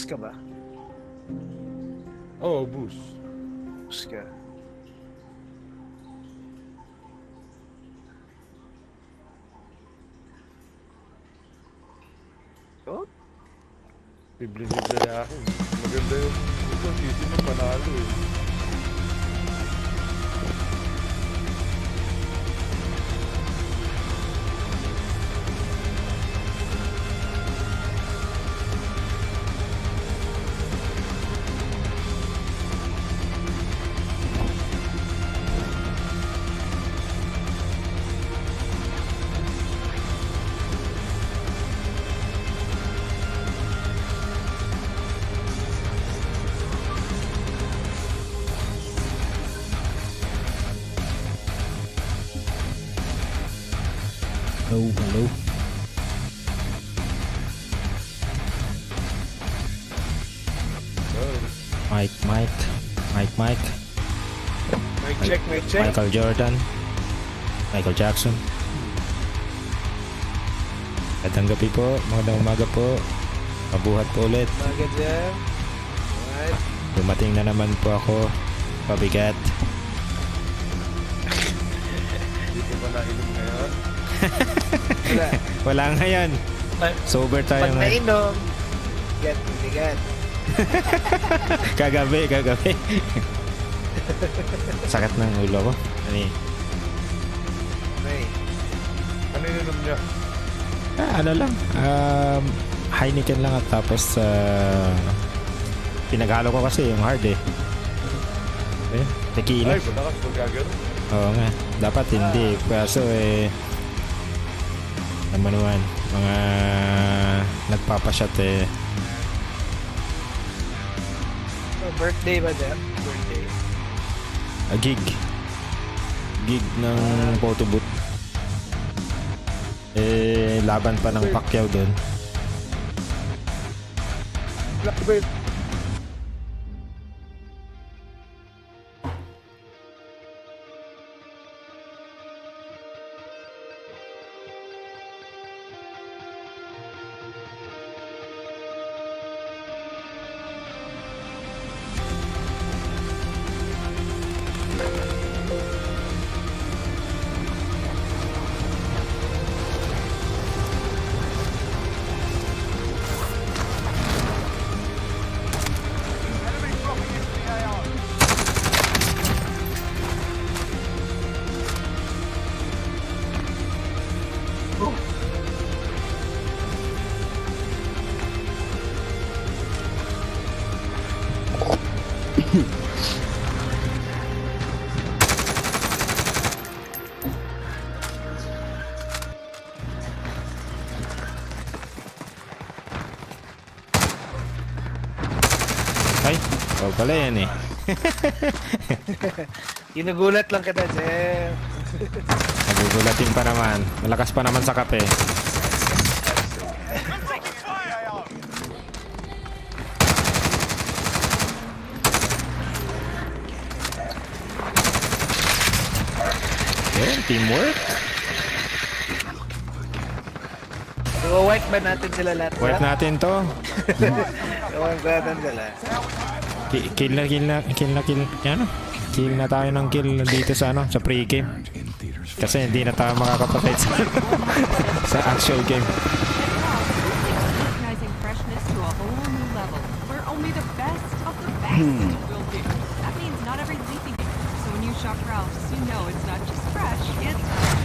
ka ba? Oo, boost. Bus ka. Oh? Libre-libre na ako. Maganda yung ito, easy na panalo eh. Hello, hello. Mike. Mic check. Michael Jordan. Michael Jackson. Magandang gabi po, magandang umaga po. Mabuhat po ulit. Umaga dyan. Alright. Dumating na naman po ako. Pabigat. Hindi ko pa nainom ngayon. Wala. Wala ngayon. Sober tayo Pag ngayon. nainom, bigat. Kagabi. Sakit ng ulo ko. Ano eh. Okay. Ano ininom niya? Ano lang. Heineken lang at tapos pinaghalo ko kasi yung hard eh. Tequila. Ay, malakas pag gagano. Oo nga. Dapat hindi. Kaso naman mga nagpapashot eh. Oh, birthday ba dyan? Birthday. Gig ng photo booth. Laban pa ng Pacquiao doon. Blackbird. Ay, pala yan eh. Ginugulat lang kita, Jeff. Nagugulatin pa naman. Malakas pa naman sa kape. Teamwork. I-wipe ba natin sila lahat? Wipe natin to. I-wipe ba natin sila? Kill na tayo ng kill dito sa sa pre-game. Kasi hindi na tayo makakapatay sa actual game. Recognizing freshness to a whole new level, where only the best of the best will do. That means not every leafy. So when you shop Ralph's, you know it's not just fresh, it's fresh.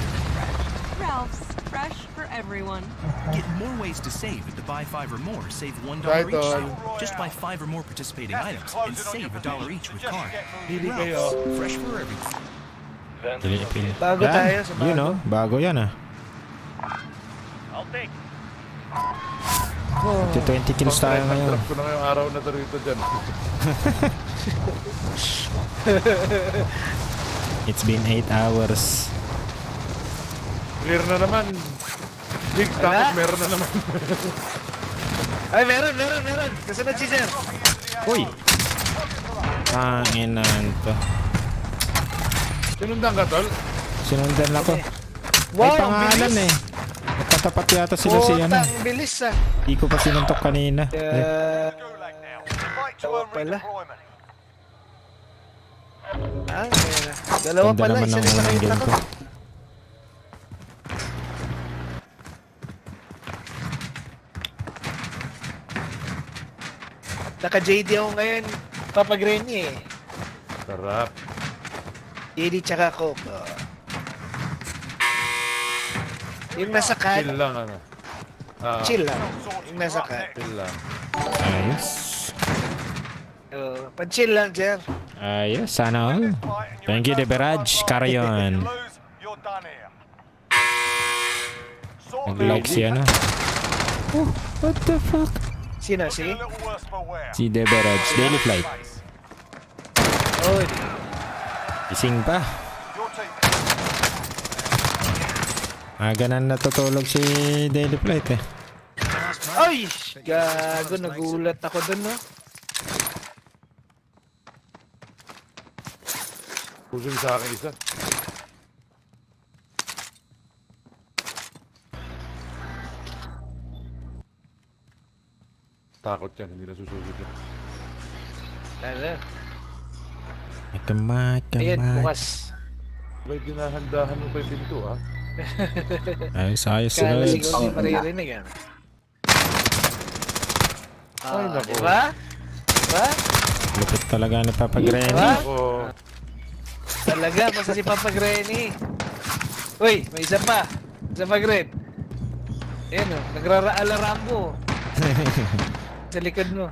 Ralph's, fresh for everyone. Get more ways to save at the buy 5 or more, save $1 Right each on. sale. Just buy 5 or more participating items and save $1 each with card. Pili kayo. Ralph's, fresh for everyone. Pili. Bago tayo sa bago. You know, bago yan Oh. 20 kills tayo ngayon. Drop ko na ngayong araw na to rito dyan. It's been 8 hours. Clear na naman. Big Wala. tapos meron na naman. Ay, meron. Kasunod si Sir. Uy! Tanginan to. Sinundan ka, tol? Sinundan ako. Wow, May pangalan bilis. eh. Nagkatapat yata sila si Ang bilis ah. Hindi ko pa sinuntok kanina. Uh, Dalawa pala. Ah, meron. Dalawa Ganda pala. naman Isa ng rin unang nakita game ko. ko. Naka-JD ako ngayon. Papa Granny eh. Sarap. JD tsaka Coke. Oh. Yung nasa card, Chill lang ano. chill lang. Yung nasa card. Chill lang. Ayos. Pan-chill lang, Jer. Ayos, sana all. Thank you, Deberaj. Carry on. Nag-like si ano. Oh, what the fuck? Sino? Si? Si Deberaj. Daily flight. Oh, Gising pa. Aga na natutulog si Daily flight eh. ay! Gago, nagulat ako dun, no? Pusing sa akin isa. Takot yan, hindi na susugod yan. Ano? Kamat, Ayan, kamat. bukas. May dinahandahan mo pa yung pinto ah. Ayos, ayos, Kala ayos. siguro yung maririnig, ah. Ay, nako. Diba? Diba? Lupit talaga na Papa Granny. Diba? Ako, Talaga, basta si Papa Granny. Uy, may isa pa. Isa pa, Gren. Ayan, oh. Nagraraala Rambo. Sa likod mo.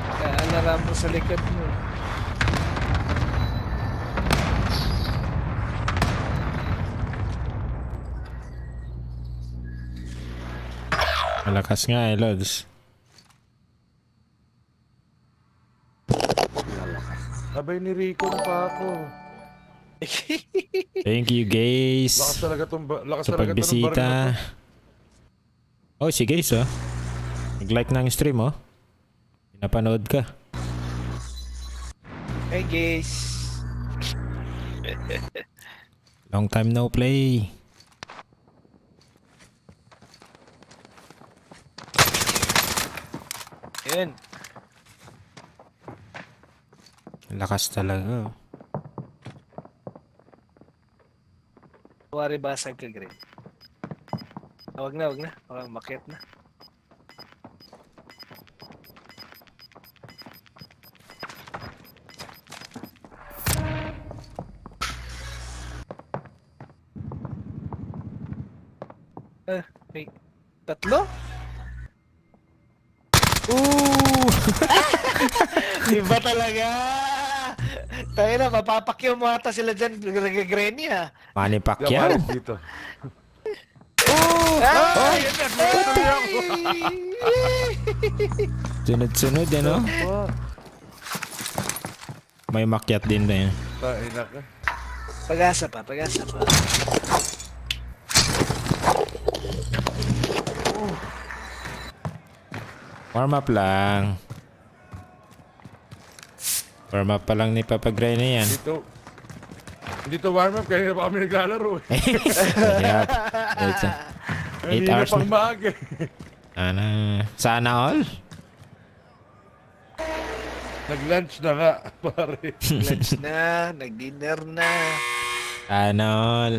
Nagraraala Rambo sa likod mo. Malakas nga eh, Lods. sabay ni Rico pa ako. Thank you, guys. Lakas talaga tong lakas Sa talaga tong pagbisita. Oh, si guys, oh. Nag-like ng stream, oh. Pinapanood ka. Hey, guys. Long time no play. Ayan. Lakas talaga, oh. Wari basag ka, Gren. Wag na, wag na. Baka makiat na. May tatlo? Ooh! Iba talaga! Tayo na, mapapakyaw mo ata sila dyan, Granny, ha? Manny Yaman Pacquiao. dito. Ay! Sunod-sunod, ano? May makyat din na yun. Tain na ka. Pag-asa pa, pag-asa pa. Warm up lang. Warm up pa lang ni Papa Granny yan. Dito. Hindi to warm up, kanina pa kami naglalaro eh. Yup. It's 8 Hindi na hours pang na. maaga. Sana all? Nag-lunch na nga, pare. Lunch na, nag-dinner na. Sana all.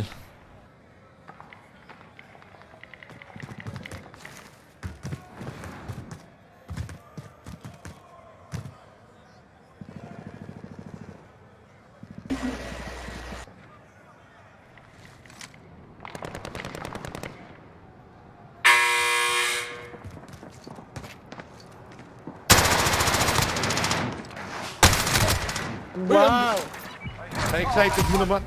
Wow! Na-excited mo naman.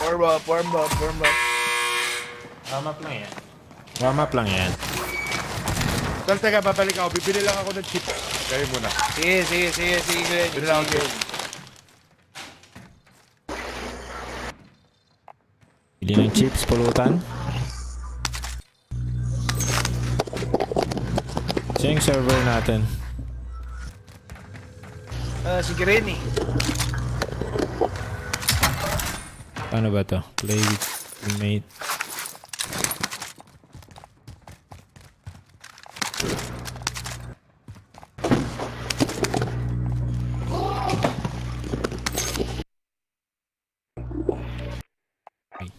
Warm up, warm up, warm up. Warm up lang yan. Warm up lang yan. Tal, teka, babalik ako. Bibili lang ako ng chip. Kayo muna. Sige, sige, sige, sige, Granny. Bili lang ako Sige. chip. Bili ng chips, pulutan. Siya yung server natin. Si Granny. Paano ba to? Play with Teammate. Okay.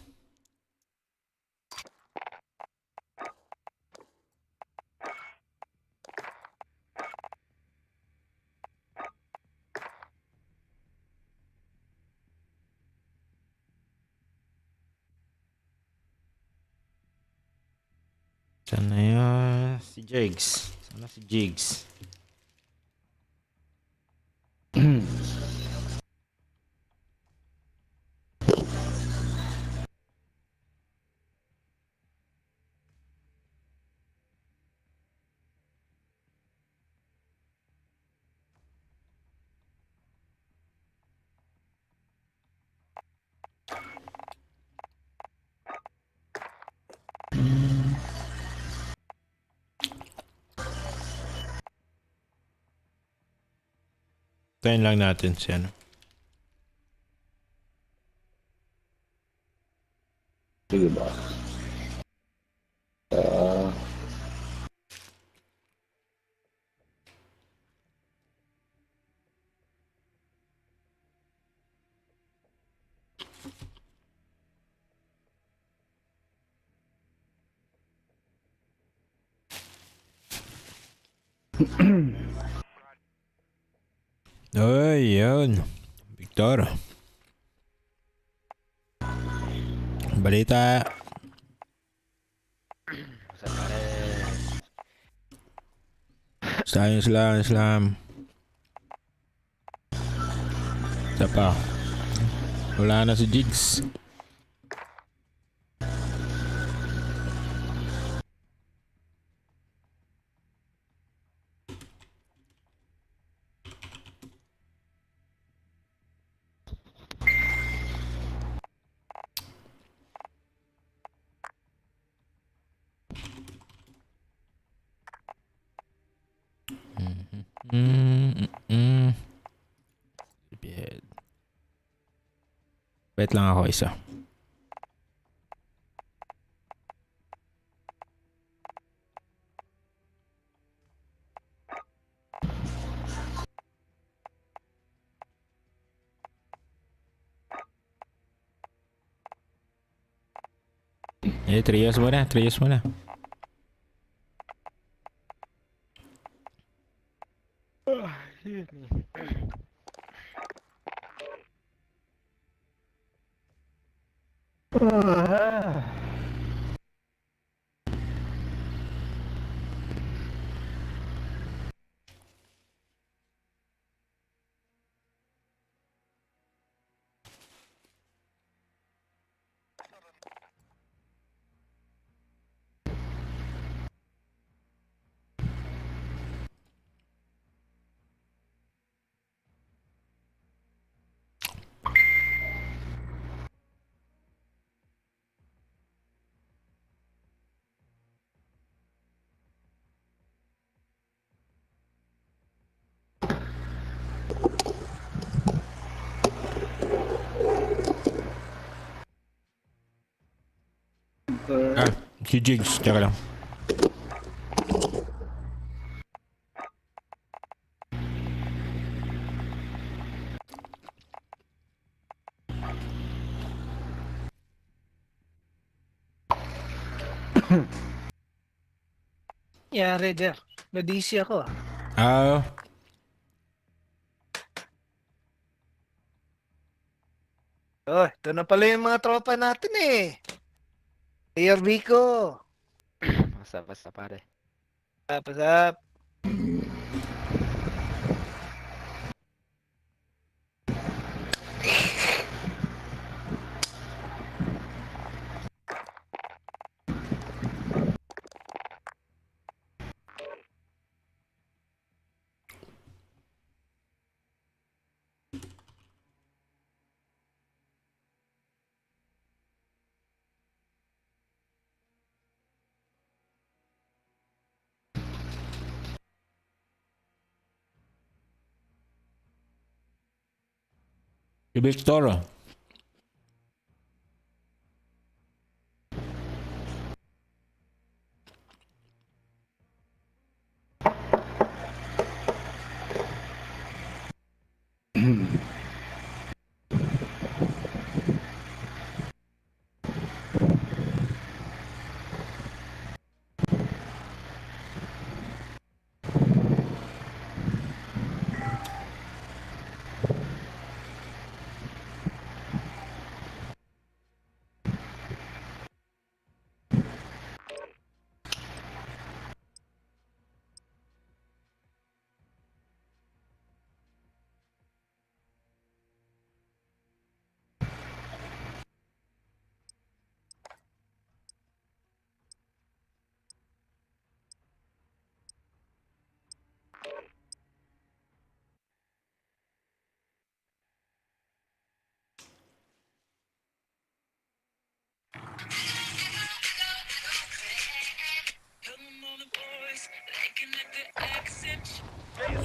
Sana yan? Si Jigs. Sana si Jigs. Tayin lang natin si ano. Sige ba? Oy, yun. Victor. Balita. Islam. Isa pa. Wala na si Jigs. Wait lang ako isa. Trios muna. Si Jigs, tsaka lang. Yari, Jer. Na-DC ako. Ah, Oh, ito na pala yung mga tropa natin eh. Ayer Vico. Basta pare. What's up? si Victor.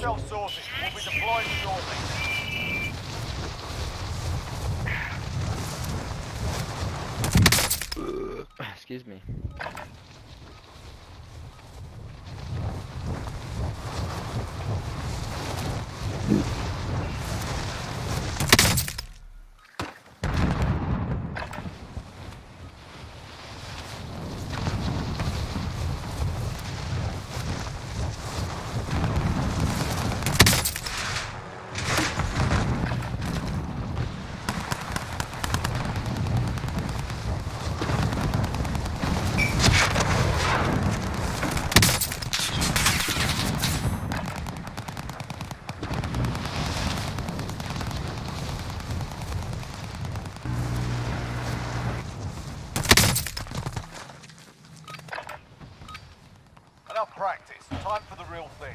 yourself sorted. We'll be deploying shortly. Excuse me. Enough practice. Time for the real thing.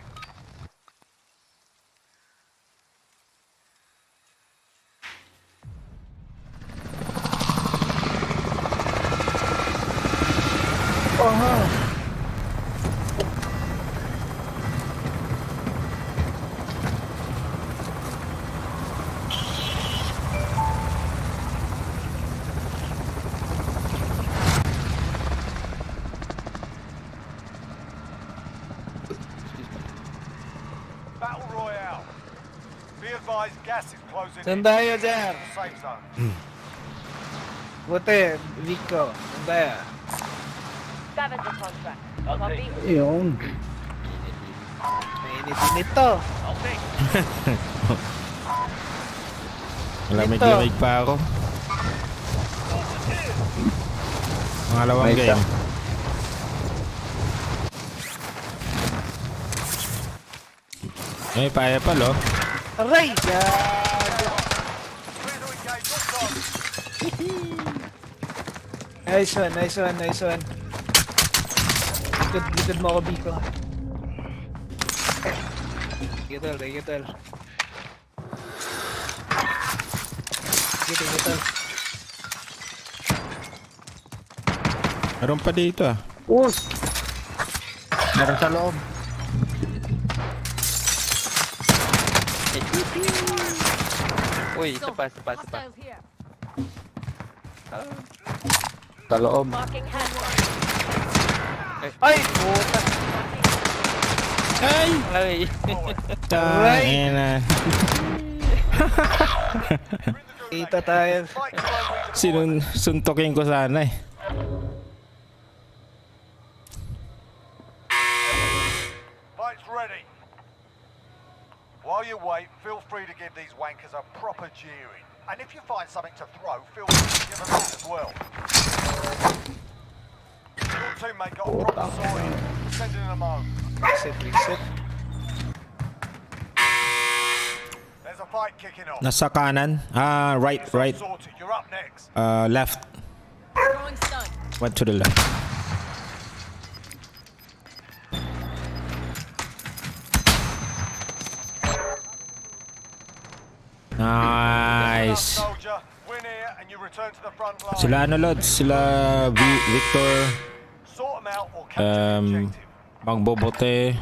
Battle Royale. Be advised, gas is closing Saan in. tayo dyan? Safe zone. Buti, Vico. Saan tayo? Scavenger contract. Copy. Yun. Mainit-init to. Malamig-lamig pa ako. Pangalawang May isa. game. Ay, paya pa lo. Aray! Gago. Clear to engage. Look on. Nice one, nice one, nice one. Likod mo ako, Vico. Thank you, tol. Thank you, tol. Thank you, tol. Meron pa dito ah. Meron sa loob. Uy, isa pa. Hostiles here. Sa loob. Marking handle. Ay! Puta! Ay! Ay! Tangin na. Kita tayo. Fight to redeploy. Suntokin ko sana eh. Fight's ready. While you wait, feel free to give these wankers a proper jeering. And if you find something to throw, feel free to give them that as well. Your teammate got a proper sorting. Sending them home. Reset, reset. There's a fight kicking off. Nasa kanan. Ah, right. Sorted. You're up next. Left. Throwing stun. Went to the left. Nice. Soldier, win here and you return to the front line. Sila ano Lods? Sila Victor, Sort them out or capture the objective. Bang Bobote,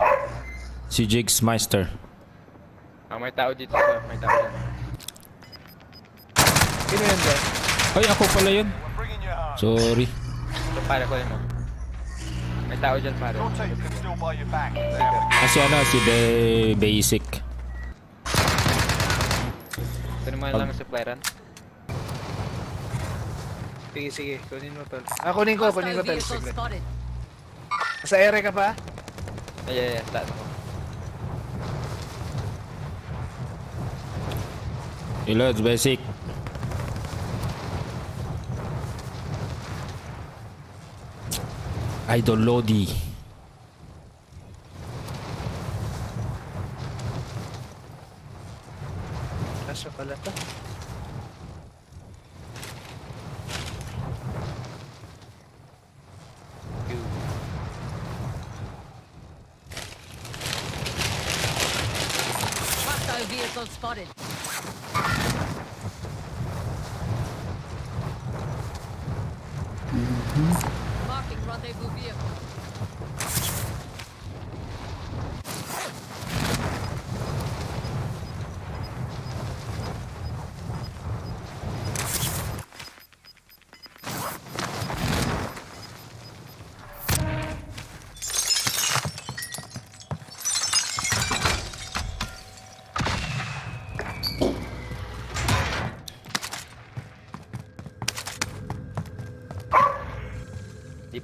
si Jigs Meister. May tao dito sa. May tao dyan. Sino yun ba? Ay, ako pala yun. We're bringing you home. Sorry. Ito pare ko mo. May tao dyan pare. Your team can still buy you back. Kasi ano, si The Basic. Kunin mo lang ang supply run. Sige, sige. Kunin mo, tol. Ah, kunin ko, tol. Vehicle Saglit. spotted. Sa ere ka pa? Ay, lahat ako. Hey Lods, Basic. Idol Lodi. Nasa pala to. Hostile vehicle spotted. Marking rendezvous vehicle.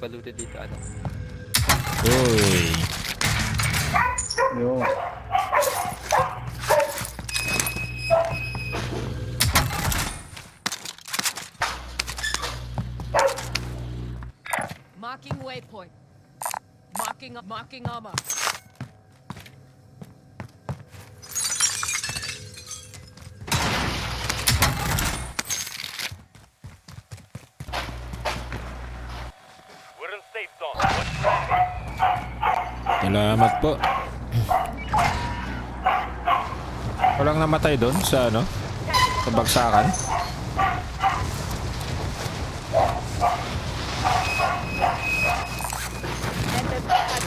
paluto dito, ano. Uy. Yo. Marking waypoint. Marking armor. We're in safe zone. Salamat po. Walang namatay doon sa ano? Sa bagsakan.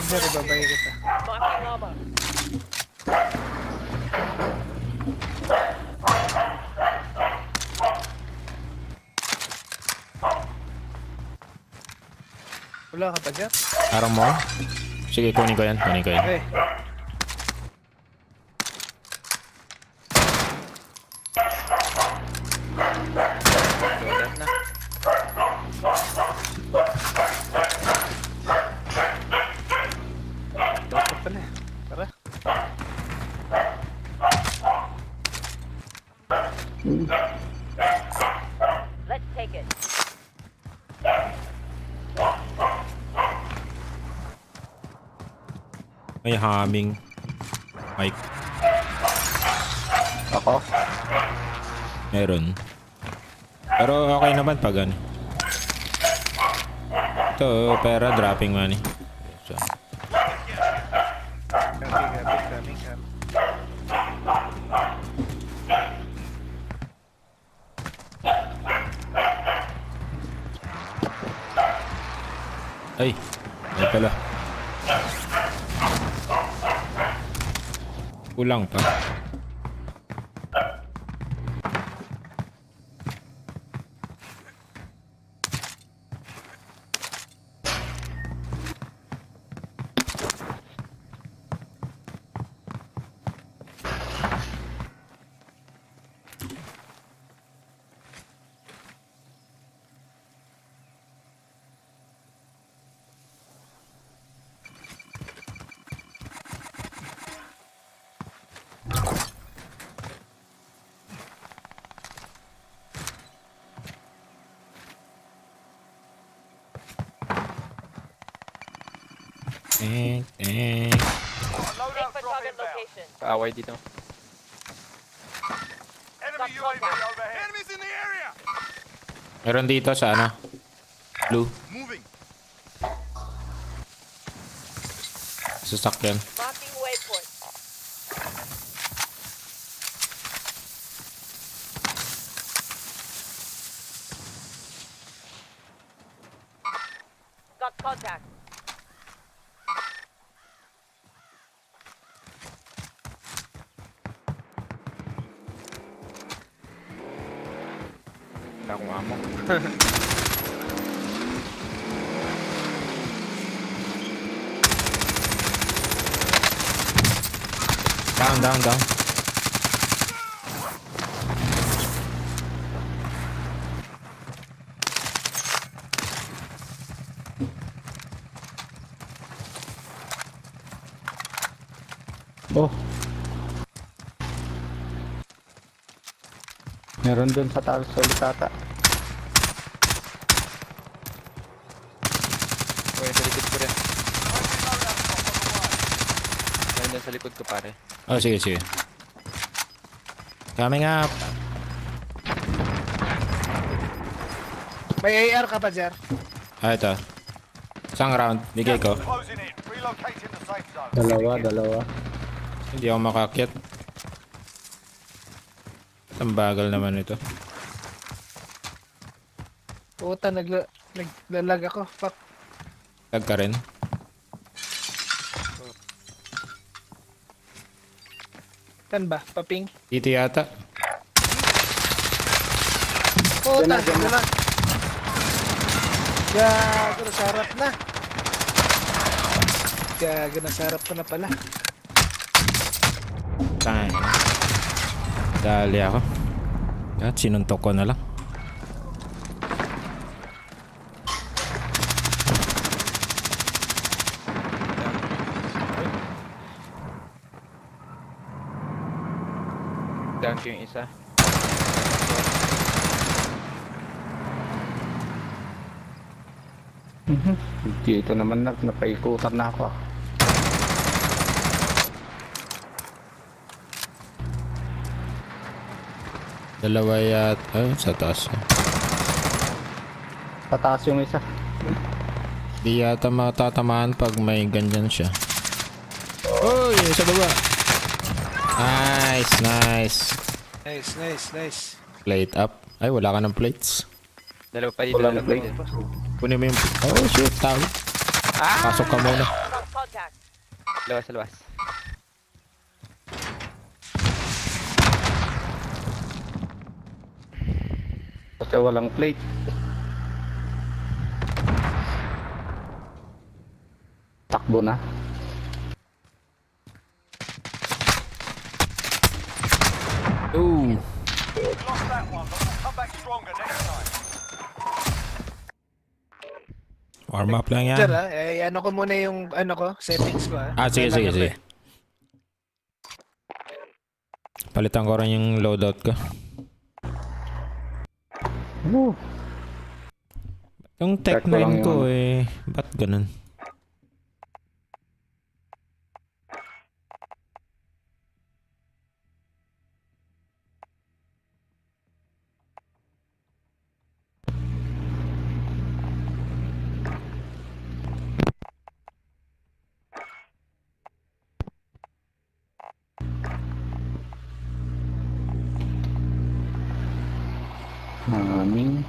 Sir, babay kita. Marking armor. Wala ka pa dyan? Parang mo? Sige, kunin ko yan. Kunin ko yan. Okay. Loadout na. Dapat pala. Tara. Let's take it. May humming. Mic. Ako? Meron. Pero okay naman pag ano. Ito, pera dropping money. So, Coming. ay pala. Kulang pa. Loadout drop inbound. Kaaway dito. Enemy UAV overhead. Enemies in the area. Meron dito sa ano? Blue. Moving. Sasakyan. Marking waypoint. Got contact. Wala akong ammo. Down. Oh. Meron dun sa taas sa likata. Okay, sa likod ko rin. Ayun lang sa likod ko, pare. Oh, sige. Coming up. May AR ka pa, Jer? Ah, ito. Isang round. Bigay ko. Closing in. Relocating the safe zone. Dalawa. Hindi ako makakyat. Ang bagal naman ito. Puta, naglalag ako. Fuck. Tag ka rin. Saan ba? Paping? Dito yata. Puta, nalag. Gago, nasa harap na. Gago, nasa harap ko na pala. Tang. Dali ako. At sinuntok ko na lang. Down ko yung isa. Dito naman napaikutan na ako. Dalawa yat... Ay, sa taas. Pataas yung isa. Di yata matatamaan pag may ganyan siya. Uy! Sa baba! Nice, nice. Nice, nice, nice. Plate up. Ay, wala ka ng plates. Dalawa pa dito. Walang Dalawa pa plate. dito. Kunin mo yung... Oh, shit. Tao. Pasok ka muna. Close contact. Lawas, lawas. Kasi walang plate. Takbo na. Ooh. Lost that one, but we'll come back stronger next time. Warm up lang yan. Sir, ano ko muna yung ano ko, settings ko Sige, sige, sige. Palitan ko rin yung loadout ko. Woo. Yung Tech Check ko lang 9 ko yung- eh, ba't ganun? Aming.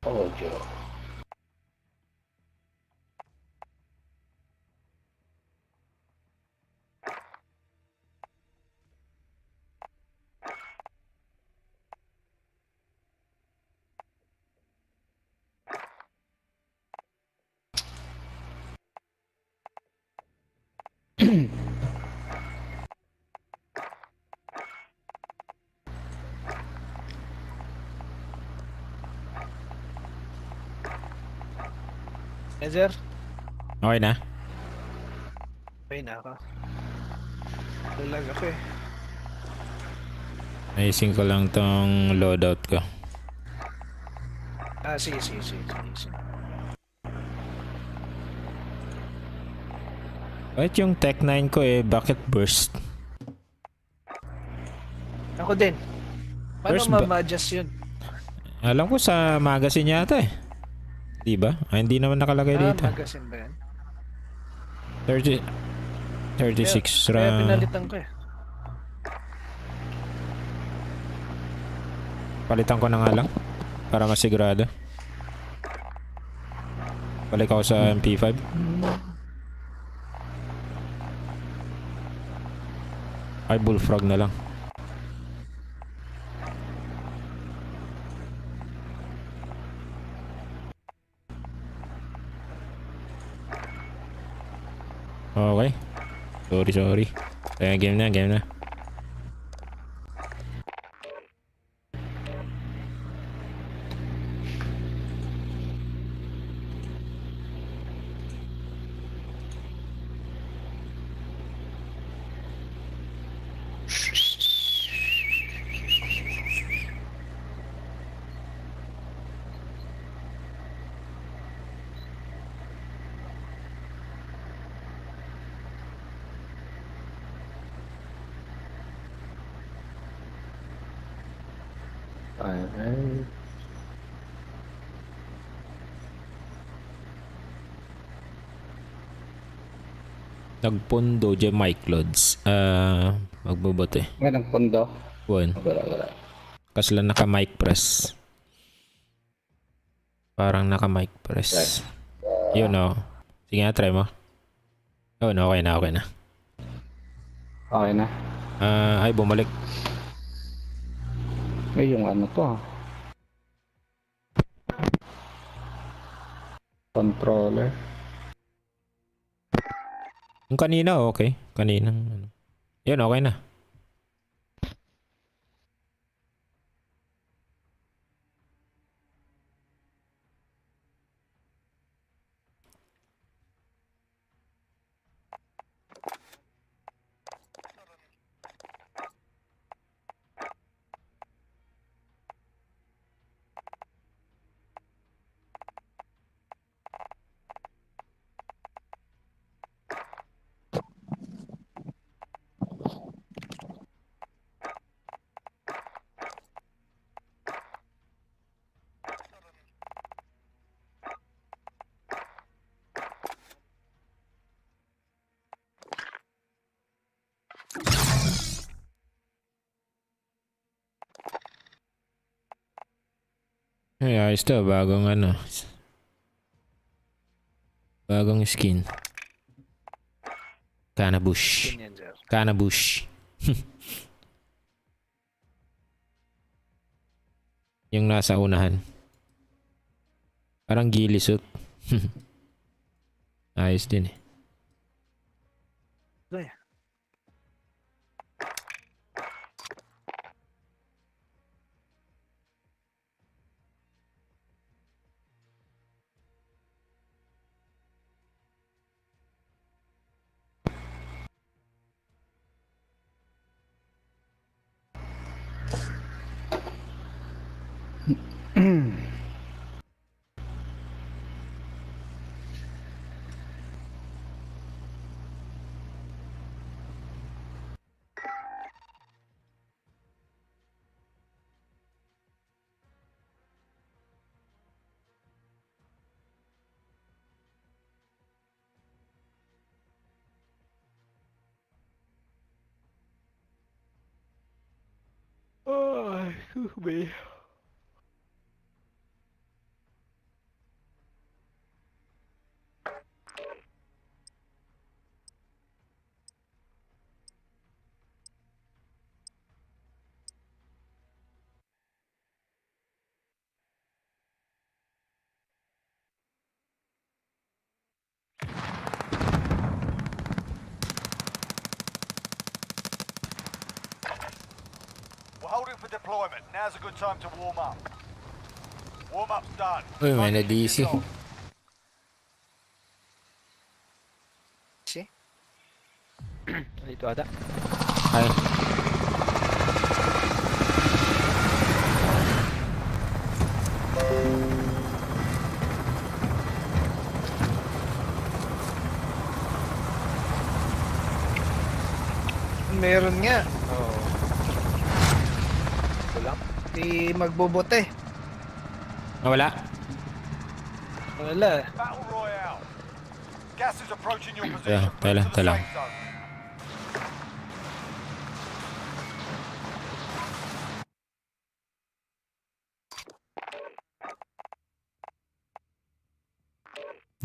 Audio. Eh, sir? Okay na? Okay na ako. Lalag ako eh. Ayusin ko lang tong loadout ko. Sige, sige, sige, sige, sige. Kahit yung Tech 9 ko eh, bakit burst? Ako din. Paano First ba- ma-adjust yun? Alam ko sa magazine yata eh. Diba? Ay, hindi naman nakalagay dito. Magazine ba yan? 36 Kaya ra... pinalitan ko eh. Palitan ko na nga lang. Para masigurado. Balik ako sa MP5. Ay, bullfrog na lang. Okay. Sorry. Game na. Ay. Nagpondo dyan Mike Lods. Magbubote. May nagpondo. Buwan. Wala. Kasi lang naka mic press. Parang naka mic press. Yun o. Sige nga, try mo. Oh, no, okay na. Okay na. Ay, bumalik. Ay, yung ano to ah. Controller. Yung kanina, okay. Kaninang, ano. Yun, okay na. Ay, ayos to. Bagong ano. Bagong skin. Canabush. Ganyan, sir. Canabush. Yung nasa unahan. Parang ghillie suit. Ayos din eh. Ay. We're holding for deployment. Now's a good time to warm up. Warm up's done. Uy, may Time to na-DC. kick off. Si? Dito ata. Ay. Meron nga. Oo. Ito lang. Di magbobote. Nawala. Wala. Battle Royale. Gas is approaching your position. Yeah, Move to the tala. safe zone.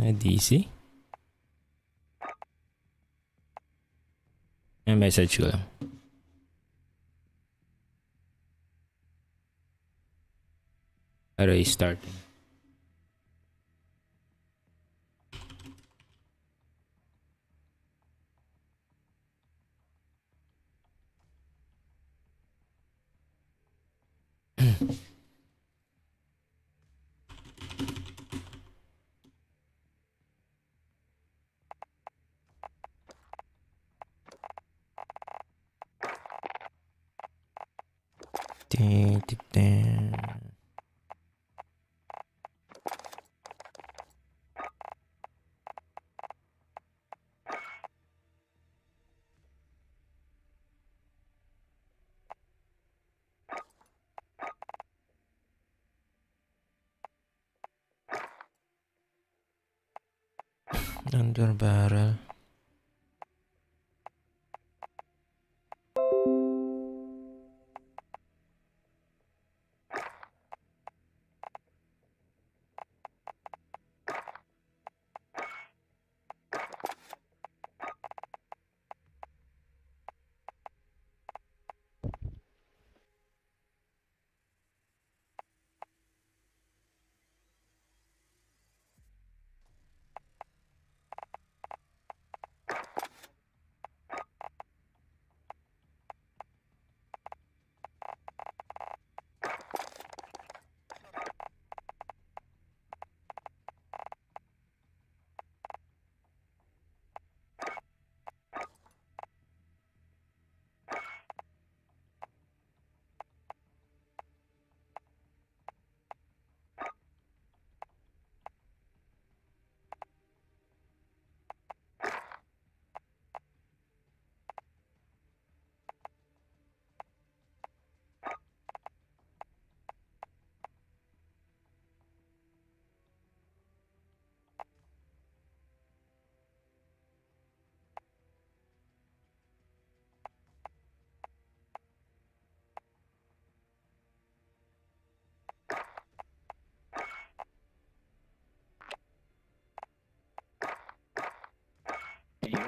Ay, DC. May message ko lang. Array starting. Under barrel.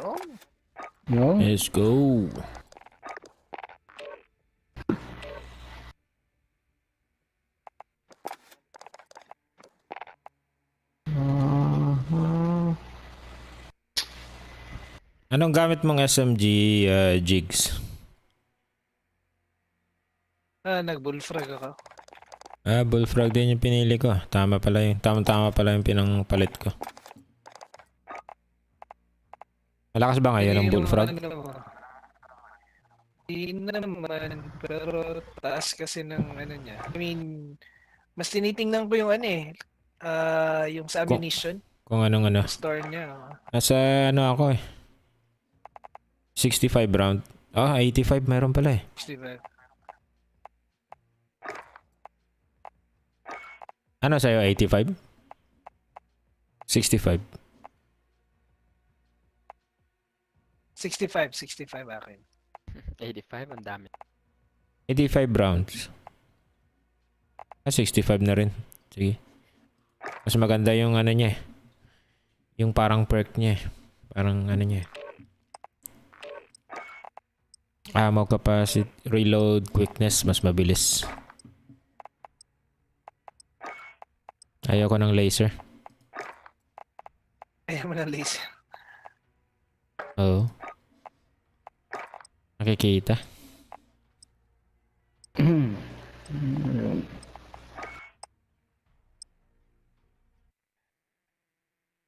Oo. No? Let's go. Anong gamit mong SMG, Jigs? Nag-bullfrog ako. Bullfrog din yung pinili ko. Tama pala yung pinangpalit ko. Malakas ba ngayon ang bullfrog? Hindi naman, pero taas kasi ng ano niya. I mean, mas tinitingnan ko yung ano eh. Yung sa ammunition. Kung anong ano. Store niya. Nasa ano ako eh. 65 round. 85 meron pala eh. Diba? Ano sa'yo? 85? 65. 65 akin. 85, ang dami. 85 rounds. 65 na rin. Sige. Mas maganda yung ano niya eh. Yung parang perk niya eh. Parang ano niya eh. Ammo capacity, reload, quickness, mas mabilis. Ayoko ng laser. Ayaw mo ng laser. Oo. Nakikita.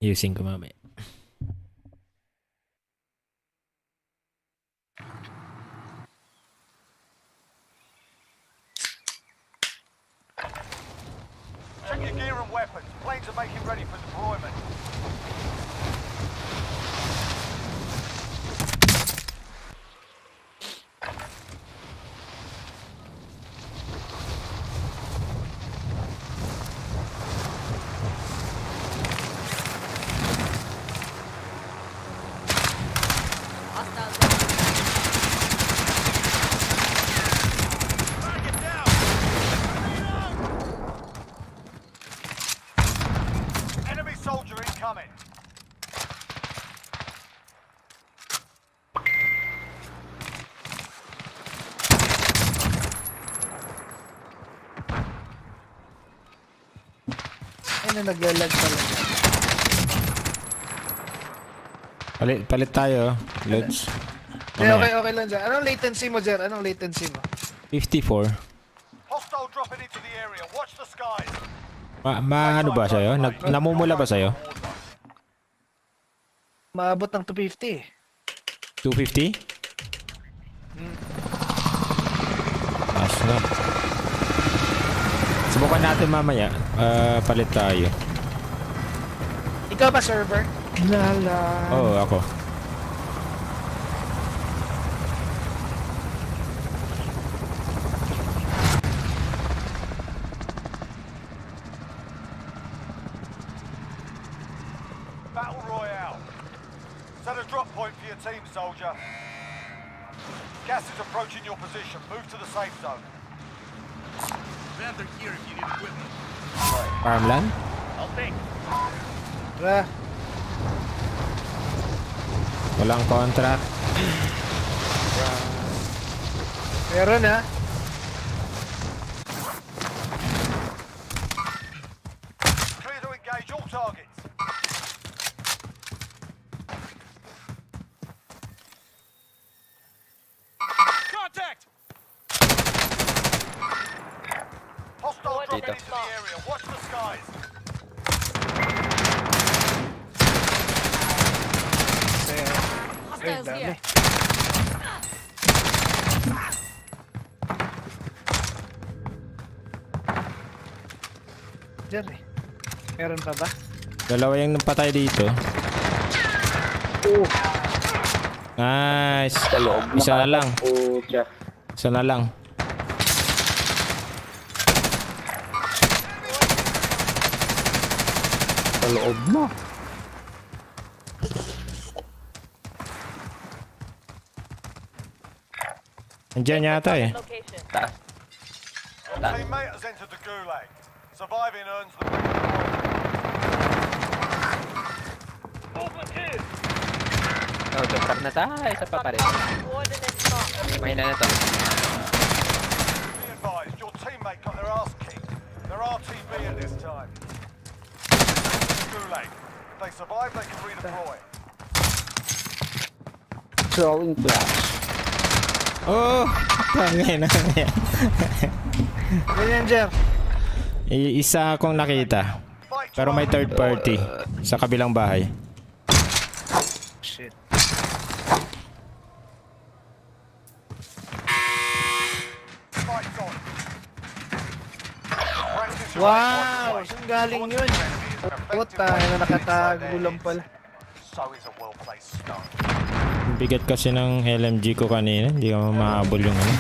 Using ko mamaya. Check your gear and weapons. Planes are making ready for deployment. Enemy soldier incoming. Ano naglalag pala? Palit tayo, Lods. Okay lang dyan. Anong latency mo, Jer? Anong latency mo? 54. Hostile dropping into the area. Watch the skies. Ano ba sa'yo? Namumula ba sa'yo? Maabot ng 250. 250? Taas na. Subukan natin mamaya. Palit tayo. Ikaw ba server? Oo, ako. Battle Royale. Set a drop point for your team, soldier. Gas is approaching your position. Move to the safe zone. Rather here if you need equipment. Farmland? Tara. Walang contract. Meron ha. Clear to engage all targets. Contact! Hostile dropping Dito. into the area. Watch the skies. Ay, dami. Jer eh. Meron pa ba? Dalawa yung napatay dito. Nice. Sa loob. Isa na lang. Pucha. Isa na lang. Sa loob mo. Andiyan yata eh. Location. Your teammate has entered the gulag. Surviving earns them. Auto-trap na tayo. Isa pa rin. Coordinates marked. Mahina na to. Be advised, your teammate got their ass kicked. They're RTB at this time. Too late. If they survive, they can redeploy. Throwing flash. Oh! Tangin na yan. Ganyan, Jer. Isa akong nakita. Fight Pero may third party sa kabilang bahay. Shit. Fight's on. Practice your Wow! aim Saan galing point yun? blank. Is an effective Puta, way to nakatago inside lang their pala. heads. So is a well-placed stone. Bigat kasi ng LMG ko kanina. Hindi ka mahabol yung ano.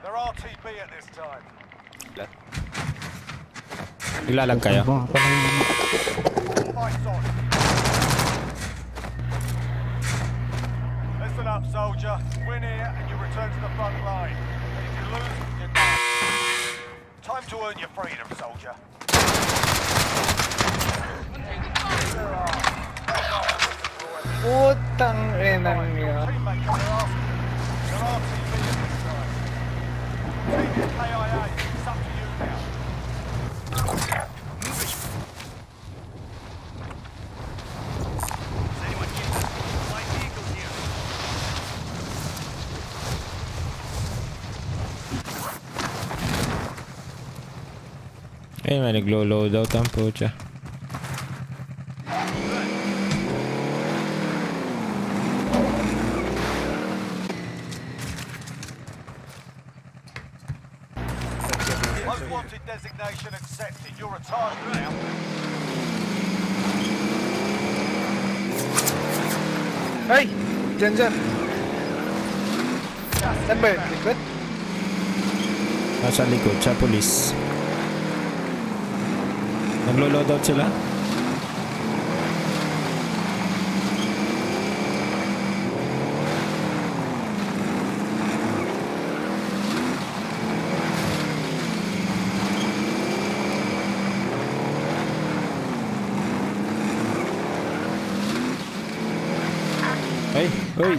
They're RTB at this time. Naglalag kayo. Fight's on. Listen up, soldier. Win here and you return to the front line. And if you lose, you're done. Time to earn your freedom, soldier. Putang enang Your yun. teammate got their ass kicked. They're RTB at this time. Team is KIA. It's up to you now. Eh, may naglo-load out ang pucha. Most wanted designation accepted. You're a target now. Ay! Diyan, Jer. Saan ba yun? Likod? Nasa likod, sa police. Naglo-load out sila? Ay, uy!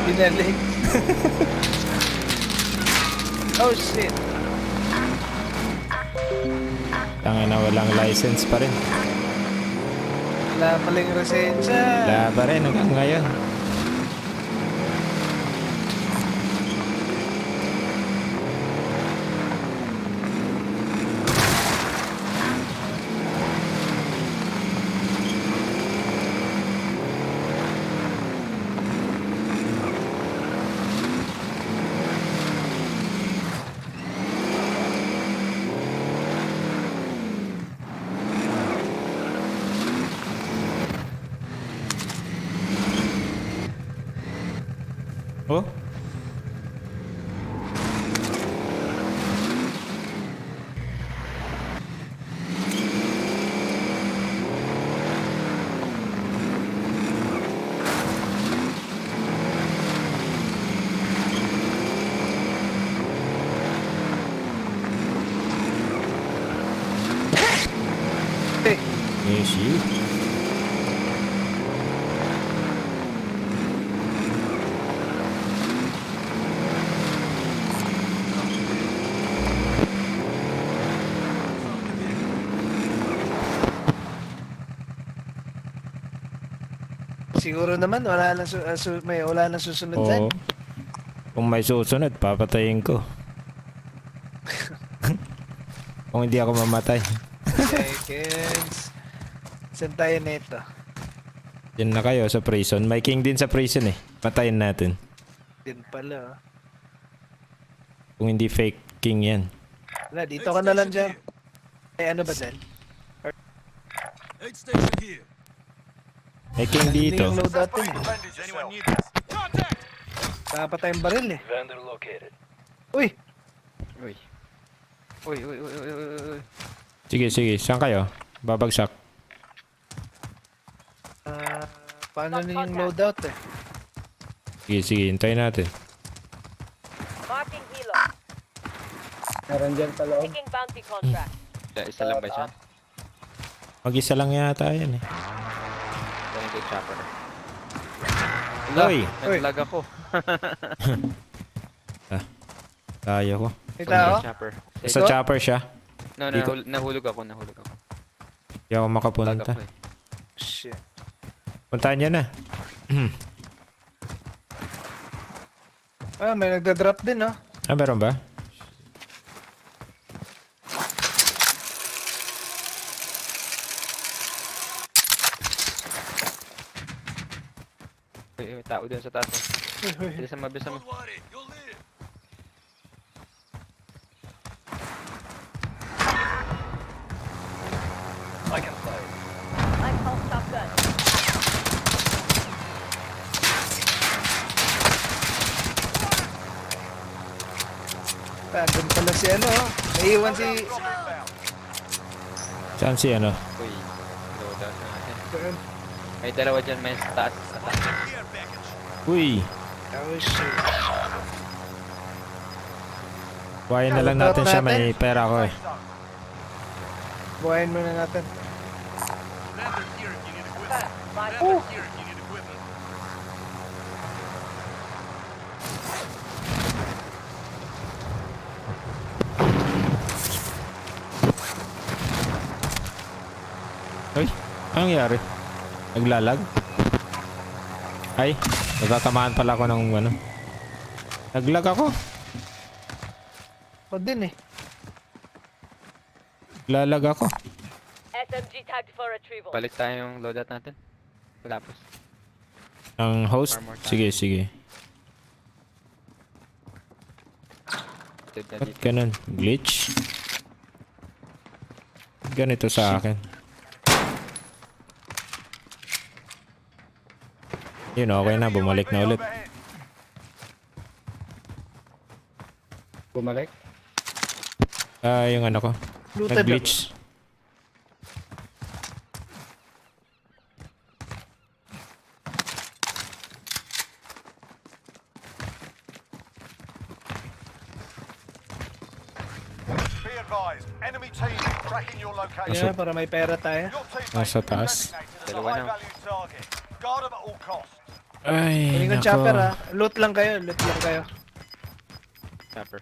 Binalig. Oh shit. Tanga na walang license pa rin. Wala palang resensya. Wala pa rin hanggang ngayon. Oh? Hey, Yes, you. siguro naman wala nang wala nang susunod dyan. Oo. Kung may susunod, papatayin ko. Kung hindi ako mamatay. Seconds. Saan tayo nito? Diyan na kayo sa prison. May king din sa prison eh. Patayin natin. Din pala. Kung hindi fake king yan. Wala, dito ka na lang dyan. Eh, ano ba dyan? Aid station here. May king Hindi dito. yung loadout din. Defended Does anyone yourself. need this? Contact! Dapat tayong baril eh. Vendor located. Uy! Uy. Uy, uy, uy, uy, uy, uy. Sige, sige. Saan kayo? Babagsak. Paano na yung loadout eh? Sige, sige. Hintayin natin. Marking helo. Meron dyan sa loob. Taking bounty contract. Isa lang ba siya? Mag-isa lang yata yan eh. Ganun kay chopper. Uy! Nag-lag ako. Tayo ko. May tao? Chopper. Sa chopper siya. No, Dito. nahulog ako, nahulog ako. Hindi ako Lag makapunta. ako eh. Shit. Puntahan niya na. Ah, may nagda-drop din oh. Ah, meron ba? Uy, may tao dun sa taas. Uy, uy. Bilisan mo, bilisan mo. I can play. I'm called shotgun. Doon pala si ano oh. Naiiwan si... Saan si ano? Uy, loadout na natin. Doon. May dalawa dyan, may sa taas. Sa taas. Uy! Oh shit. Buhayin na lang natin siya. May pera ko eh. Buhayin muna natin. Vendor here if you need equipment. My Vendor here if you need equipment. Uy! Anong nangyari? Naglalag? Ay! Natatamaan pala ako ng ano. Naglag ako. Ako din eh. Lalag ako. SMG tagged for retrieval. Balik tayo yung loadout natin. Tapos. Ang host? Armor tayo. Sige, sige. Dead na Ba't dito. ganun? Glitch? Ganito sa akin. Yun, okay na. Bumalik na ulit. Bumalik. Ah, yung ano ko. Looted Nag-glitch. Be advised, enemy team tracking your location. Yeah, para may pera tayo. Your teammate Nasa is taas. designated as a Dalawa na. high-value target. Guard them at all costs. Ay, Kunin ko nako. chopper ah. Loot lang kayo, loot lang kayo. Chopper.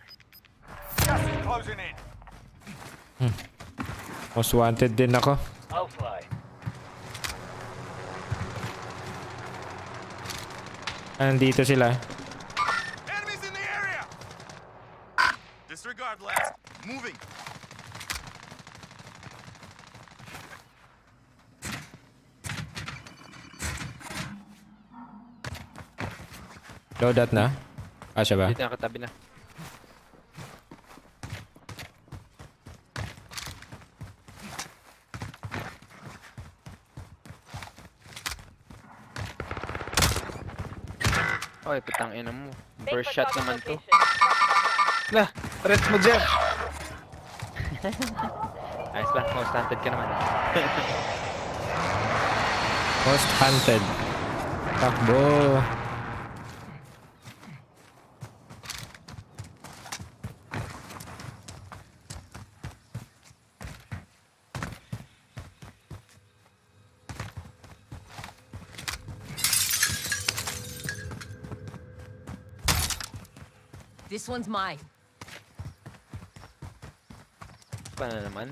Gas is closing in. Most wanted din ako. I'll fly. Nandito sila. Enemies in the area! Disregard, lads. Moving. Loadout na. Kasya ba? Dito nakatabi na. Oy, putang ina mo. First shot naman to. Lah, red mo dyan. Ayos lang, most hunted ka naman. Most hunted. Takbo. This one's mine. Paano naman?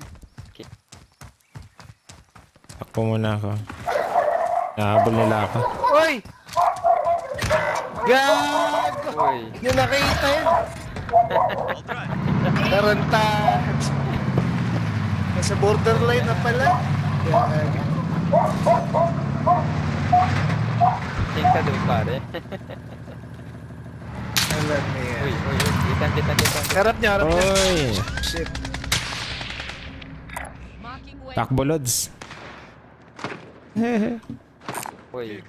Takbo muna ako. Nahabol nila ako. Uy! Gago! Uy, Hindi nakita yun. I'll drive. Tarantad. Nasa borderline na pala. Gago. think ka doon pare. Alam mo yan. Uy, uy, uy. Kita. Harap niya, harap niya. Oy! Shit. Marking way. Takbo, Lods. Uy.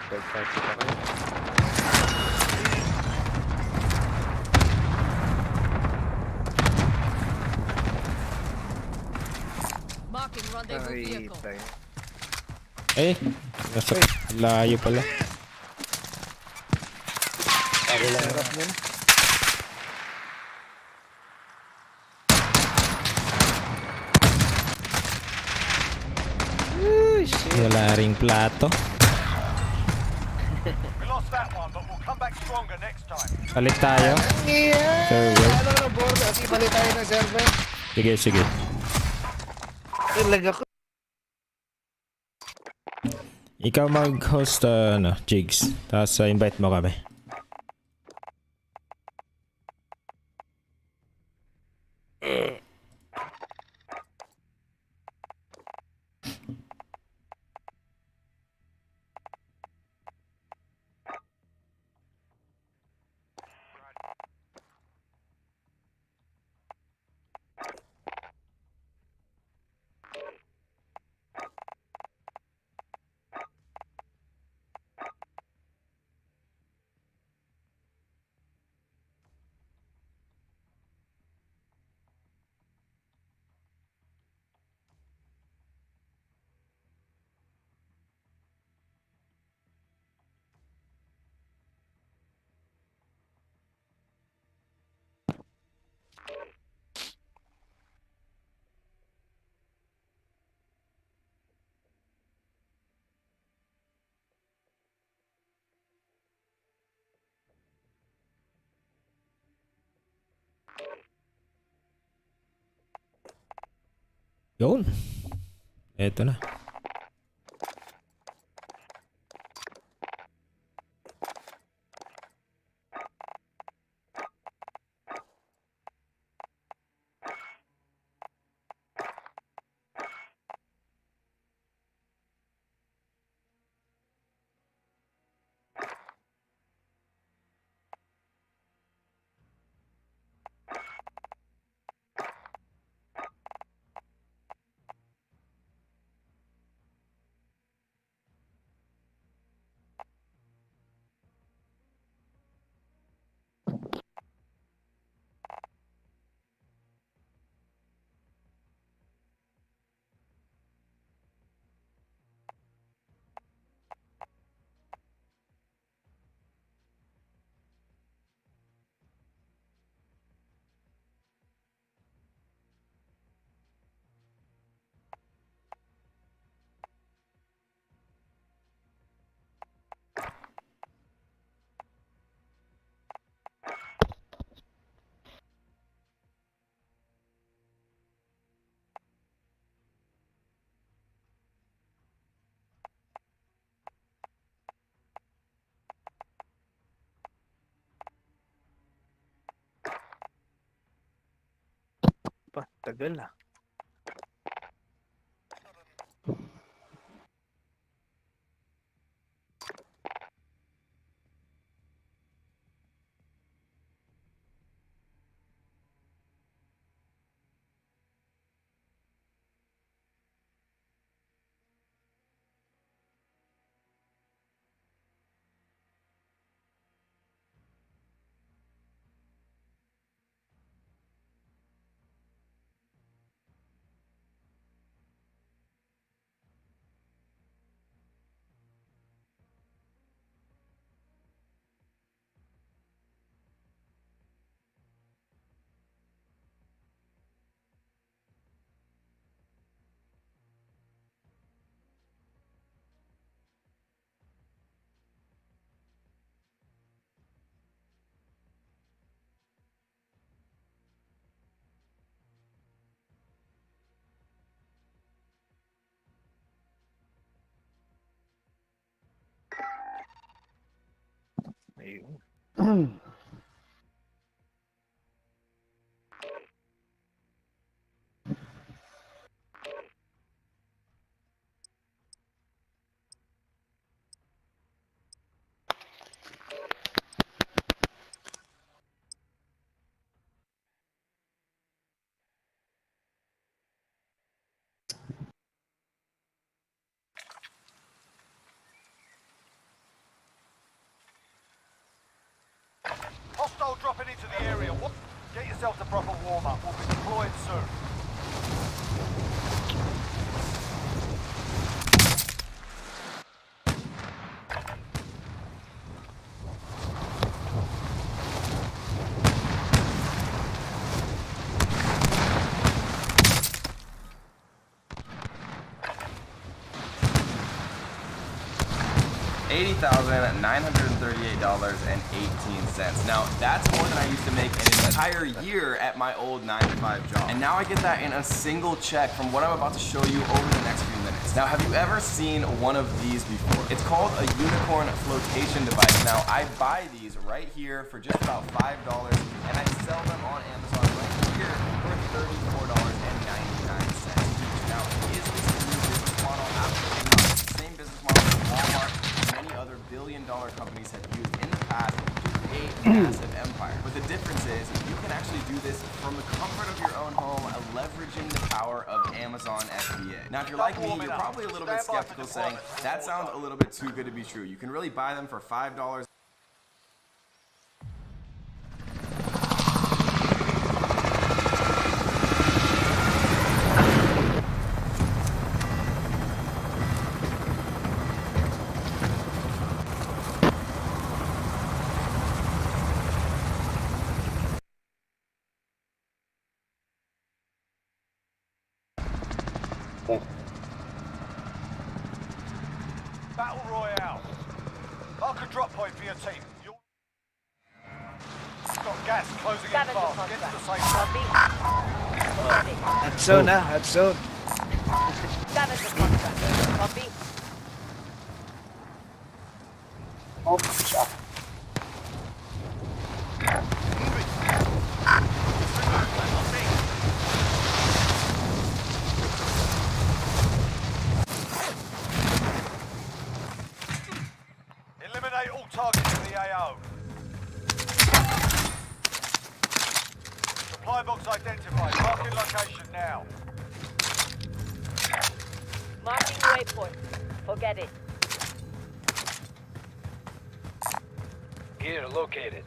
Third party pa kayo. Marking rendezvous Ay, vehicle. tayo. Eh, nasa layo pala. Sarap nun. Uy, shit. Wala ring plato. We lost that one, but we'll come back stronger next time. Palit tayo. Yeah! Server. Ano na board? At ipalit tayo ng server. Sige, sige. Talaga ko. Ikaw mag-host, Jigs. Tapos invite mo kami. Yun. Eto na. Pa, tagal ah. Ayun. dropping into the area. Get yourself to proper warm-up. We'll be deployed soon. $80,938.18. Now, that's more than I used to make in an entire year at my old 9-to-5 job. And now I get that in a single check from what I'm about to show you over the next few minutes. Now, have you ever seen one of these before? It's called a unicorn flotation device. Now, I buy these right here for just about $5, and I sell them on Amazon right here for $34.99 each. Now, is this a new business model? Absolutely not. It's the same business model that Walmart and many other billion-dollar companies have used in the past to create a massive empire. But the difference is you can actually do this from the comfort of your own home, leveraging the power of Amazon FBA. Now, if you're like me, you're probably a little bit skeptical, saying that sounds a little bit too good to be true. You can really buy them for $5. Battle Royale. Mark a drop point for your team. Got gas closing in fast. Get to the safe zone. Hot zone ha, hot zone. Scavenger contract. Copy. Oh, siya. Eliminate all targets in the AO. Supply box identified. Marking location now. Marking waypoint. Forget it. Gear located.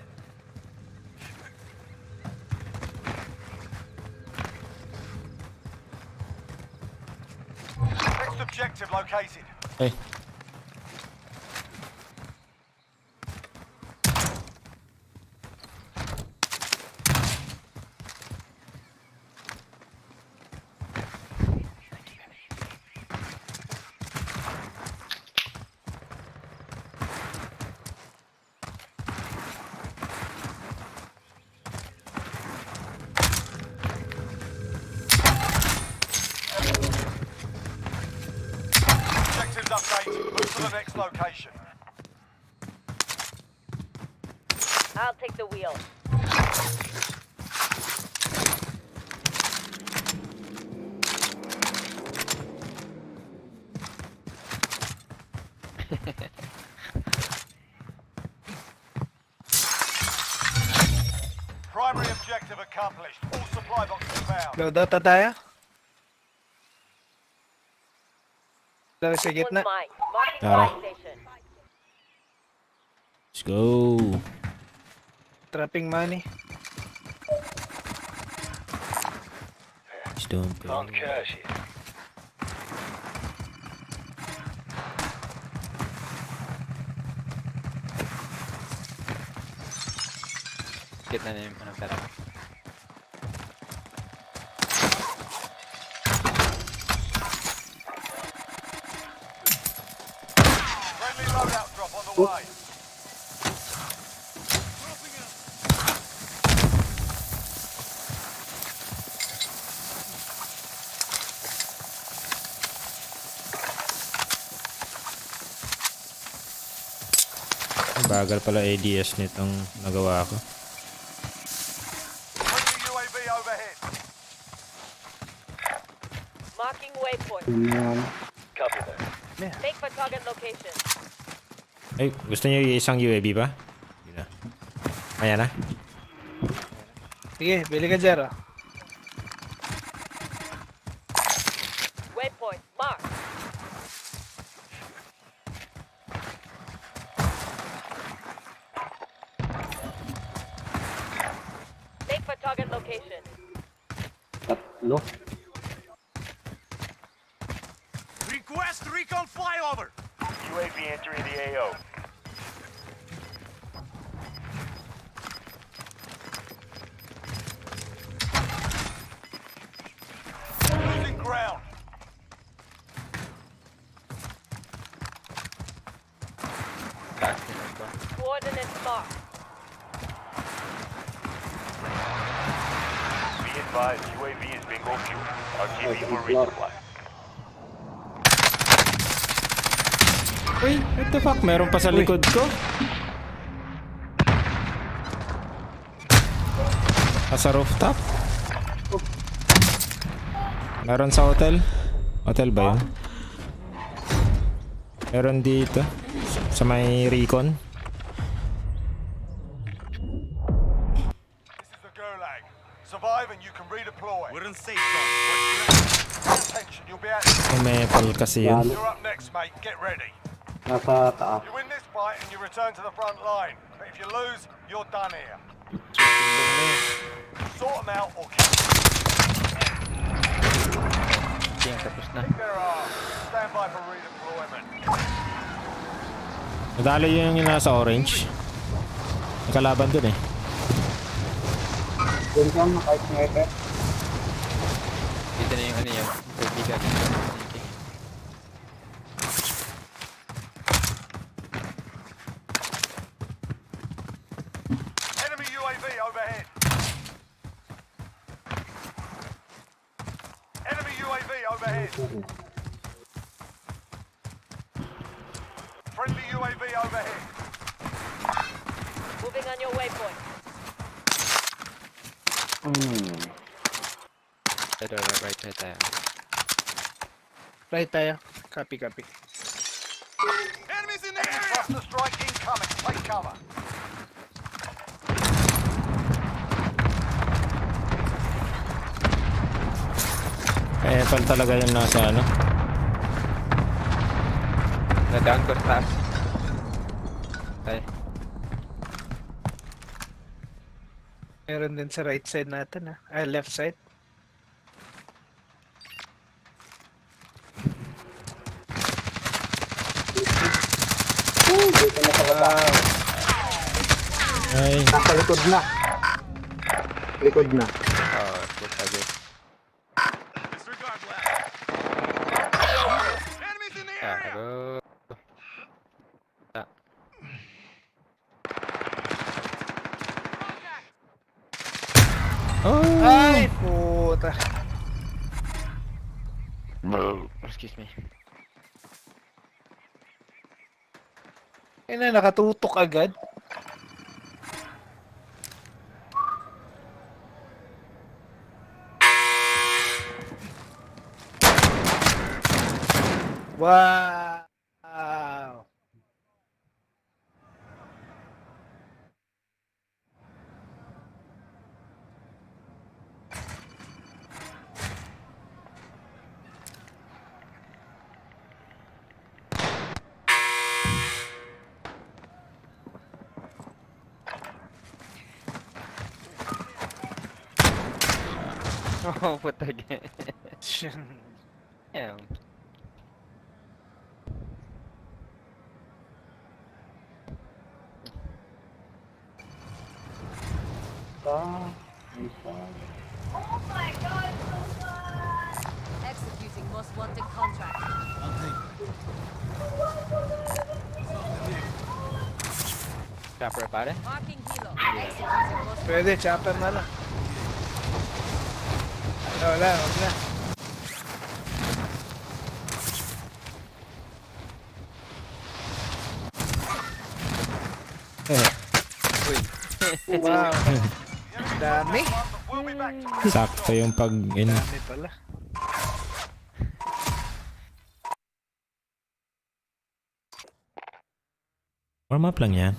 Next objective located. Hey. Objectives updated. Move to the next location. I'll take the wheel. Primary objective accomplished. All supply boxes found. Loadout na tayo. Dala sa One's gitna. mine. Marking Tara. fire station. Let's go. Trapping money. Stone cash here. Gitna na yung ano pera. Friendly loadout drop on the way. Bagal pala ADS nitong nagawa ko. Friendly UAV overhead. Marking waypoint. Yan. Make for target location. Ay, gusto niyo yung isang UAV pa? Hindi na. Ayan na. Sige, bili ka Jero. Waypoint. Mark. target location. Tatlo. Request recon flyover. UAV entering the AO. Losing ground. Taas nila ito. Coordinates marked. Be advised, UAV is bingo fuel. RTV for floor. resupply. Uy, what the fuck? Meron pa sa likod ko. Nasa rooftop. Meron sa hotel. Hotel ba yun? Meron dito. Sa may recon. This is the Gulag. Survive and you can redeploy. We're in safe zone. Pay attention, you'll be out. May metal kasi yun. You're up next, mate. Get ready. Nasa taas. You win this fight and you return to the front line. But if you lose, you're done here. Sort them out or kill Ting, tapos na. their arms. Stand by for redeployment. Nadalo yun yung nasa orange. Nakalaban dun eh. Doon ka na kahit sniper. Dito na yung ano yun. Kaibigan. Okay. Enemy UAV overhead. Enemy UAV overhead. Friendly UAV overhead. Moving on your waypoint. Ito, right side tayo. Right tayo. Copy. Enemies in the area. Cluster strike incoming. Take cover. Metal talaga yung nasa ano. Na-down ko sa taas. Ay. Meron din sa right side natin left side. Dito na sa baba. Ay, Nasa likod na. Likod na. Oh, puta good. Disregard blast. Enemies in the area. Go. Ah. oh! Ay, puta. Excuse me. Ayun na, nakatutok agad. Wow. Oh, puta good. Yeah. Executing most wanted contract. Chopper pare. Marking helo. Executing most Pwede, chopper na lang. Wala. Uy. Wow. Dami. We'll be back to Sakto yung pag-in. Dami pala. Warm up lang yan.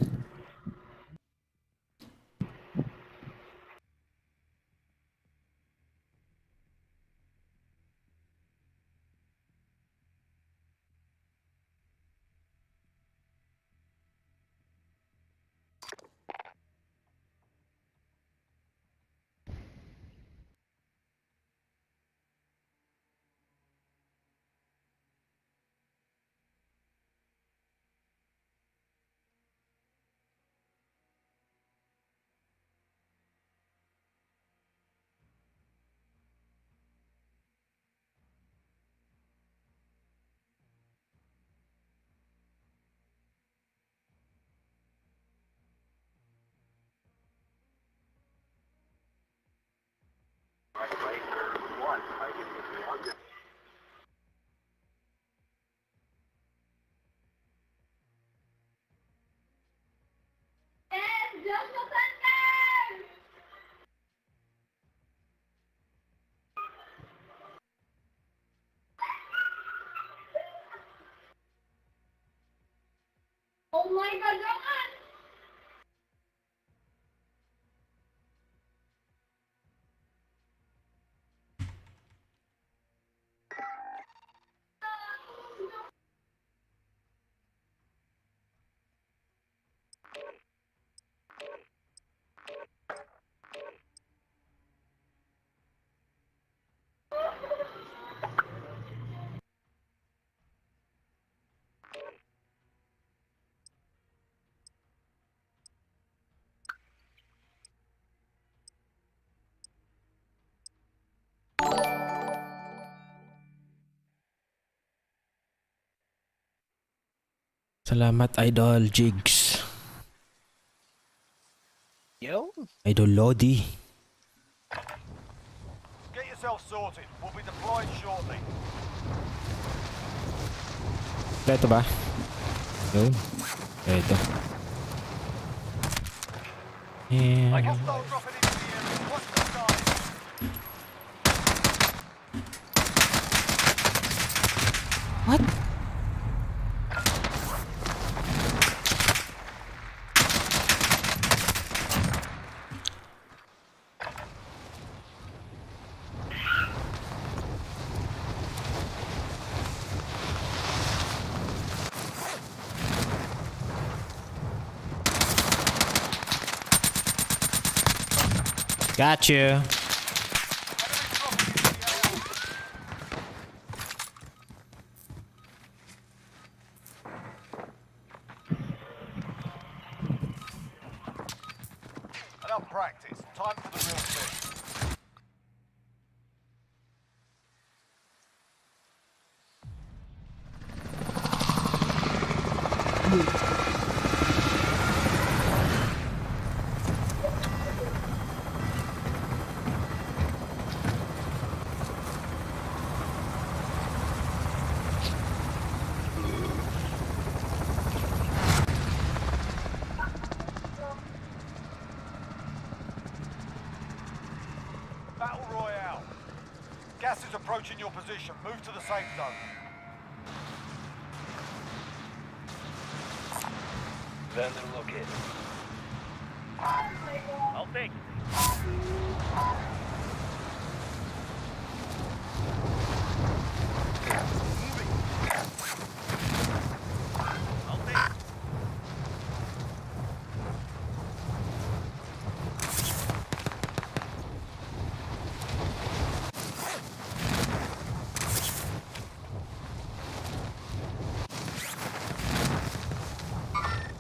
Salamat Idol Jigs. Yo. Idol Lodi. Get yourself sorted. We'll be deployed shortly. Ito ba? Yun. Ito. I Yeah. can start dropping into the area. Watch the side. What? Got you. Enough practice. Time for the real thing. Battle Royale. Gas is approaching your position. Move to the safe zone. Vendor located. I'll take it. I'll take it.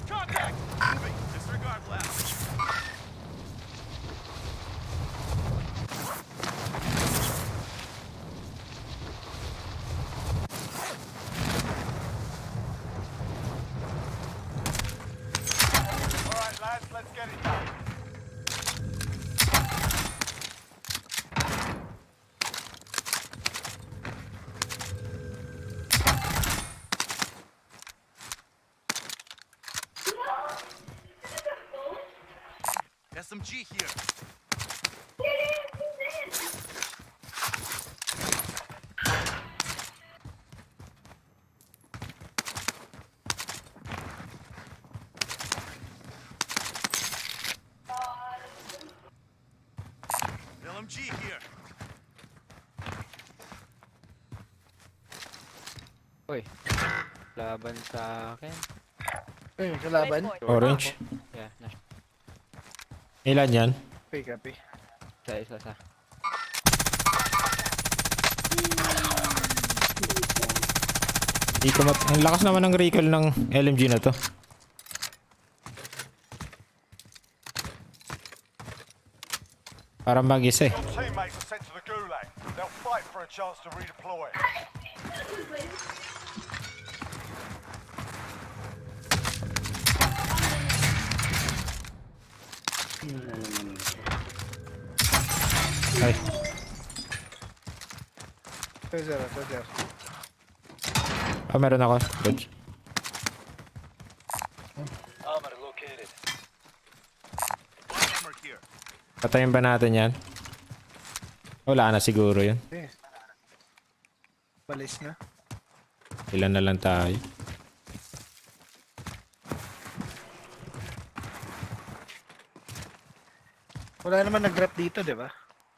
Contact! Moving. Disregard left. All right, lads, let's get it done. SMG here. LMG here. Uy. Laban sa akin. Ayun, kalaban. Orange. Yeah, Ilan yan? Copy, copy. isa. Ang lakas naman ng recoil ng LMG na to. Parang mag-isa eh. Your teammates are sent to the gulag. They'll fight for a chance to redeploy. Ay. Ito, sir. Ah, meron ako. Good. Armor located. Patayin ba natin yan? Wala na siguro yun. Balis na. Ilan na lang tayo. Wala naman nag-drop dito, di ba?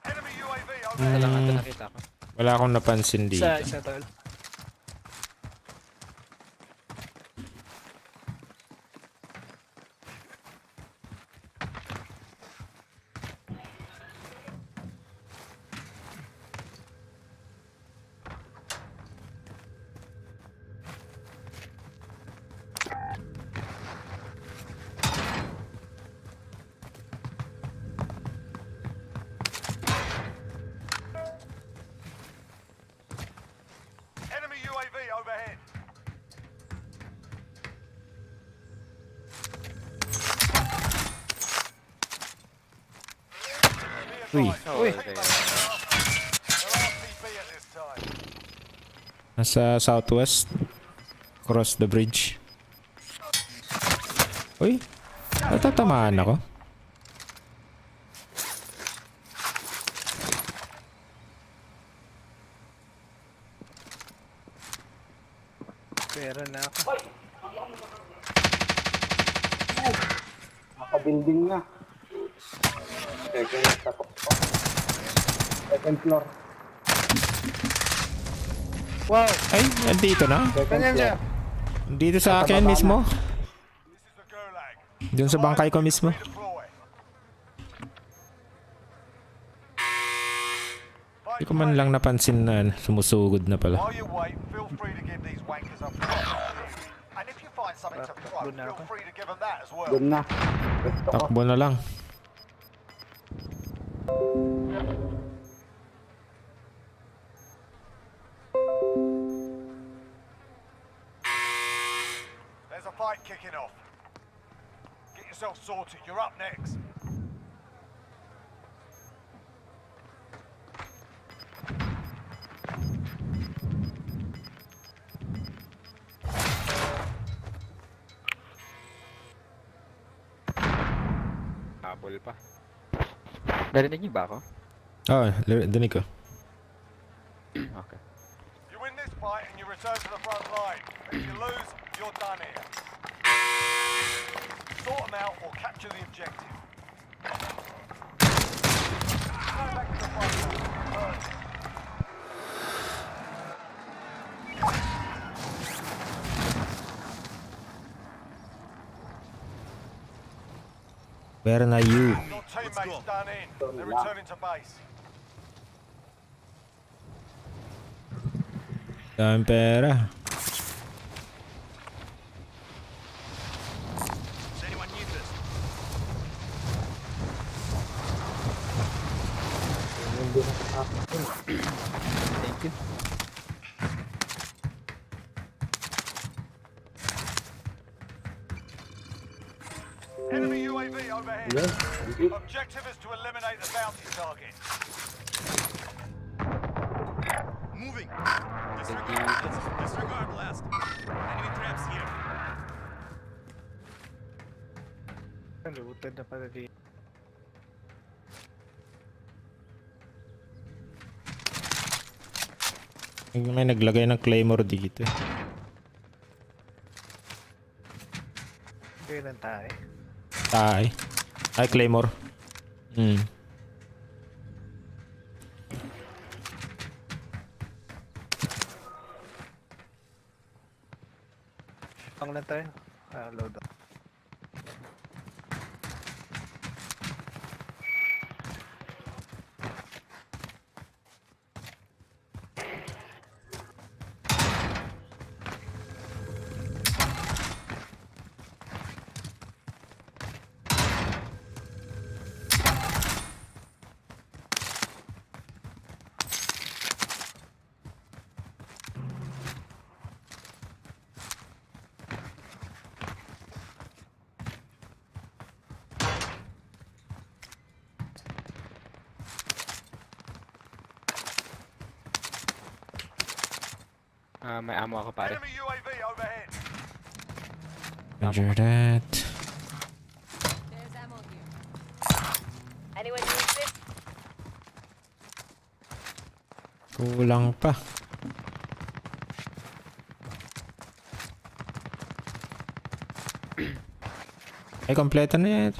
Enemy UAV Ito lang ito Hmm, nakita ko. wala akong napansin dito. Isa tol. Enemy UAV overhead. Uy, Uy. There are TB at this time. nasa southwest. Cross the bridge. Uy, natatamaan ako. Pero na ako. Naka-building na. Second tapos pa. Second floor. Wow! Ay, nandito na. Second Ganyan siya. floor. Dito sa akin mismo. This is the Gulag. Doon sa bangkay ko mismo. Redeploy. Hindi ko man lang napansin na sumusugod na pala. While you wait, feel free to give these wankers a proper cheering. And if you find something to throw, Takbo na feel ako. free to give them that as well. Doon na. Gusto ko. Takbo na lang. There's a fight kicking off. Get yourself sorted. You're up next. Habol pa. Narinig niyo ba ako? Oh, dinig ko. Okay. You win this fight and you return to the front line. If you lose, you're done here. Sort them out or capture the objective. Go back to the front line. Where na you? Your teammates done in. They're returning to base. Daming pera. Does anyone need this? Thank you. Enemy UAV overhead. Yes, thank you. Objective is to eliminate the bounty target. Moving. Disregard blast. Enemy traps here. Nalutan na pala dito. May naglagay ng claymore dito. Kailan tayo? Tay. Ay, claymore. Hmm. Pang lang tayo. Load up. May ammo ako pare. Enemy UAV overhead. Roger that. There's ammo here. Anyone needs this? Kulang pa. Ay, kompleto na yan.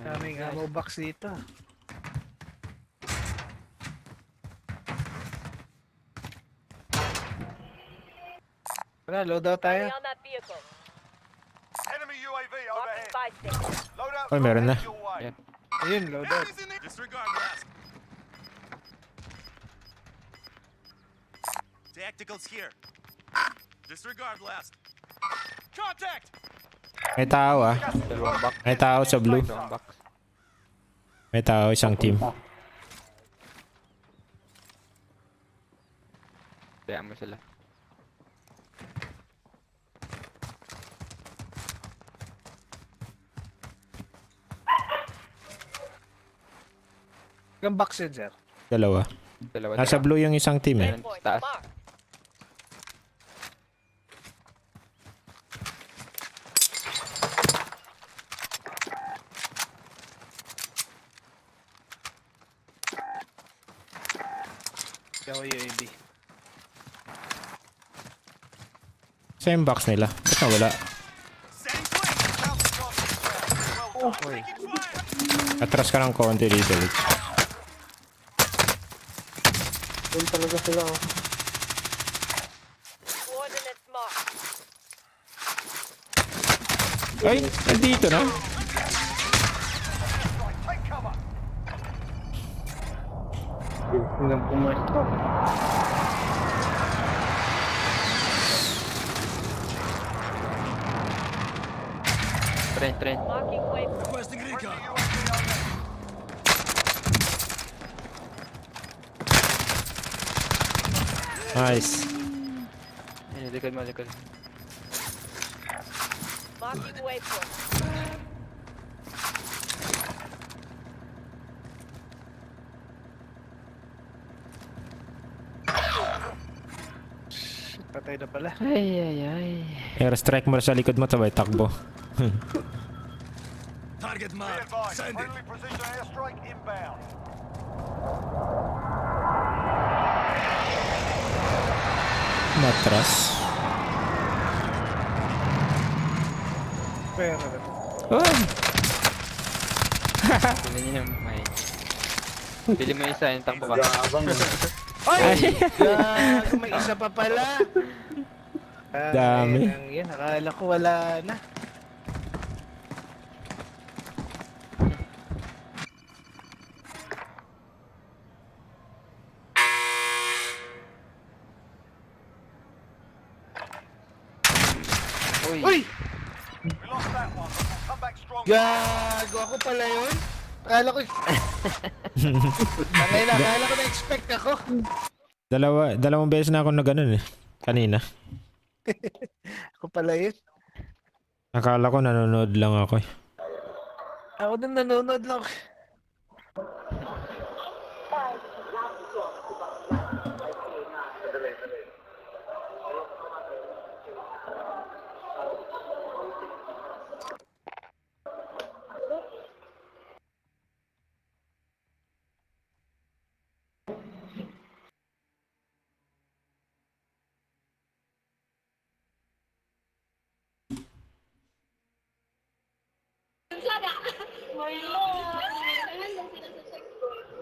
Daming ammo box dito. Wala, load out tayo. Enemy on that vehicle. Enemy UAV Marking overhead. buy station. Loadout Ay, meron na. your way. Ayun, load out. Disregard blast. Tacticals here. Disregard blast. Contact! May tao ah. Dalawang box. May tao sa blue. Dalawang box. May tao, isang team. Kaya mo sila. Ilang box yun, sir? Dalawa. Dalawa. Nasa blue yung isang team eh. Ayun, taas. Mark. Yawa UAV. Same box nila. Ba't nawala? Setting flame. Taking fire. Atras ka ng konti dito. Luke. Doon talaga sila. Oh. Coordinates marked. Ay, nandito na. Take cover. Hanggang pumasok. Train. Marking waypoint. Requesting recon. Nice. Ayun, likod mo, likod. Marking waypoint. Patay na pala. Ay. Airstrike mo sa likod mo, sabay takbo. Target Be marked. advised, Send it. friendly precision airstrike inbound. Matras. Pero na. Uy! Tingnan niyo yung may... Bili mo isa, yung takbo ka. Gabang. Ay! Gago, may isa pa pala. Dami. Yan, akala ko wala na. Uy! Uy! We lost that one, but we'll come back strong. Gago, ako pala yun. Akala ko... Akala ko na-expect ako. Dalawang beses na ako na ganun eh. Kanina. Ako pala yun. Akala ko nanonood lang ako eh. Ako din nanonood lang.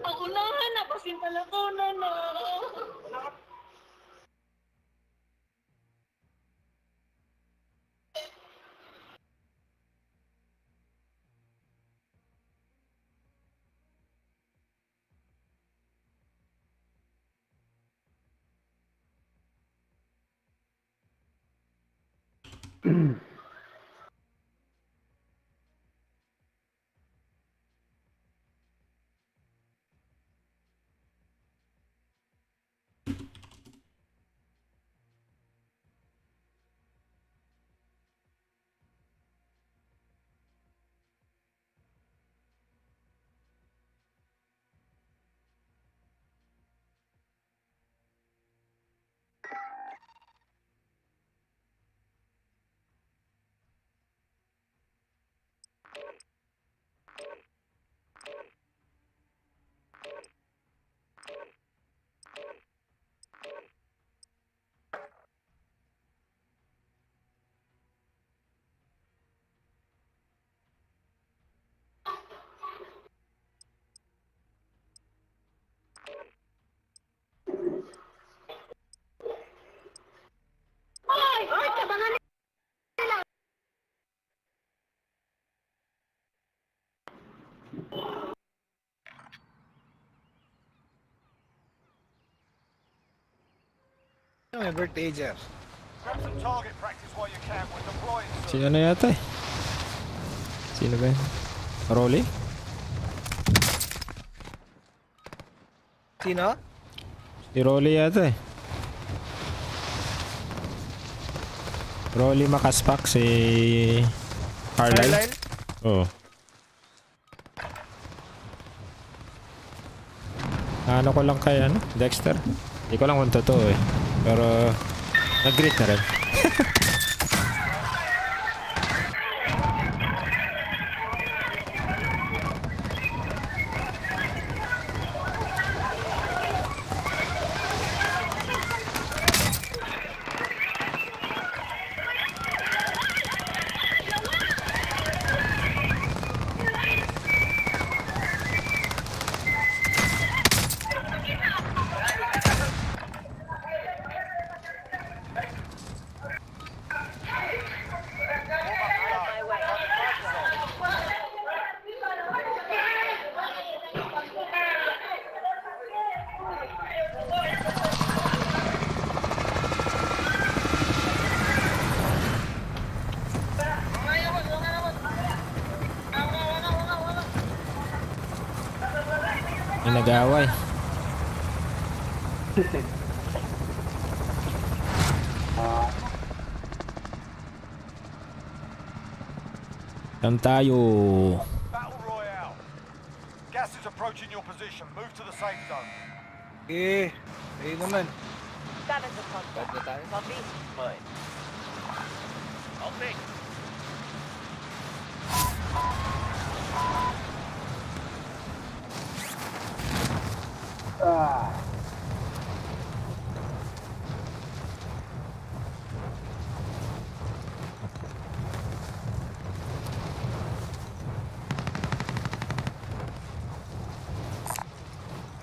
Ang unahan na, pasintal ako na na. May birthday, Jer. Grab some target practice while you can. We're deploying soon. Si ano yata eh? Sino ba yun? Rolly? Sino? Si Rolly yata eh. Rolly Makaspak, si Carlisle. Carlisle? Oo. Ano ko lang kay ano? Dexter? Hindi ko lang kung totoo eh. Pero nag-greet na rin. May nag-aaway. Saan tayo? Battle Royale. Gas is approaching your position. Move to the safe zone. Eh, ayun naman. Scavenger hunt. Bad na tayo. Copy. Fine. Okay.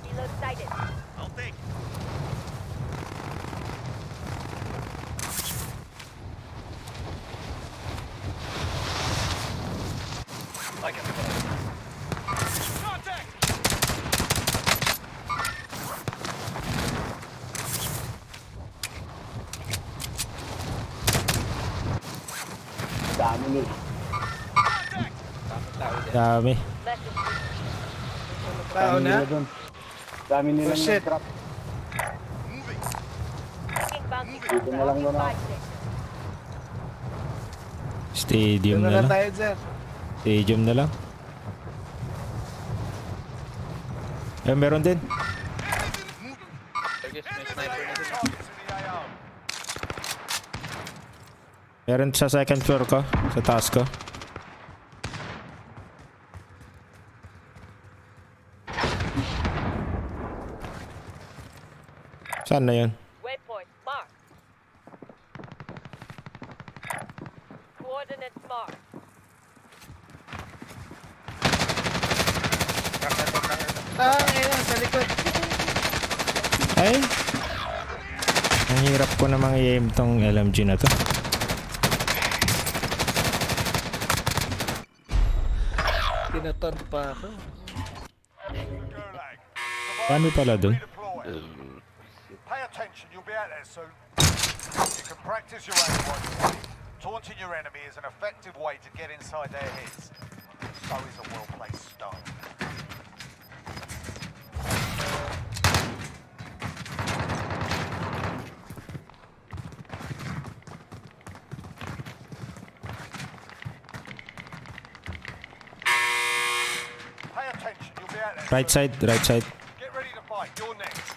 Reload sighted. I'll take. I can contact. Dami nila. Dami. Message. Tao Dami na? nila dun. Dami nila Oh, shit. trap. Taking bounty Dito na lang contract. muna. 5-6. Stadium Doon na na lang lang. tayo, Jer. Stadium na lang. Eh, meron din. I guess may sniper na din. Targets in the AO. Meron sa second floor ko. Sa taas ko. Saan na yun? Waypoint marked. Coordinates marked. Ah, ayun, sa likod. Ay! Ang hirap ko namang i-aim tong LMG na to. Tinaton pa ako. Gulag. Paano pala dun? Redeploy. Pay attention, you'll be out there soon. You can practice your aim while you wait. Taunting your enemy is an effective way to get inside their heads. So is a well-placed stone. Pay attention, you'll be out there Right soon. side, right side. Get ready to fight, you're next.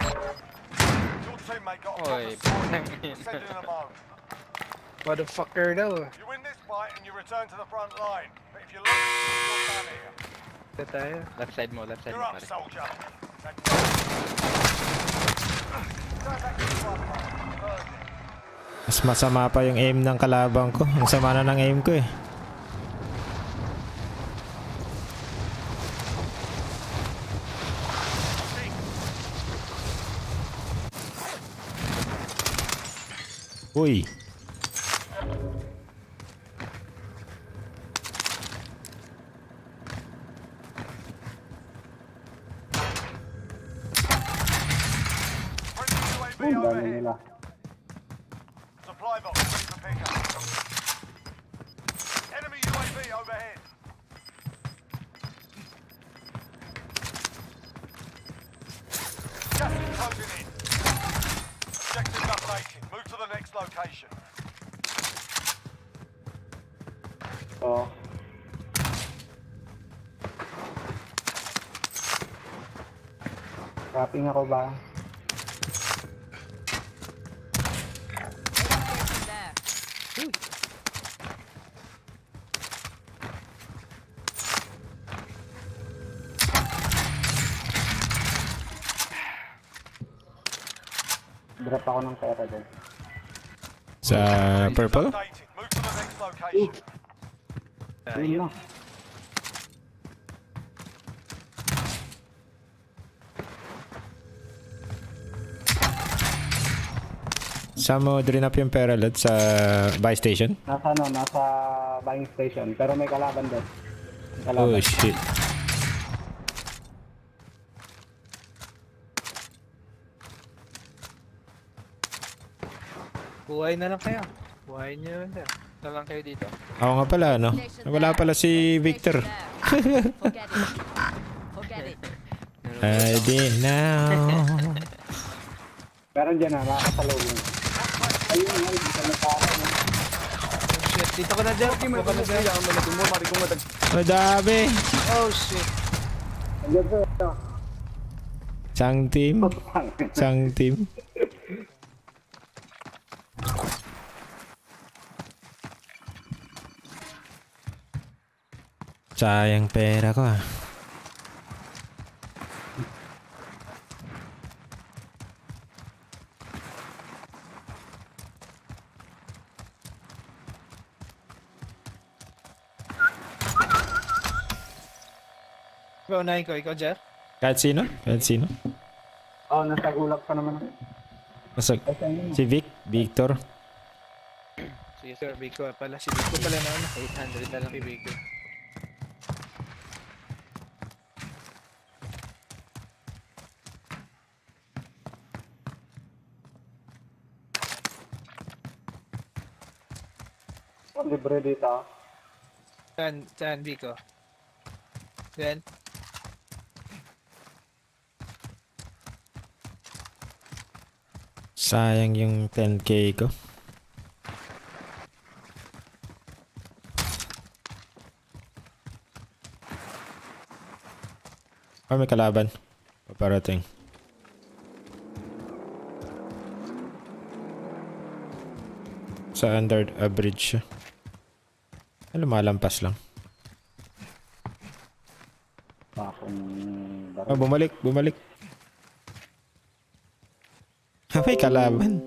Your teammate got a Oy, proper nang sword. ina. Send in a moan. Motherfucker daw. You win this fight and you return to the front line. But if you lose, you're done here. Ito tayo. Left side mo You're pare. up, soldier. Turn back to the front line. Earned it. Mas masama pa yung aim ng kalabang ko. Ang sama na ng aim ko eh. Uy. supply box ready for pickup. Enemy UAV overhead. Gas is closing in. Objective updated. Move to the next location. Oo. Wrapping ako ba? Drop ako ng pera doon. Sa purple? Updated. Move to the next location. Yun na. Saan mo drain up yung pera lad? Sa buy station? Nasa buying station. Pero may kalaban doon. May Oh kalaban. shit. Buhay na lang kayo. Buhay nyo lang sir. Ito lang kayo dito. Ako nga pala, no? Wala pala si Victor. Forget it. Forget it. Ready now. Meron dyan na, makakasalubong. Ayun, ayun. Dito na pa ako. Oh shit. Dito ka na dyan. Dito ka na dyan. Madami. Oh shit. Andiyan po ito. Isang team. Isang team. Sayang pera ko ah. Paunahin ko. Ikaw, Jer? Kahit sino? Kahit sino? Oh, nasa gulag pa naman. Masag si Vic, Victor. Sige sir, Biko pala. Si Biko pala na ano. 800 na lang. Si Biko. Oh, libre dito. Saan, Biko? Yan. Sayang yung 10k ko. Oh, may kalaban. Paparating. Sa under a bridge siya. Lumalampas lang. Bakong Oh, bumalik. May kalaban.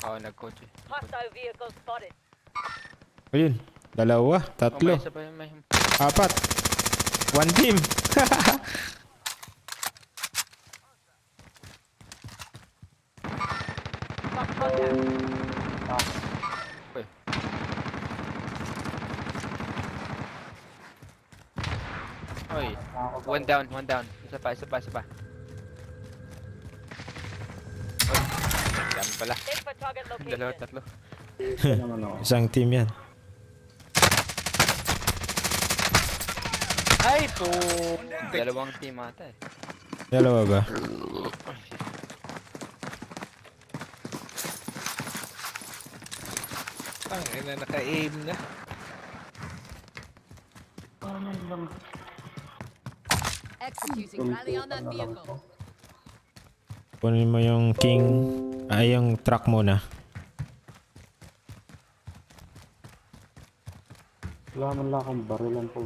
Oo, nagkotse. Hostile vehicle spotted. Ayun. Dalawa, Oh, tatlo, may isa pa yun, may... apat. One team. Got contact. Oy, one down. Isa pa. Oy, dami pala. Take for target Dalawa, location. tatlo. naman ako. Isang team yan. Ay, po. Dalawang team ata eh. Dalawa ba? Ina, naka-aim na. Executing rally on that vehicle. Kunin mo yung king. Ay, yung truck muna. Wala man lang akong barilan po.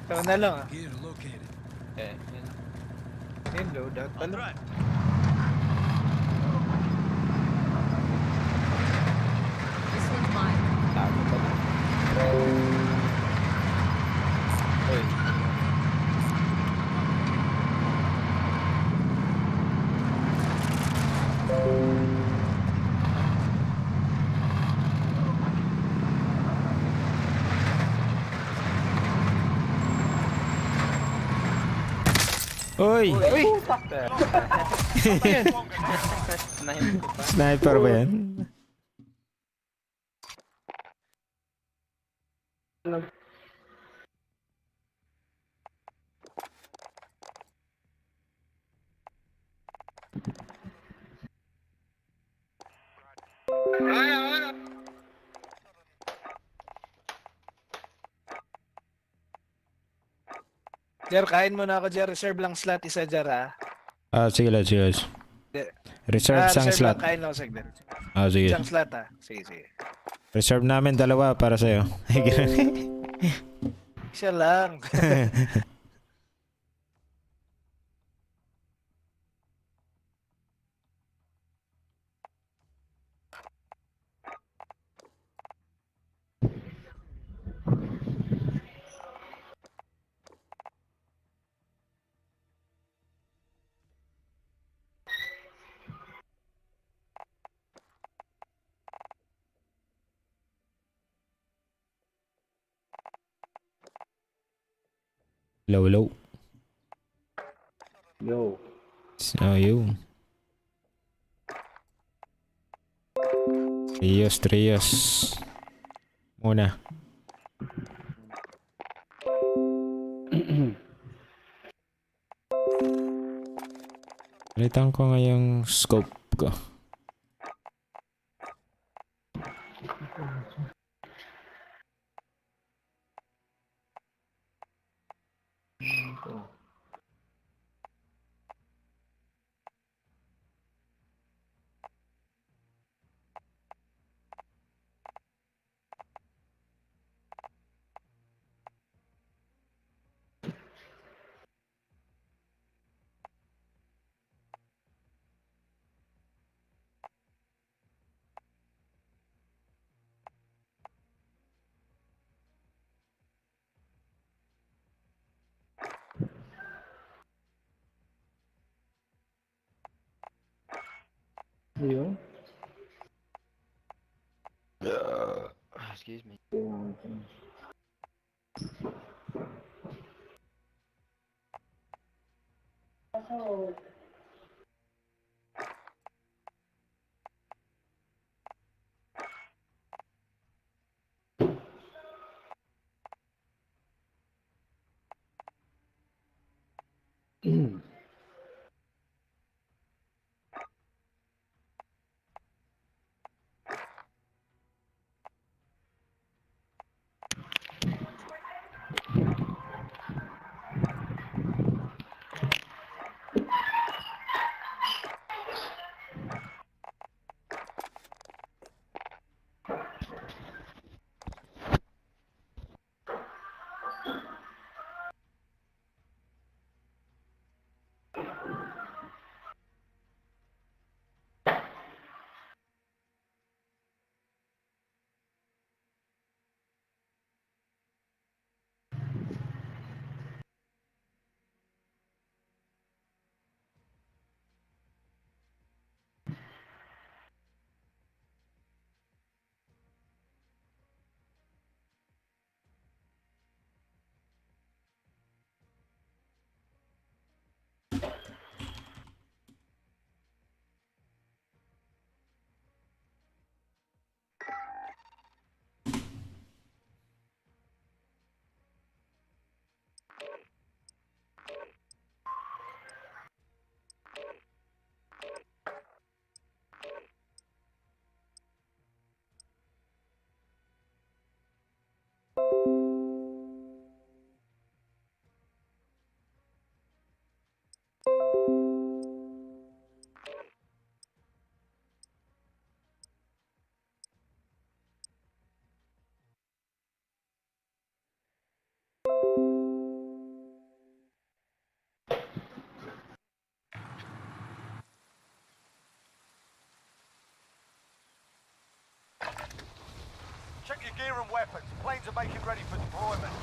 Ito na lang ah. Gear located. Eh, yun. Ayun, loadout pala. This one's mine. Tago pala. Oy, Uy! Uy! Nahin ko pa. Sniper ba yan? Jer, kain muna ako, Jer. Reserve lang slot isa, Jer, ha? Sige lang, sige lang. Di- Reserve sang reserve slot. lang, kain lang, saglit. Sige. Isang slot, ha? Sige, sige. Reserve namin dalawa para sa'yo. Isa lang. Low, low. Yo. So, yun. Trios. Muna. Palitan ko nga yung scope ko. Yun. Excuse me. Check your gear and weapons. Planes are making ready for deployment.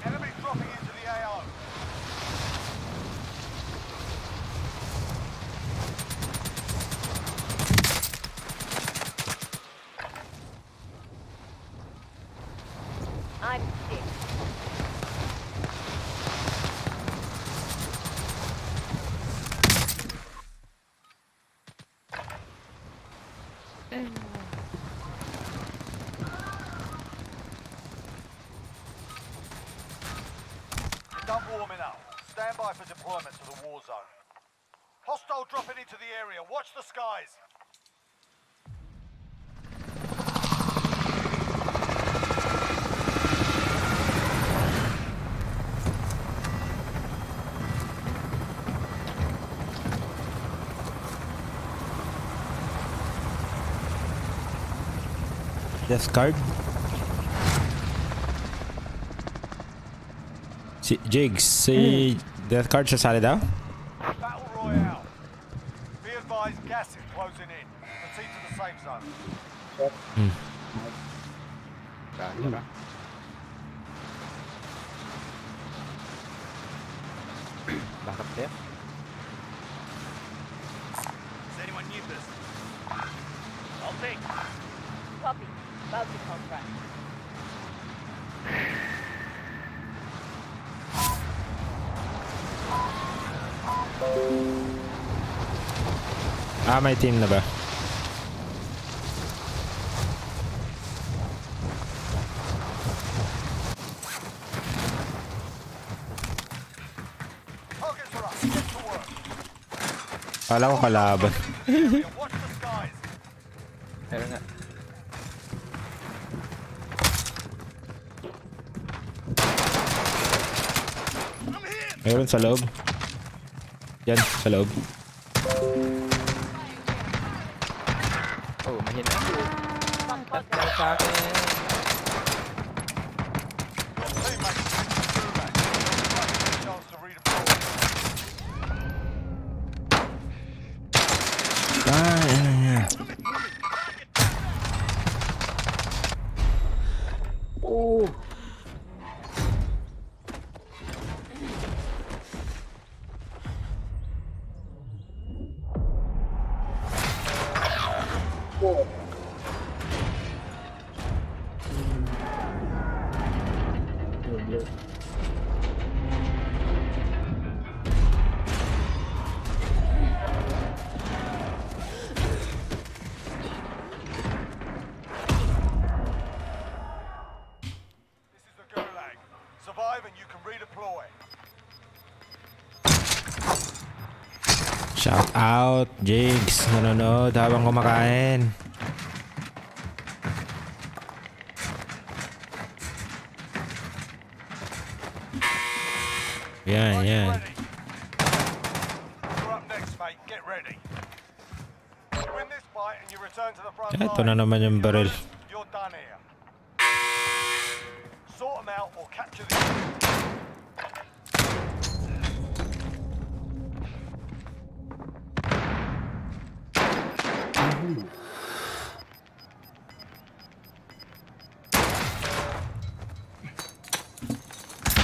Enemy Stand by for deployment to the war zone. Hostile dropping into the area. Watch the skies. Death card. Si Jigs, si Death card sasali daw? Battle Royale. Be advised, gas is closing in. Proceed to the safe zone. Backup there. Does anyone need this? Copy. Bounty contract. May team na ba? Targets are up. Get to work. Kala ko kalaban. Watch the skies. Meron nga. Mayroon sa loob. Yan, sa loob. Oh, mahina. Tatlo sa akin. Your teammates are in the gulag. Chance to redeploy. Ano yan? This is the gulag. Survive and you can redeploy. Shout out, Jigs. Nanonood habang kumakain. Yan, yan. Ready. You're up next, mate. Get ready. You win this fight and you return to the front Ito line. na naman yung baril. You're done here. Sort them out or capture the...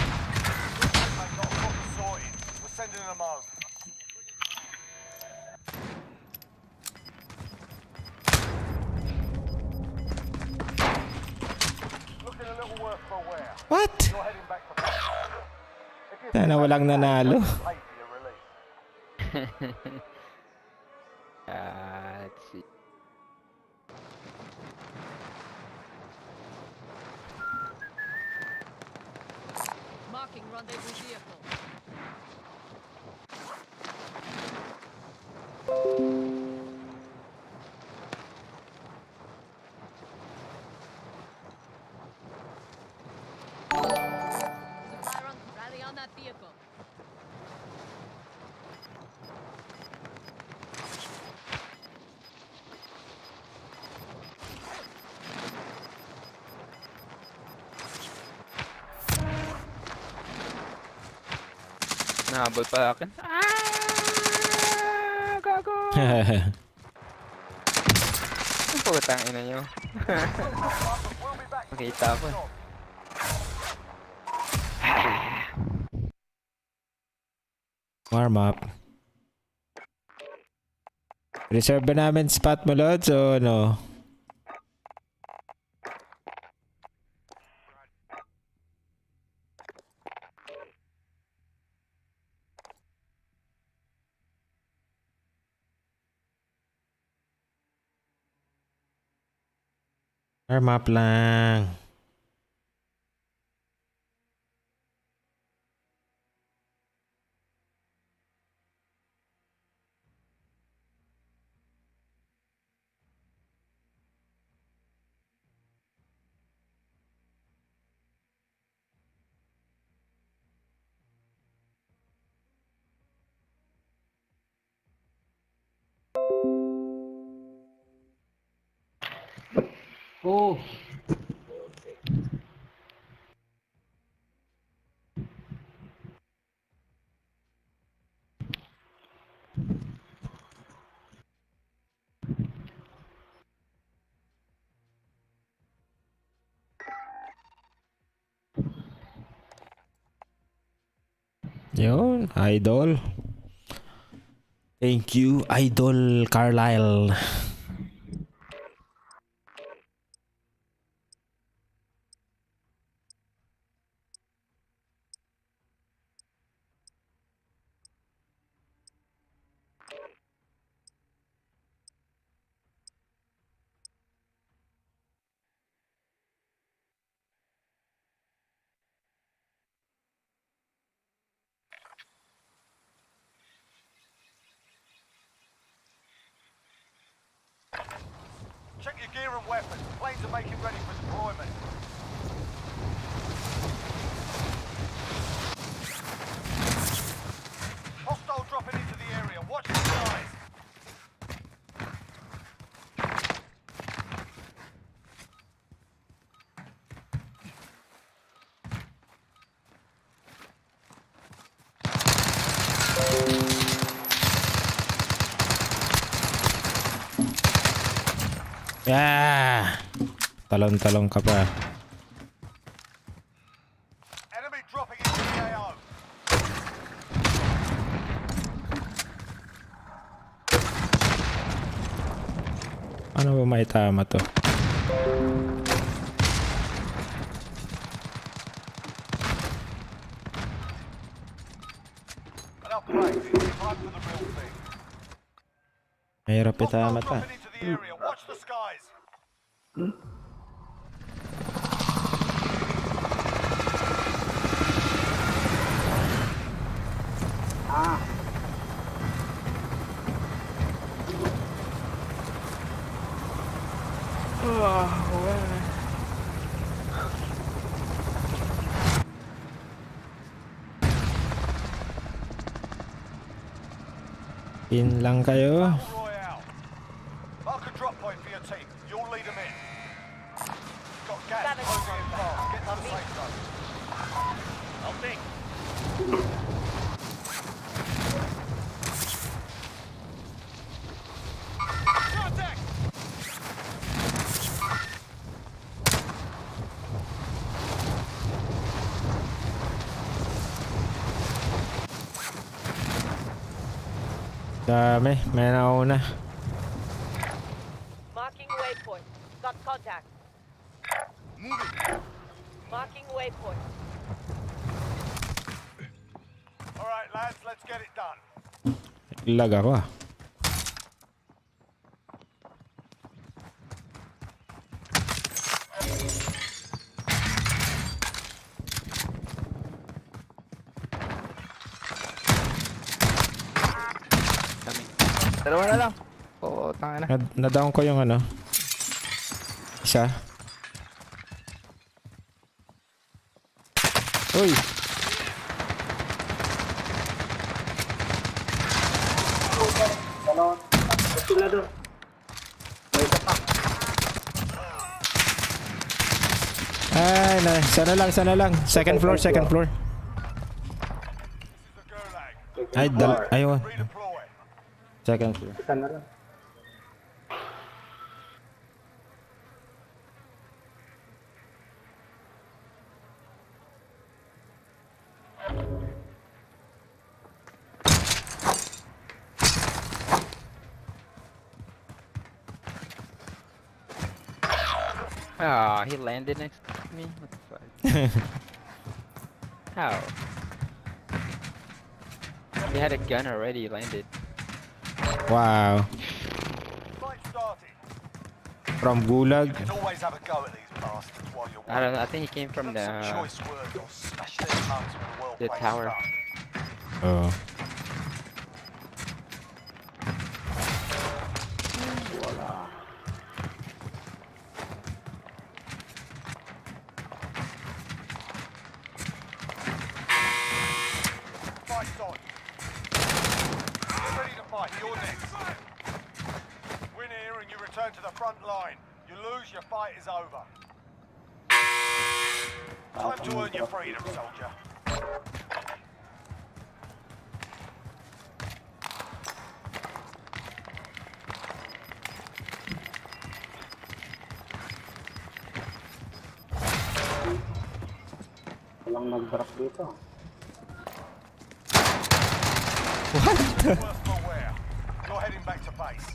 Mate, got a copy sorted. We're sending them home. Looking a little worse for wear. What? You're heading back to If you Sana walang nanalo. pay for your release. Let's see. Marking rendezvous vehicle. Supply run. Rally on that vehicle. Nahabol pa akin. Gago! Ang putang ina nyo. Makita ako. Warm up. Reserve ba namin spot mo, Lods, o ano? Warm up lang. Oh. Yun, idol. Thank you, Idol Carlisle. Check your gear and weapons. Planes are making ready for deployment. Hostile dropping into the area. Watch the skies. Yeah! Talon-talon ka pa. Enemy dropping into the AO. Ano ba maitama to? Enough planes. Time for the real thing. Mahirap itama Hostile ta. dropping into the area. Watch the skies. In lang kayo. Battle Royale. Mark a drop point for your team. You'll lead them in. Got gas closing in fast. Get to the safe zone. I'll think. Contact! Dami, may nauna. Marking waypoint. Got contact. Marking waypoint. All right, lads, let's get it done. Lag ako ah. Dalawa na lang. Oo, tanga na. Nadown ko yung ano. Isa. Uy! Ano? Sila doon. May isa pa. Ay, na, sana lang. Second floor. This is the Gulag. Ay, ayun. Redeploy. Second floor. Isa na lang. Ah, he landed next to me. What the fuck? How? He had a gun already. Landed. Wow. Fight started. From Gulag. You can always have a go at these bastards while you're I don't know. I think he came from Give them the some choice words or smash their tongues with a well-placed tower. stun. Oh. Fight's on. Get ready to fight. You're next. Win here and you return to the front line. You lose, your fight is over. Time to earn your freedom, soldier. Walang nag-drop dito. Worth aware. You're heading back to base.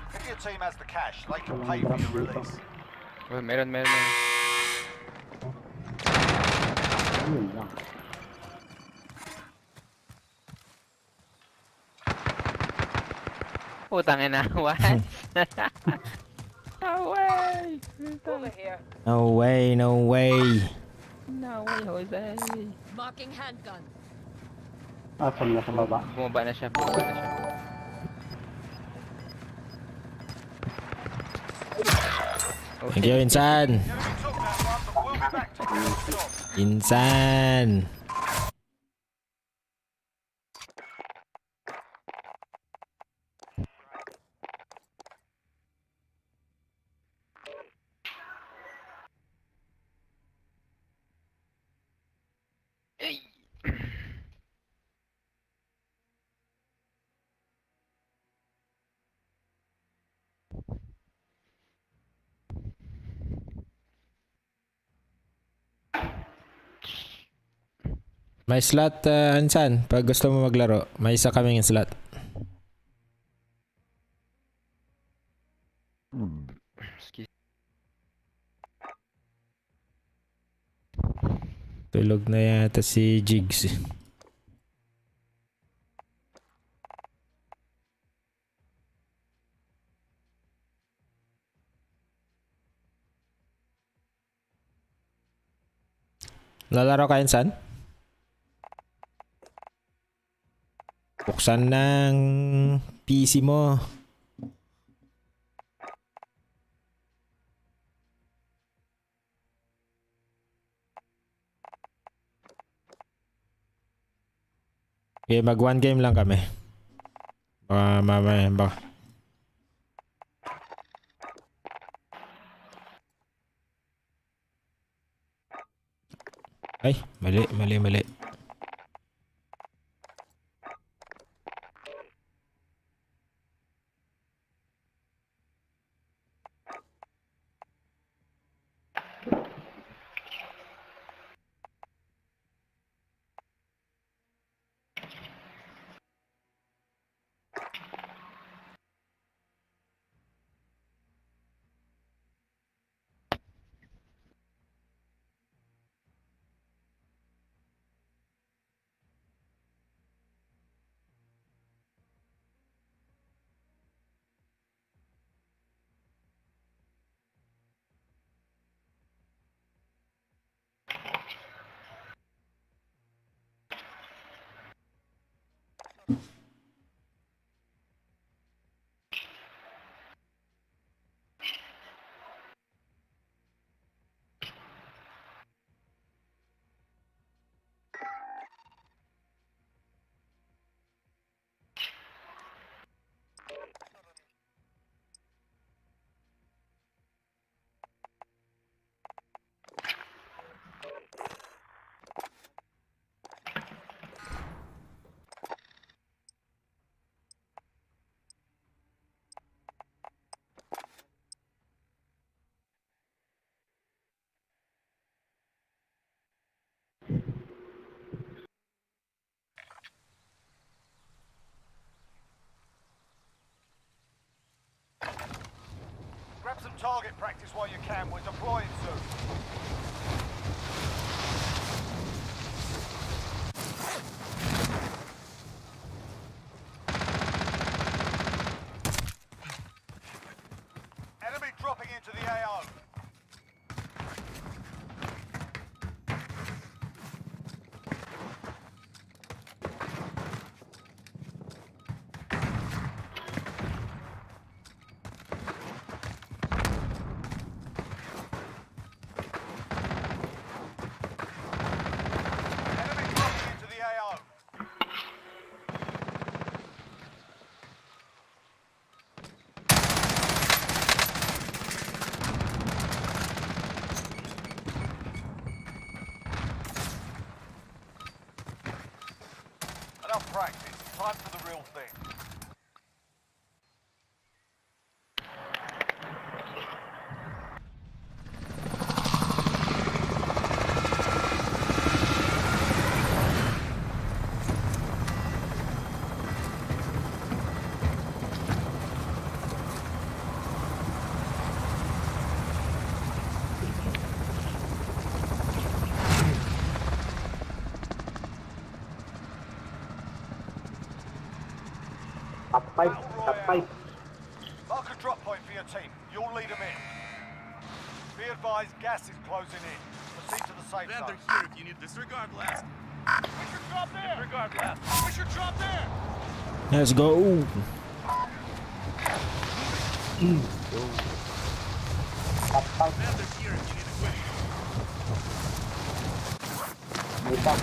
If your team has the cash, they can pay for your release. Oh, meron. Ayun lang. Putang ina. What? No way. Over here. No way, no way. No way, Jose. Marking handgun. Saan na sa baba? Bumaba na siya. Thank you, Insan. The enemy took that one, but we'll be back to finish the job. Insan. May slot, Insan. Pag gusto mo maglaro, may isa kaming slot. Excuse. Tulog na yata si Jigs. Lalaro ka, Insan? Buksan ng PC mo. Okay, mag one game lang kami. Baka mamaya, baka. Ay, mali. Grab some target practice while you can. We're deploying soon. Enemy dropping into the AO. practice. Time for the real thing. Top 5. Top 5. Mark a drop point for your team. You'll lead them in. Be advised, gas is closing in. Proceed to the safe zone. Here if you need disregard blast. We should drop there. Disregard blast. We should drop there. Let's go! Top 5. Here if you need equipment. May isa.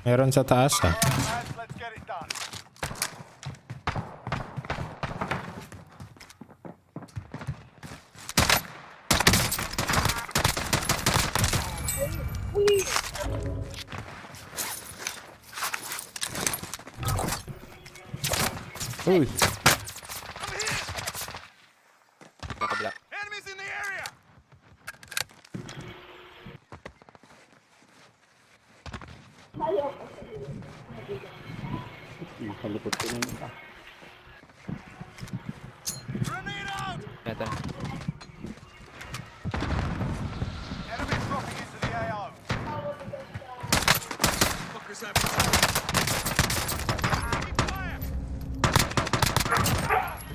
Meron sa taas ah. Lads, let's get it done. Uy! Sa kabila. Enemies in the area! Nasa likod ko na yung isa. Grenade out! Ito. Enemies dropping into the AO. Fuckers have Keep fire!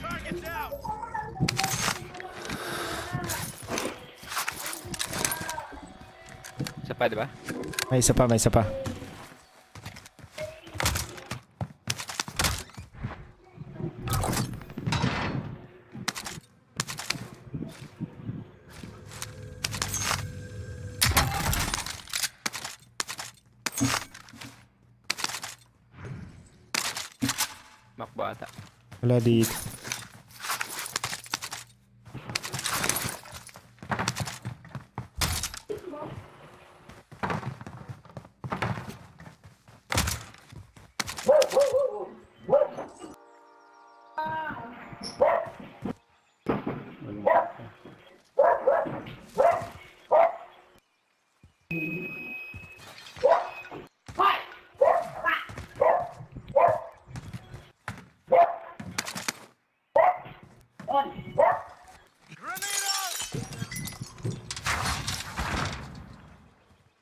Target down! Isa pa, di ba? May isa pa, may isa pa. Makbo ata. Wala dito.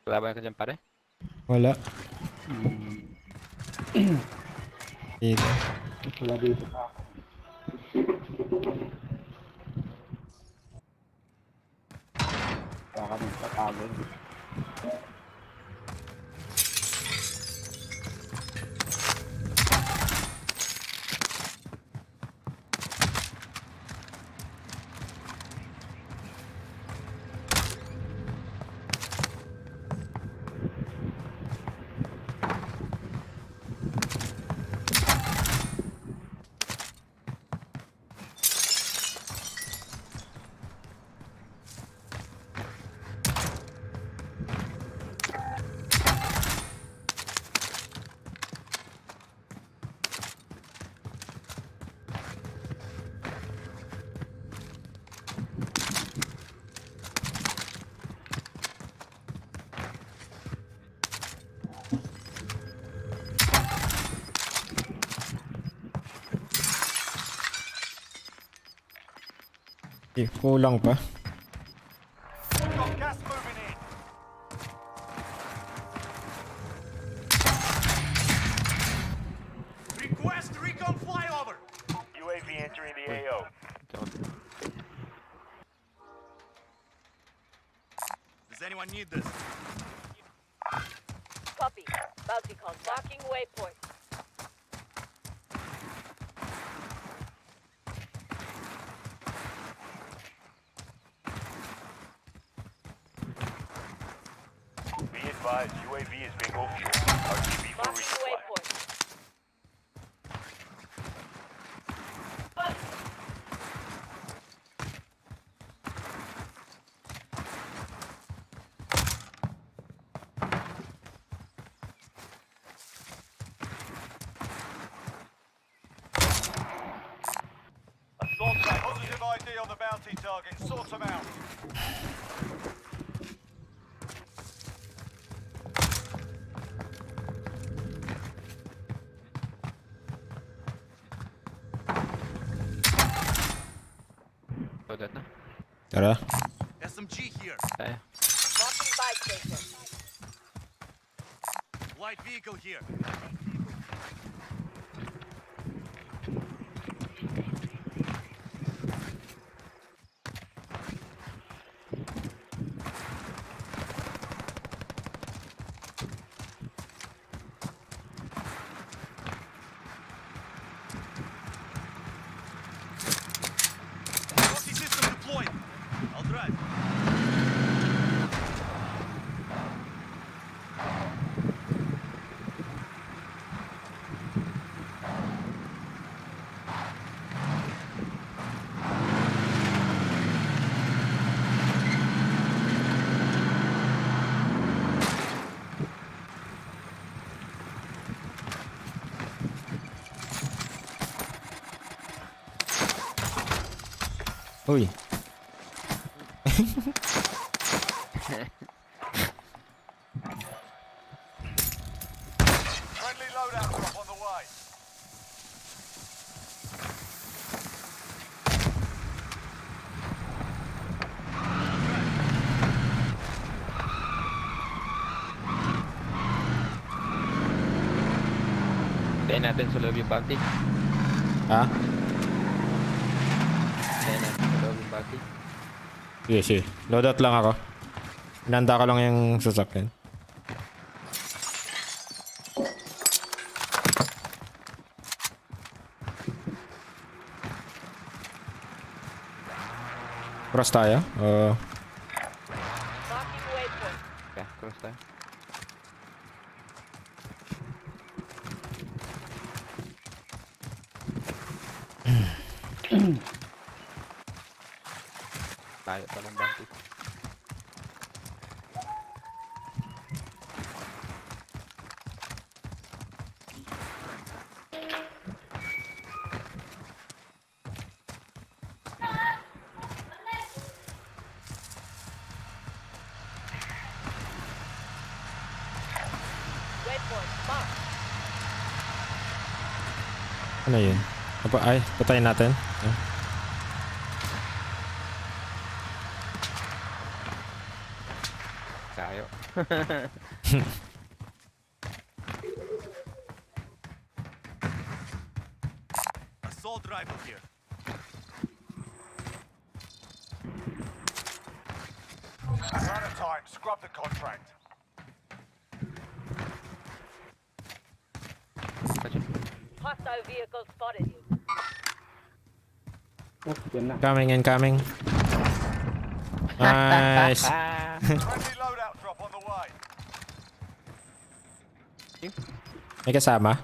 Laban ka dyan, pare. Wala. Dito. Wala dito sa akin. Baka magtatago. Eh, kulang pa. Got gas moving in. Request recon flyover! UAV entering the AO. Does anyone need this? Copy. Bounty contact. Marking waypoint. Be advised, UAV is being overfueled. RTB for Marking resupply. waypoint. on the bounty target. Sort them out. Loadout na. Tara. SMG here. Tayo. Marking buy station. Light vehicle here. Multi-system deployed. I'll drive. Uy. Friendly loadout drop on the way. Tayo natin sa loob yung bounty. Ha? Tayo natin sa loob yung bounty. Sige, sige. Loadout lang ako. Inanda ko lang yung sasakyan. Cross tayo? Marking waypoint. Okay, cross tayo. Tayo pa ng bounty. Waypoint. Mark. Ano yun? Ay, patayin natin. Tayo. Assault rifle here. We're out of time. Scrub the contract. Hostile vehicle spotted. Oh, yan na. Coming, incoming. Nice. Friendly loadout drop on the way. May kasama?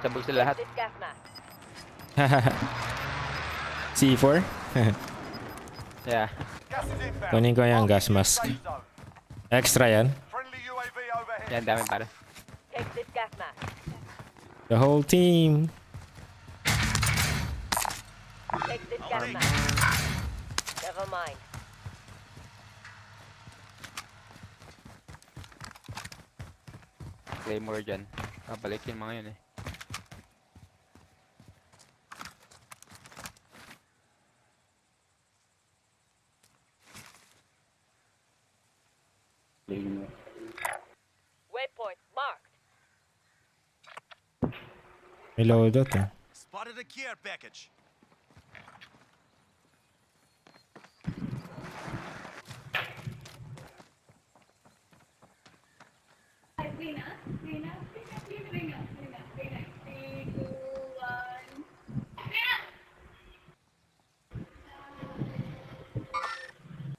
Sabog sila lahat. This gas mask. C4? Yeah. Gas is inbound. Kunin ko yung gas mask. Safe zone. Extra yan. Friendly UAV overhead. Yan, dami para. Take this gas mask. The whole team. Take this gas mask. Never mind. Claymore dyan. Babalik yung mga yun eh. Waypoint marked. May loadout eh. Spotted a care package.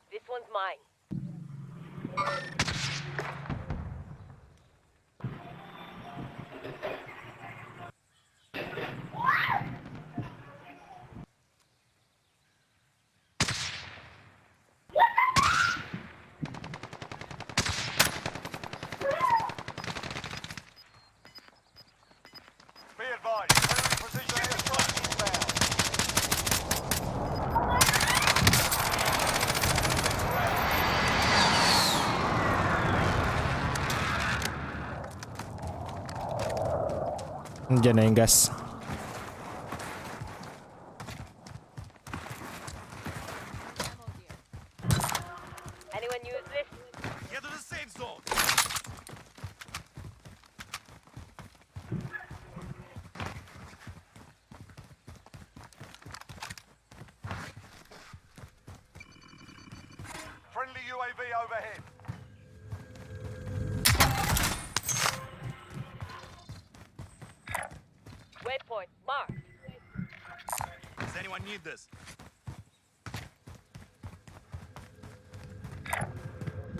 This one's mine. Be advised. Friendly precision airstrike inbound. Diyan na yung gas. Anyone use this? Get to the safe zone. Friendly UAV overhead. Waypoint marked. Does anyone need this?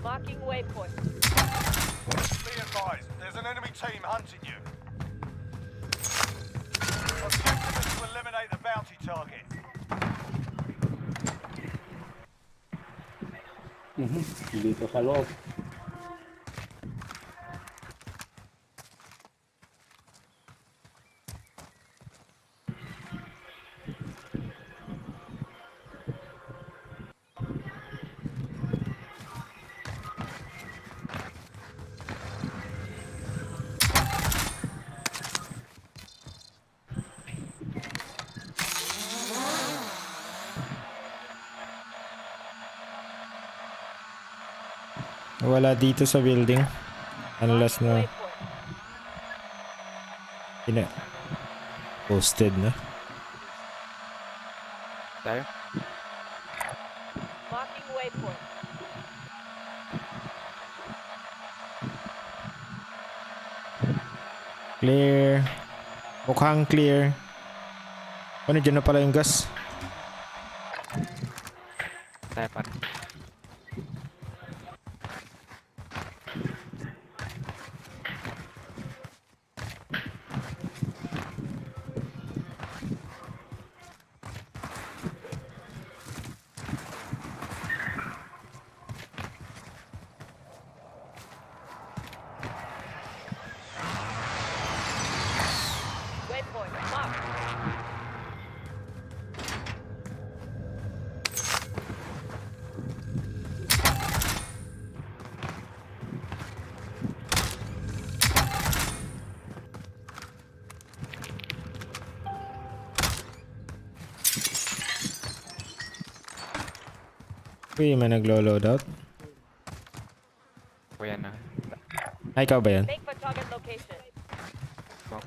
Marking waypoint. Be advised, there's an enemy team hunting you. Objective is to eliminate the bounty target. Dito sa loob. Wala dito sa building. Unless na posted na. Tayo? Marking waypoint. Clear. Mukhang clear. Ano, dyan na pala yung gas. Tayo pa. Waypoint marked. Uy, may naglo-load out. Kuya na. Ay, ikaw ba yan? Make for target location. Smoke.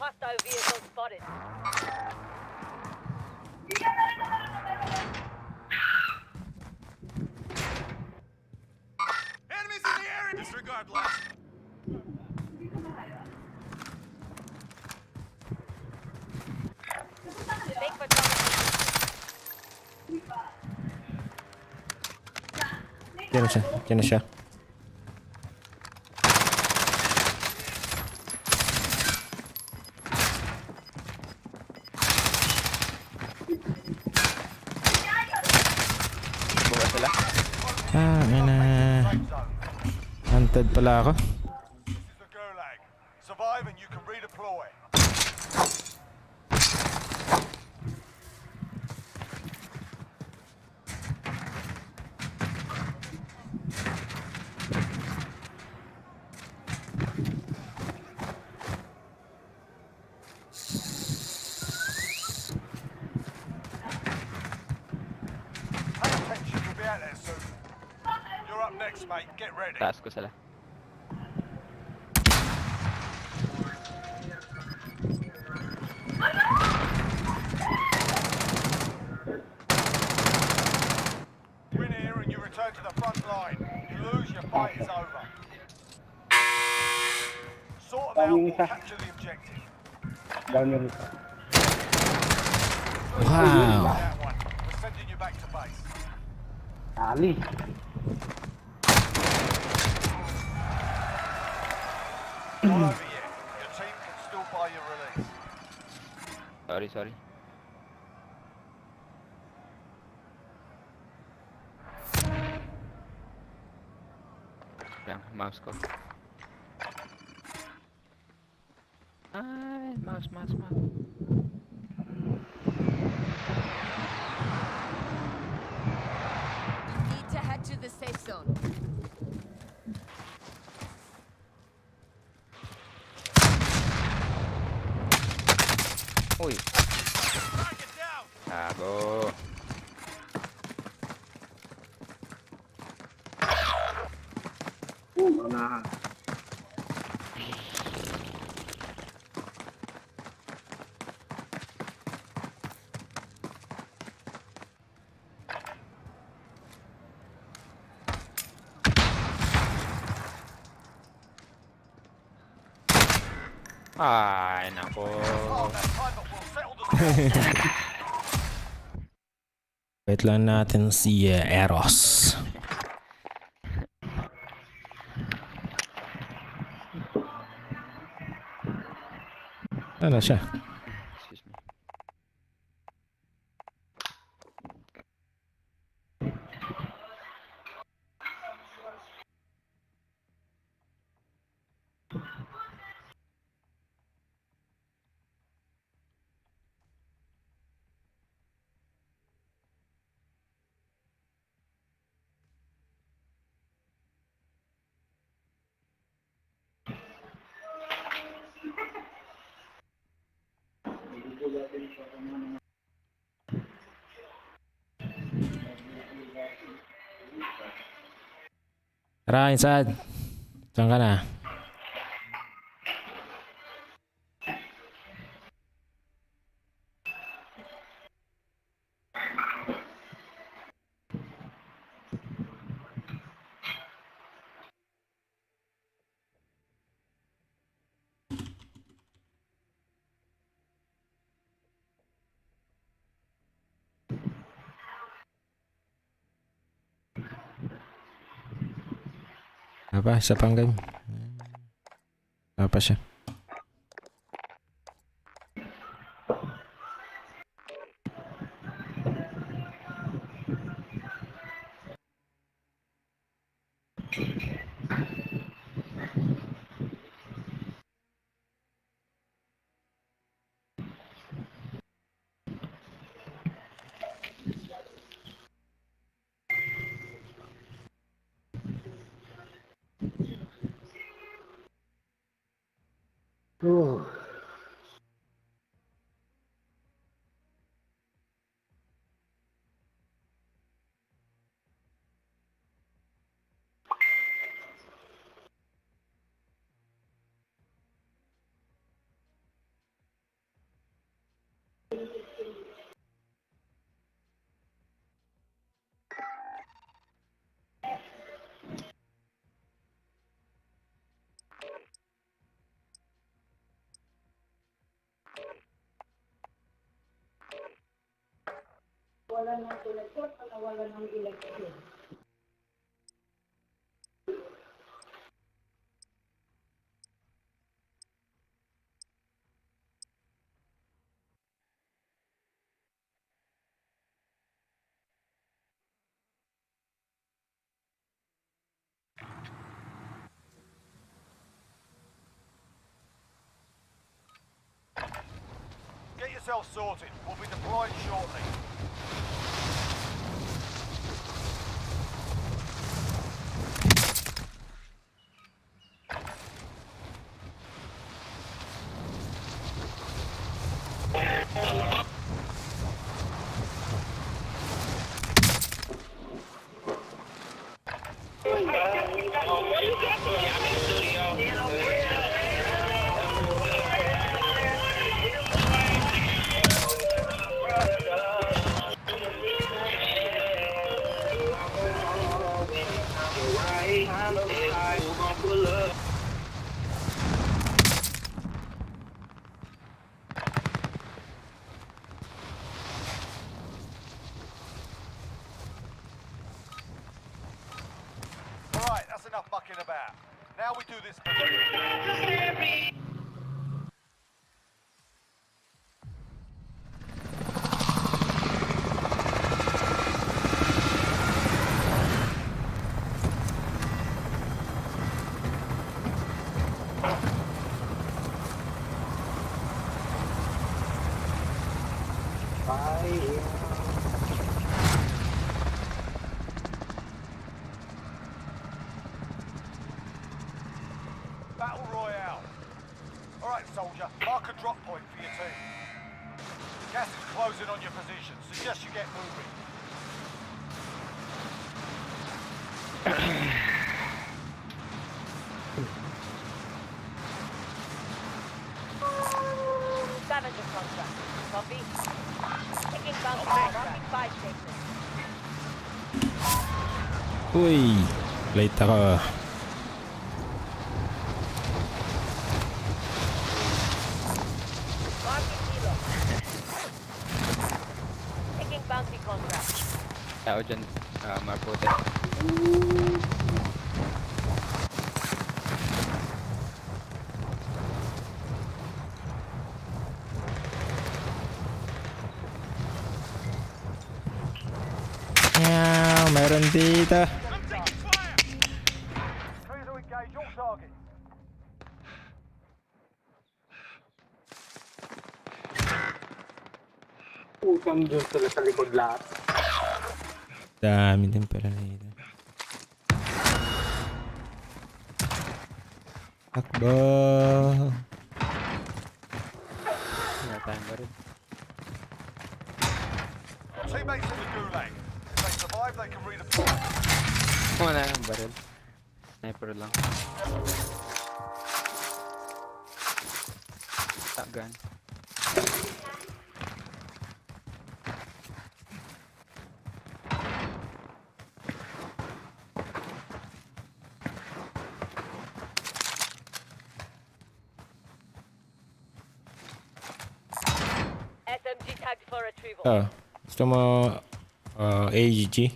Hostile vehicle spotted. Enemies in the area. Disregard blast. Make for target location. Diyan na siya. Diyan na siya. Buka sila. Ah, may na. Hunted pala ako. This is the Gulag. Survive and you can redeploy. Pay attention, you'll be out there soon. You're up next, mate. Get ready. Taas ko sila. Win here and you return to the front line. You lose, your fight is over. Sort them out or capture the objective. Down yun isa. Wow. That one. We're sending you back to base. Ali. Not over yet. Your team can still buy your release. Sorry. Yang mouse ko. Ay, mouse. Uy. Tago. Unahan. Ay, nako. Oh, that private will settle the score. Wait lang natin si Eros. Ano siya? Excuse me. Tara, Insad. Saan ka na? Apa, isa pang game. Apa siya? Get yourself sorted. We'll be deploying shortly. Alright, that's enough mucking about. Now we do this for real. Battle Royale. Alright, soldier, mark a drop point for your team. Gas is closing on your position. Suggest you get moving. Scavenger contract. Copy. Taking bounty contract. 5 station. Uy, late ako. Marking kilo. Taking bounty contract. Tao dyan, maputi. Meron dito. Clear to engage all targets. Utang dun sila sa likod lahat. Dami din pala dito. Takbo. Wala tayong baril. Teammates in the gulag. If they survive, they can redeploy. Wala yung baril. Sniper lang. Shotgun. SMG tagged for retrieval. Oh, gusto mo AGG?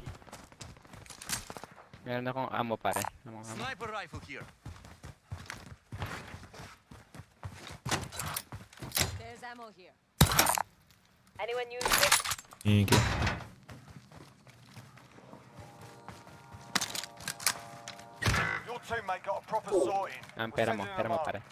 Meron akong ammo pare. Ammo. Sniper rifle here. There's ammo here. Anyone use it? Thank you. Your teammate got a proper sorting. Pera mo pare.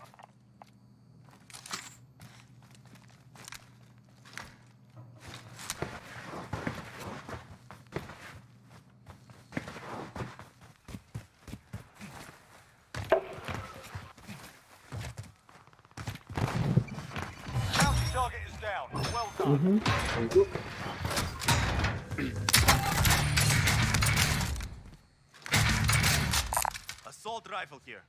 Bounty target is down. Well done. Thank you. Assault rifle here.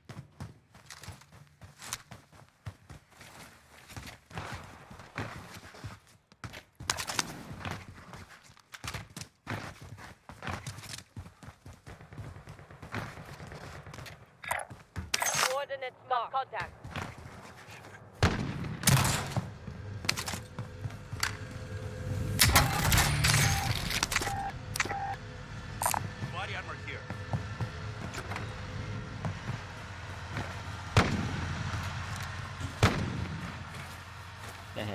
Coordinates marked. Contact. Body armor here. Eh,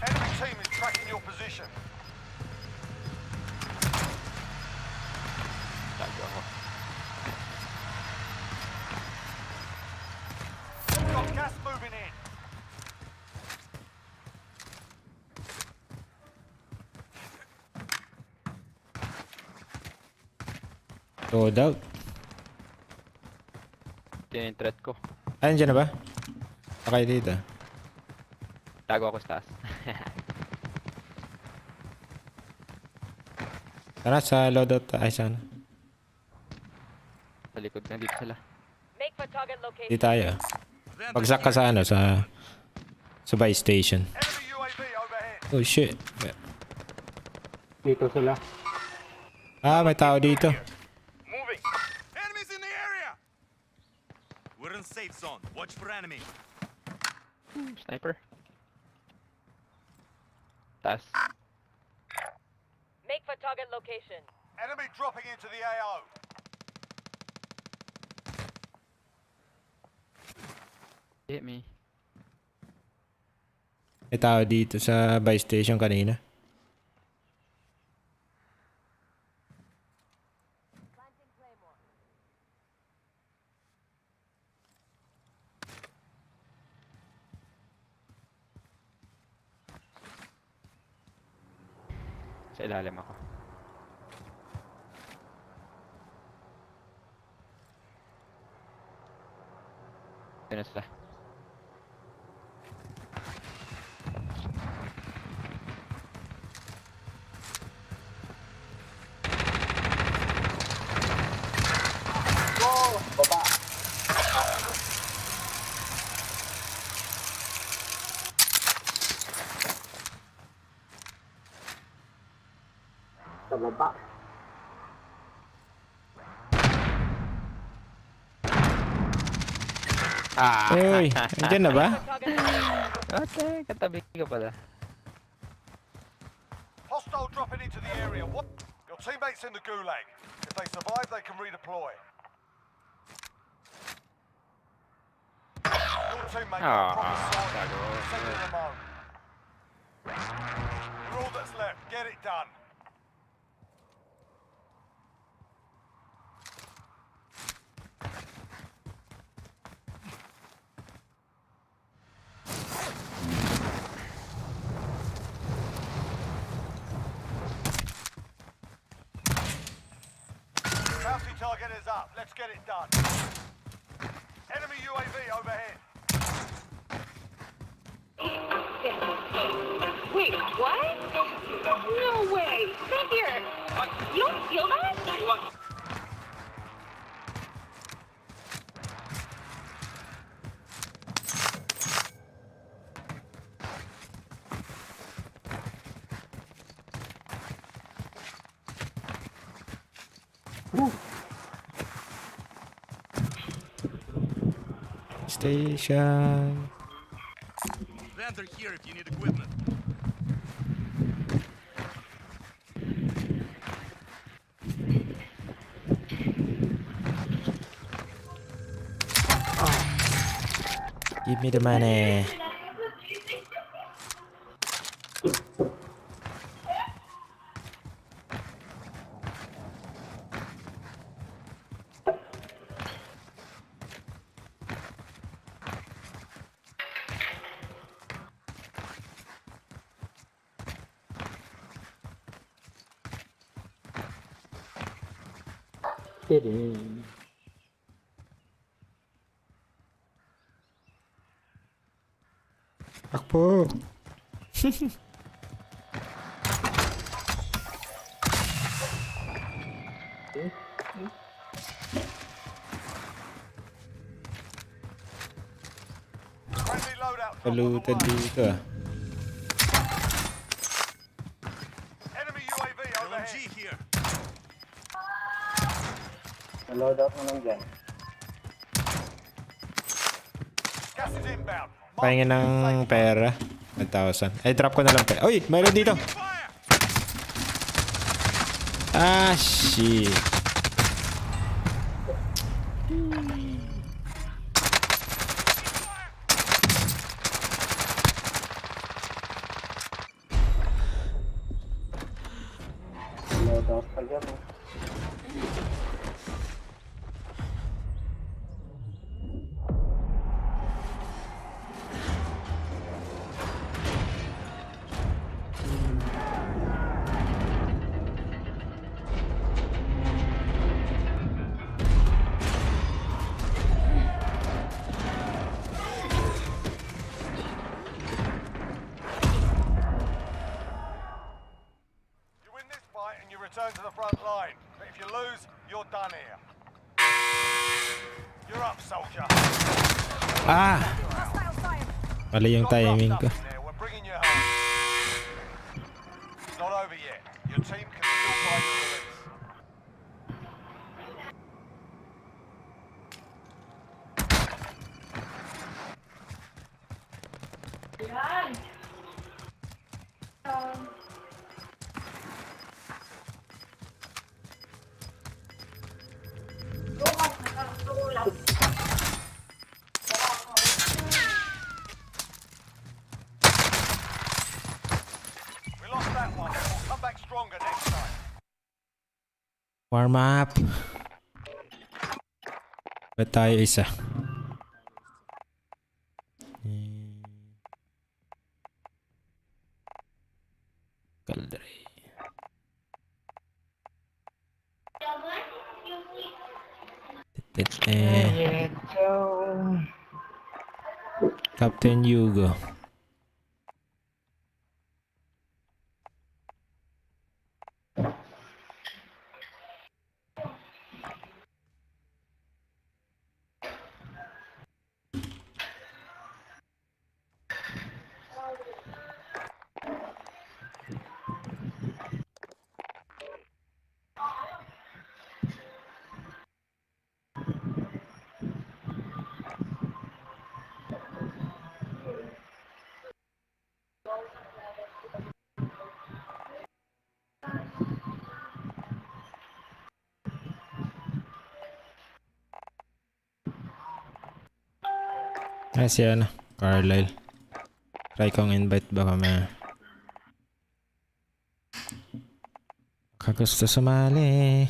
Enemy team is tracking your position. tago ako. Got gas moving in. Sold out. Ito yung threat ko. Ayun dyan na ba? Okay dito. Tago ako sa taas. Tara sa loadout. Ay, sana. Sa likod na dito sila. Make for target location. Di tayo. Pagsak ka sa sa buy station. Enemy UAV overhead. Oh shit. Dito sila. Ah, may tao dito. Moving. Enemies in the area. We're in safe zone. Watch for enemy. Sniper. Taas. Make for target location. Enemy dropping into the AO. Hit me. May tao dito sa buy station kanina. Planting Claymore. Sa ilalim ako. Yun na sila. Go! Baba. Sa baba. Uy, andyan na ba? Okay, katabi ka pala. Hostile dropping into the area. What? Your teammates in the gulag. If they survive, they can redeploy. Your teammate got a proper sword. Send them home. You're all that's left. Get it done. Bounty target is up. Let's get it done. Enemy UAV overhead. Wait, what? No way! Stay here! You don't feel that? Station. Vendor here if you need equipment. Give me the money. Takbo. Friendly loadout. drop on the Palutan way. dito ah. Enemy UAV overhead. LMG here. Naload out mo lang dyan. Gas is inbound. Pahinga ng pera. 1,000. Ay, drop ko na lang pera. Uy, mayroon dito. Fire! Ah, shit. Naload out pa dyan. Oh. You win this fight and you return to the front line. But if you lose, you're done here. You're up, soldier. Ah! Mali yung Got timing roughed ko. up in there. We're bringing you home. It's not over yet. Your team can still find your release. We lost that one. We'll come back stronger next time. Warm up. Ba't tayo isa? Kaldre. Tete. Captain Hugo. Si ano, Carlisle. Try kong invite baka gusto sumali.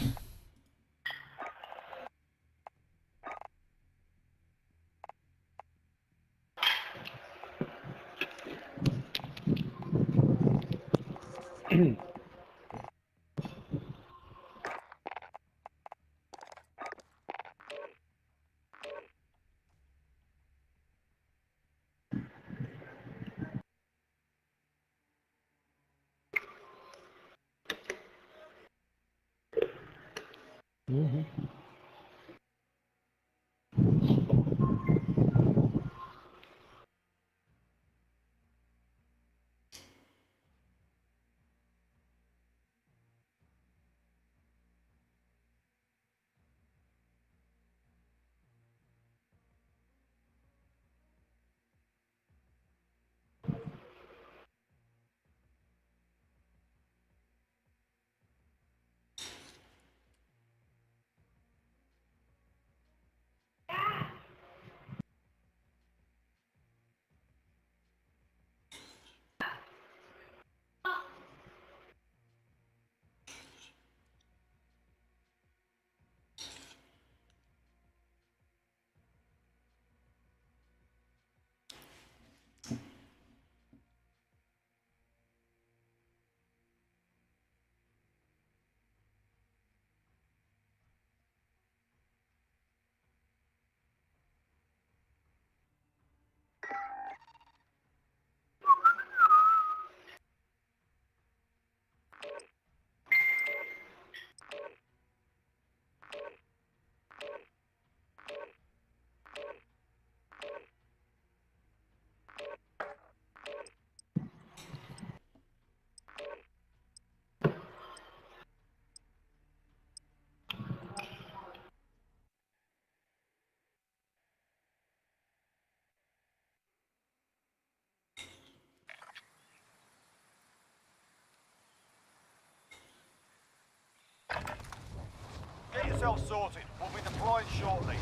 Get yourself sorted. We'll be deploying shortly.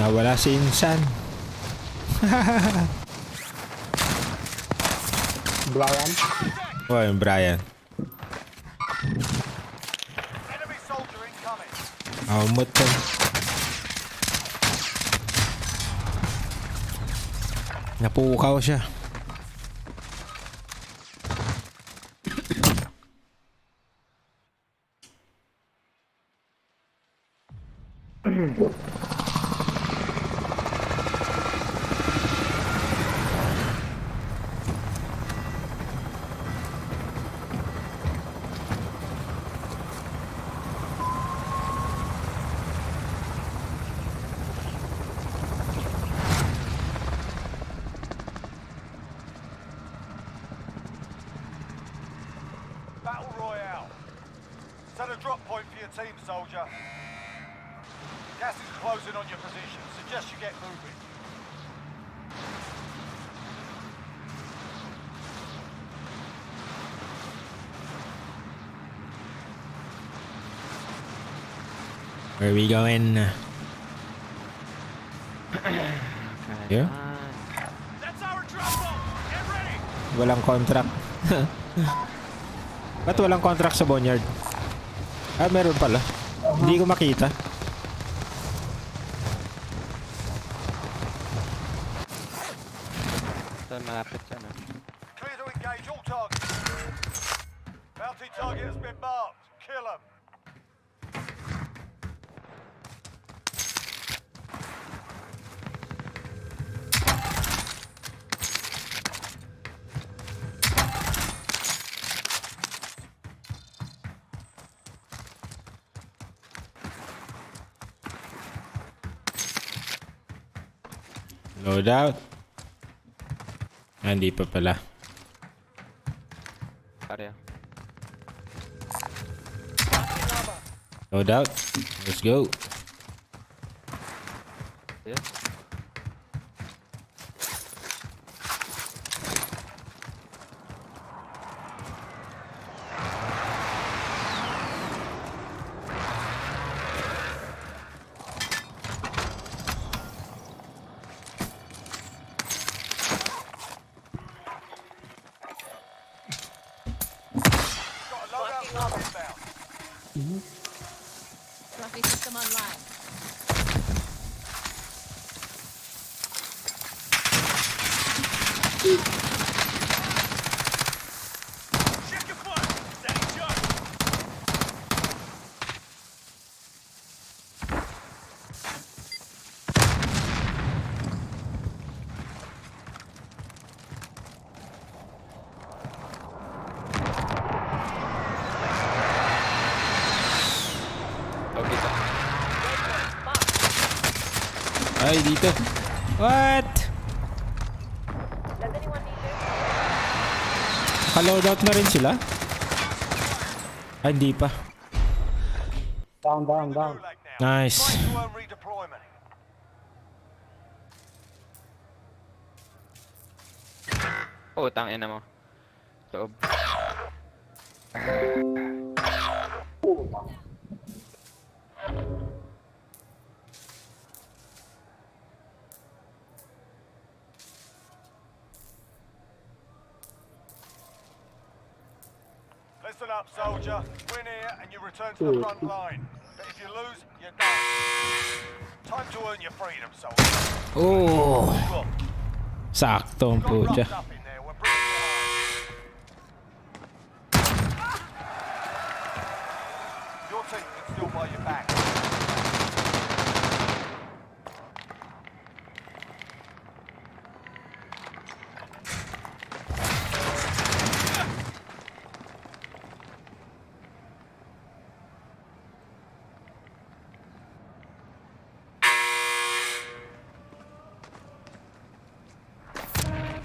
Nawala si Insan. Brian. Oh, yung Brian. Enemy soldier incoming. Umot ka. Napukaw siya. Battle Royale. Set a drop point for your team, soldier. Gas is closing on your position. Suggest you get moving. Where we going? Here? That's our drop zone. Get ready. Walang contract. Ba't walang contract sa Boneyard? Ah, meron pala. Hindi ko makita. Ito, malapit siya, no? Clear to engage all targets. Bounty target has been marked. Kill them. Load out. Ah, hindi pa pala. Area. Load out. Let's go. Yeah. Got a loadout drop inbound. Trophy system online. Check your fire. Setting shot. Okay, ito. Ay, dito. What? Does anyone need this? Naka-load out na rin sila? Ay, hindi pa. Down, down, down. Gulag now. Nice. Fight to earn redeployment. Oh, tangina mo. Loob. Listen up, soldier. Win here and you return to the front line. But if you lose, you're done. Time to earn your freedom, soldier. Oh, Look, sakto ang got putya. roughed up in there. We're bringing you home. Your team can still buy your back.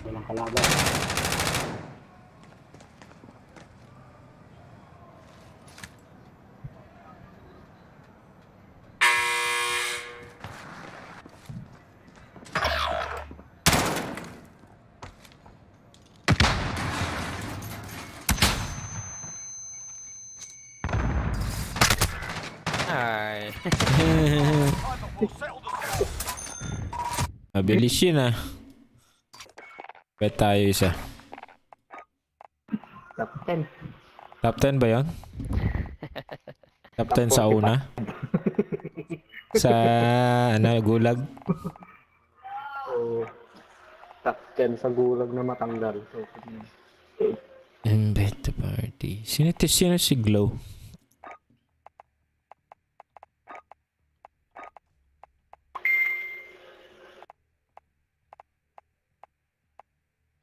Walang kalaban. Ay. We'll settle the score. Mabilis yun ah. Bet tayo isa. Top 10. Top 10 ba yun? Top 10 sa una? Sa ano, gulag? So, top 10 sa gulag na matanggal. So, Embed the party. Sino si Glow?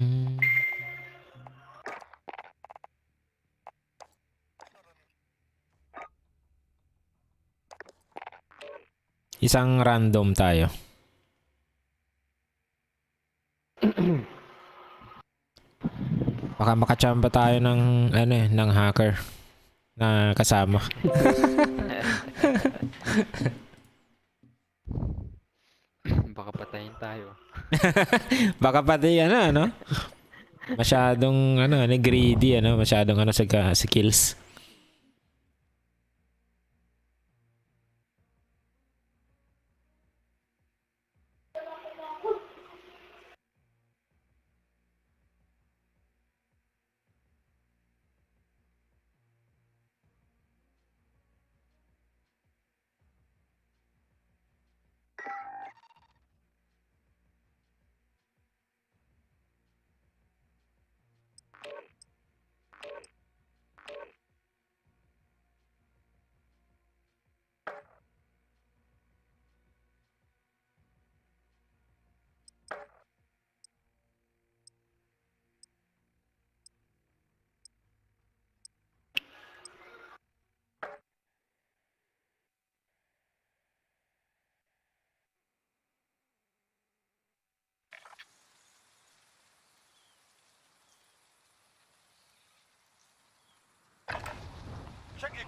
Hmm. Isang random tayo. Baka makachamba tayo ng ano eh, ng hacker na kasama. Baka patayin tayo. Baka pati ano? Masyadong greedy masyadong sa kills.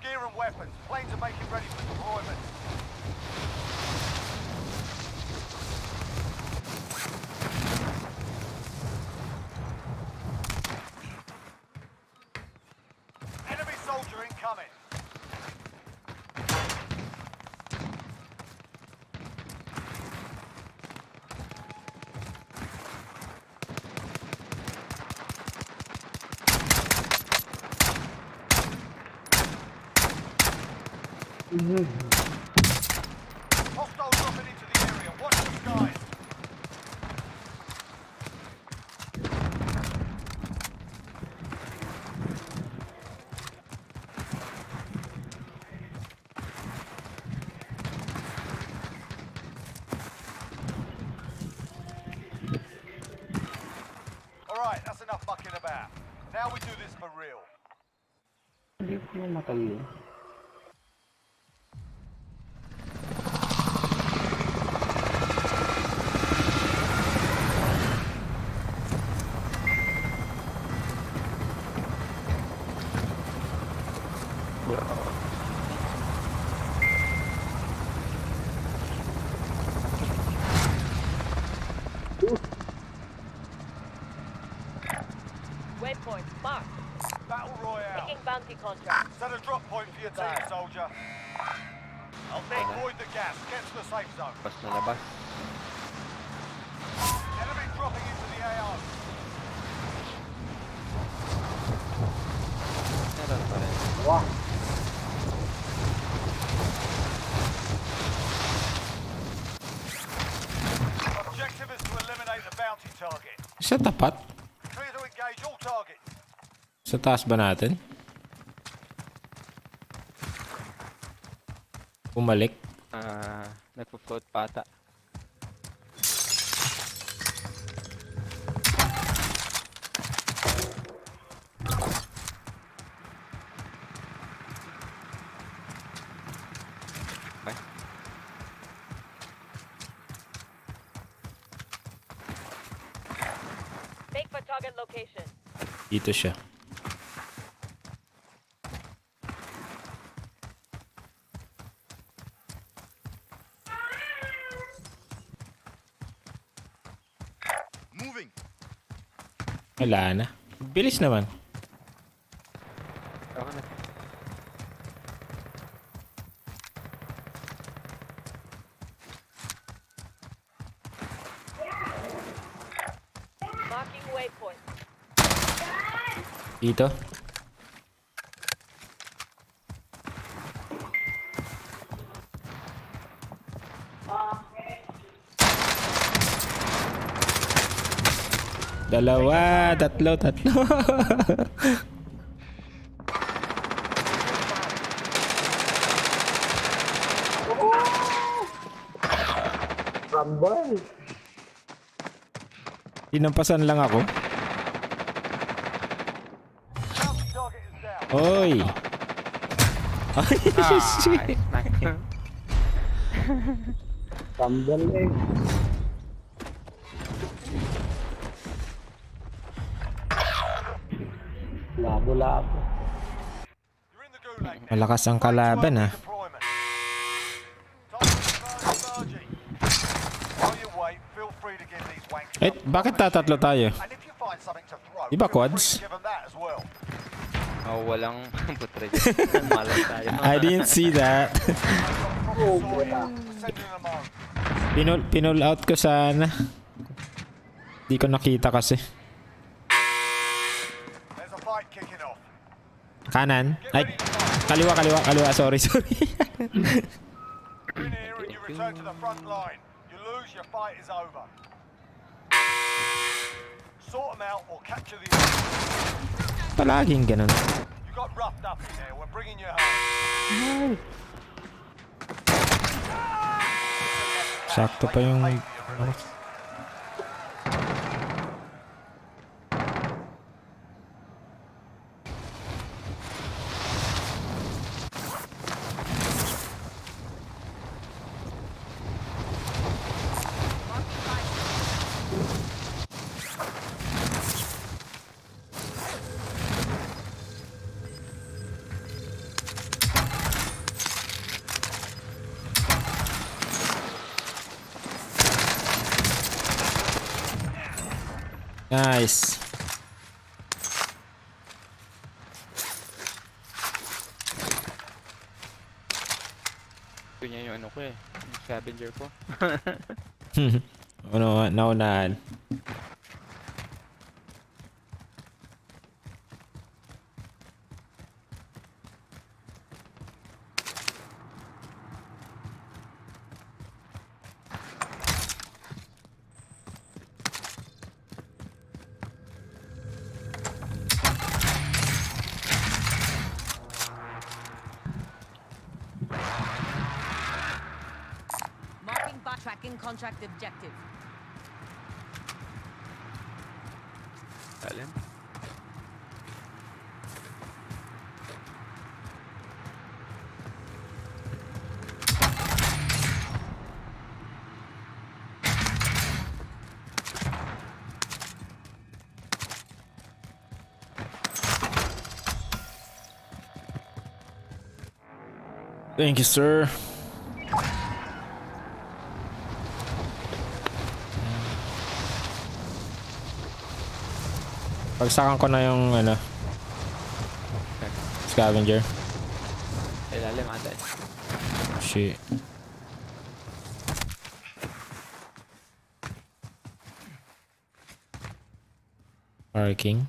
gear and weapons. Planes are making ready for deployment. Enemy soldier incoming. Hostiles dropping into the area. Watch the skies. Alright, that's enough mucking about. Now we do this for real. Hindi ko mamatay. Waypoint marked. Battle Royale. Taking bounty contract. Set a drop point for your team, soldier. Avoid the gas. Get to the safe zone. Pas na labas. Enemy dropping into the AO. Meron pa rin. Wow. Objective is to eliminate the bounty target. Sa tapat? Clear to engage all targets. Sa taas ba natin? Bumalik? Nagpo-float pa ata. Okay. Make for target location. Dito siya. Moving. Wala na. Bilis naman. Ako na. Marking waypoint. Dito. Dalawa, tatlo. Rumble. Tinampasan lang ako. Bounty target is down. Oy. Ay, shit. Rumble eh. Labo-labo. You're in the gulag. Malakas ang kalaban ah. Deployment. Time to emerging. While you wait, feel free to give these wankers Eh, bakit tatatlo tayo? And if you find something to throw, Di ba feel free quads? to give them that as well. Oh, walang putre. Malas tayo. I didn't see that. Sending them on. Pinul out ko sana. Di ko nakita kasi. There's a fight kicking off. Kanan. Get Ay, ready to fight. kaliwa. Sorry. You're in here and you return to the front line. You lose, your fight is over. Sort them out or capture the enemy. Palaging ganun. You got roughed up in there. We're bringing you home. Sakto pa yung... Nice. Ito niya yung ano ko eh. Yung scavenger ko. Ano, naunahan. Marking back tracking contract objective. Alam. Thank you, sir. Pagsakan ko na yung ano, scavenger. Ilalim ata eh. Shit. Parking.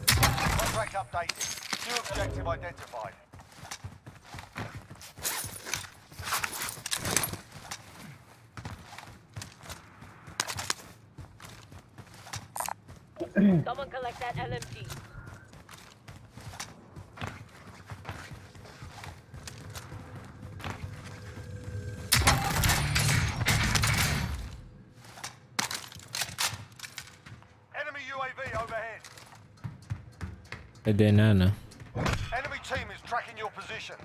Contract updated. New objective identified. Someone collect that LMG. Enemy UAV overhead. Pwede na, no? Enemy team is tracking your position.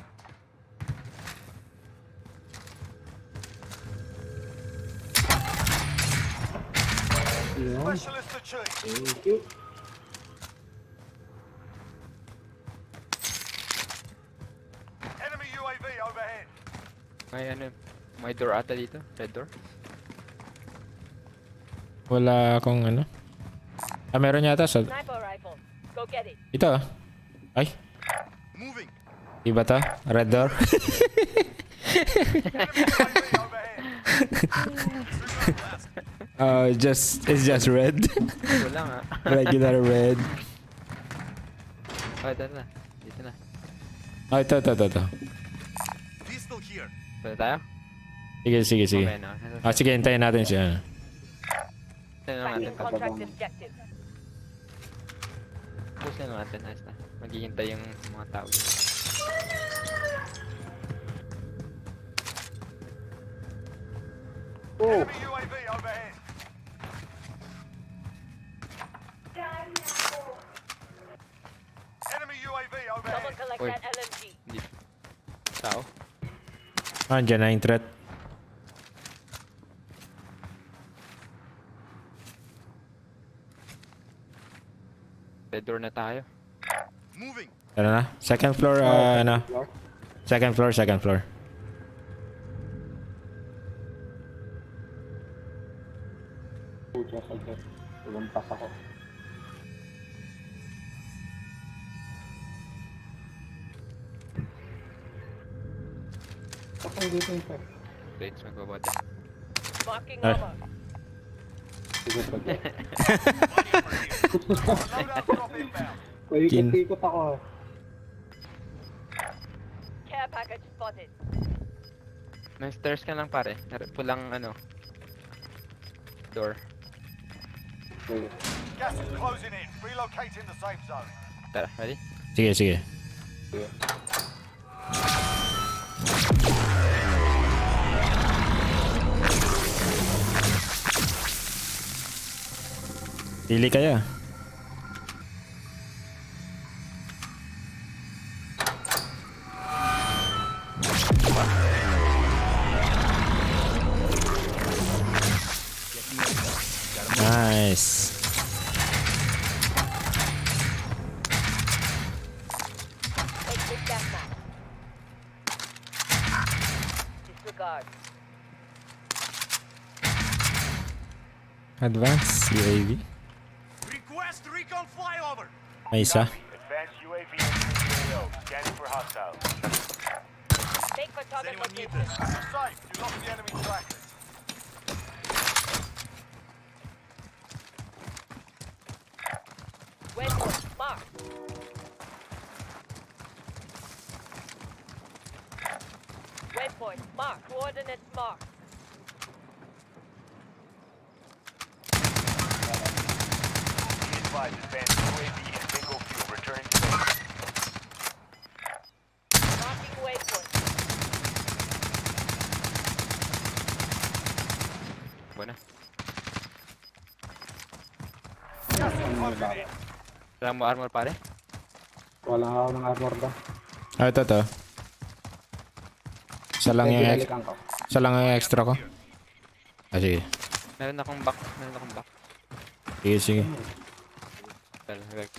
Yun. Specialist achieved. Thank you. Enemy UAV overhead. May ano, may door ata dito. Red door. Wala akong ano. Ah, meron yata sa... Sniper rifle. Go get it. Ito ah. Ay, Moving. iba to? Red door? Enemy UAV overhead. It's just red. Ito lang ah. Regular red. Oh, ito na. Dito na. Oh, ito. Pistol here. Pwede tayo? Sige. Okay na. Ah, sige, hintayin natin siya. Ito na natin. Tracking contract objective. Push na natin. Ayos na. Maghihintay yung mga tao. Enemy UAV overhead. Enemy UAV Someone overhead. collect Oi. that LMG. Hindi. Tao? Ah, andyan na yung threat. Red door na tayo. Moving. Tara na. Second floor, ano? Second floor. Pucha, saglit. Lumpas ako. Ako dito yung sir. Wait, magbabote. Marking Ah. armor. Sige, saglit. Loadout drop inbound. Paikot-ikot ako. Care package spotted. May stairs ka lang pare. Pulang ano. Door. Sige. Gas is closing in. Relocating the safe zone. Tara, ready? Sige. Sige. Pili kayo. Nice. Disregard. Advance UAV. Request recon flyover. May isa. Advanced UAV entering the AO. Scanning for hostiles. Make for Does target anyone need location. this? You're safe. You lost the enemy trackers. Waypoint mark. Waypoint mark. Coordinates mark. Be advised, advanced UAV and bingo fuel returning to base. Marking waypoint. Buena. Gas is closing in. Wala mo armor pare? Wala ako ng armor ba? Ah, ito. Isa lang yung Binalikan ko. isa lang yung extra ko. Ah, sige. Meron akong back. Meron akong back. Sige, sige. Well, okay.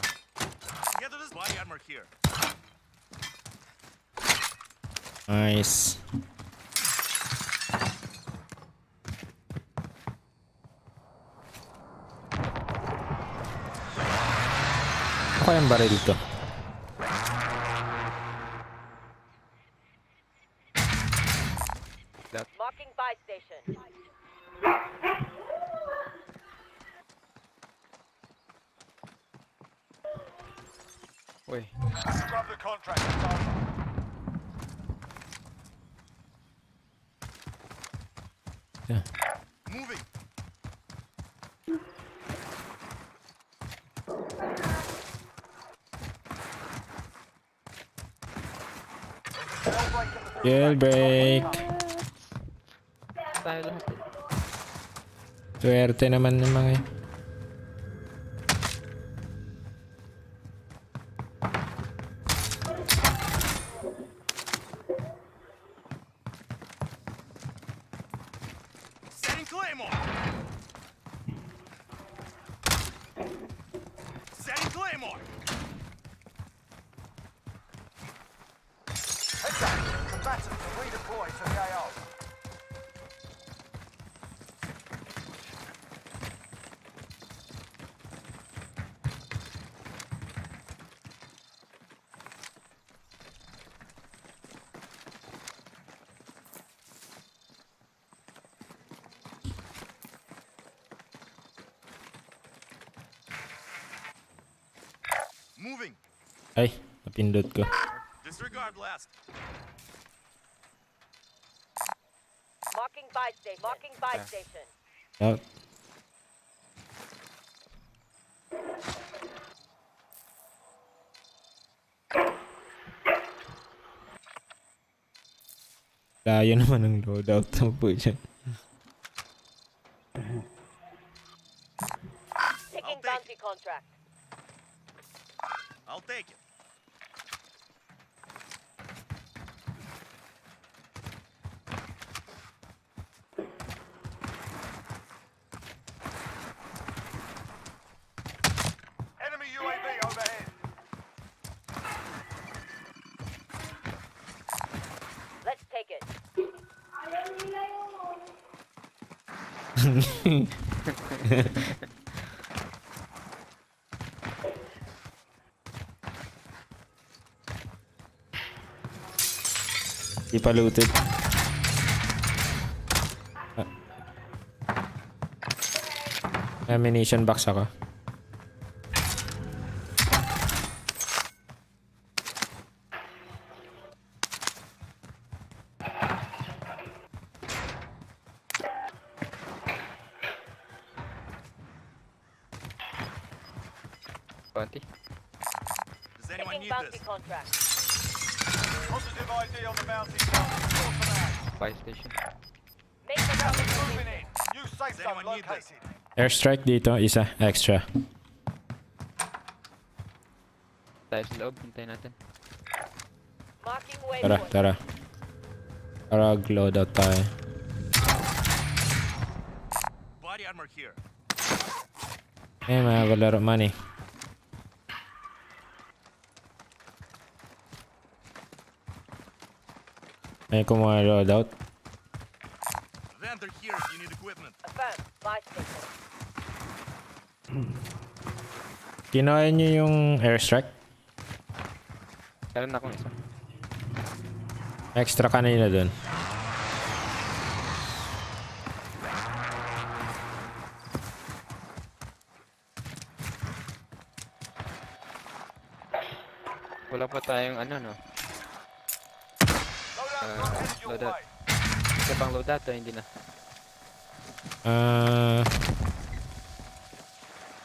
Get to this body armor here. Nice. Ako yung baril to. Marking buy station. Uy. Grab the contract. It's over. Moving. Jailbreak. Tayo lahat eh. Swerte naman ng mga yun. Setting claymore. Setting claymore. Heads up. Combatants are redeployed to the AO. Moving. Ay, napindot ko. Disregard blast. Marking buy station. Marking buy station. Out. Layo naman ng loadout mo po dyan. Taking take bounty contract. I'll take it. Enemy UAV overhead. Let's take it. Di pa looted. Ammunition box ako. Bounty. Does anyone Taking need bounty this? contract. Positive ID on the bounty target. Score for that. Buy station. Make for target Moving location. in. New safe Does zone anyone need this? located. Airstrike dito, isa extra. Tayo sa loob. Hintayin natin. Marking Tara, waypoint. tara. Para loadout tayo. Body armor here. Eh, mga money. May kumuha loadout. confirmed. Buy station. Kinuha niyo yung airstrike? Meron akong isa. Extra kanina dun. Wala pa tayong ano, no? Loadout drop headed your loadout. way. Isa pang loadout, hindi na.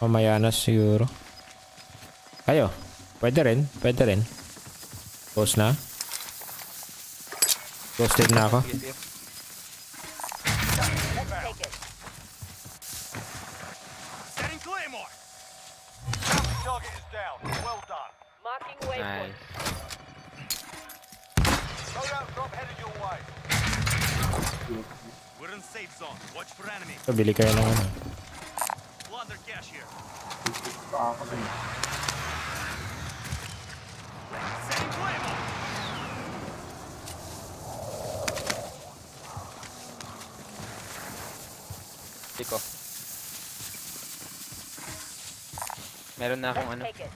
Mamaya na siguro. Kayo? Pwede rin. Pwede rin. Post na. Posted na ako. Sige, sige. Let's take it. Setting Claymore! Bounty target is down. Well done. Marking waypoint. Nice. Loadout drop headed your way. We're in safe zone. Watch for enemy. So, bili kayo ng ano. Plunder cache here. Setting Claymore! Tiko. Meron na akong ano. Let's take it.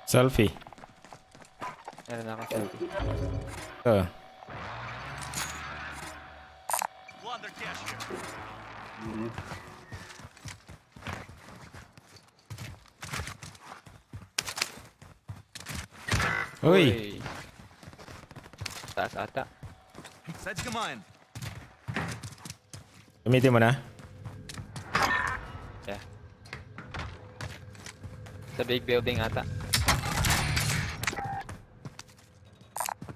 Selfie. Meron na akong selfie. So, Plunder cache here. uy! Taas ata. Set command. Gamitin mo na. Yeah. Sa big building ata.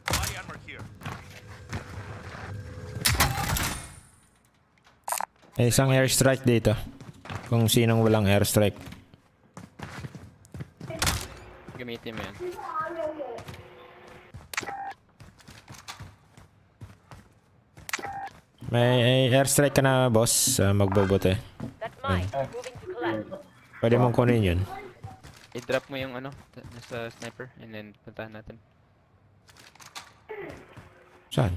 Body armor here. May isang airstrike dito. Kung sinong walang airstrike. Gamitin mo yan. May airstrike ka na, boss. Magbobote. That's mine. Moving to collect. Pwede mong kunin yun. I-drop mo yung ano, sa sniper, and then puntahan natin. Saan?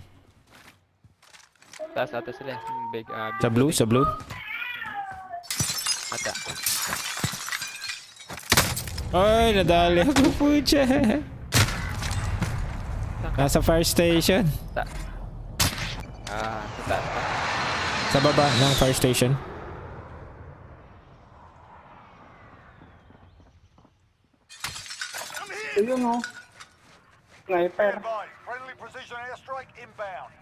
Taas ata sila. Yung big, big Sa blue? Sa blue? ata. Ay, nadali ako po dyan. Nasa fire station. Sa taas pa. Sa baba ng fire station. Ayun o. Sniper. Stand by. Friendly precision airstrike inbound.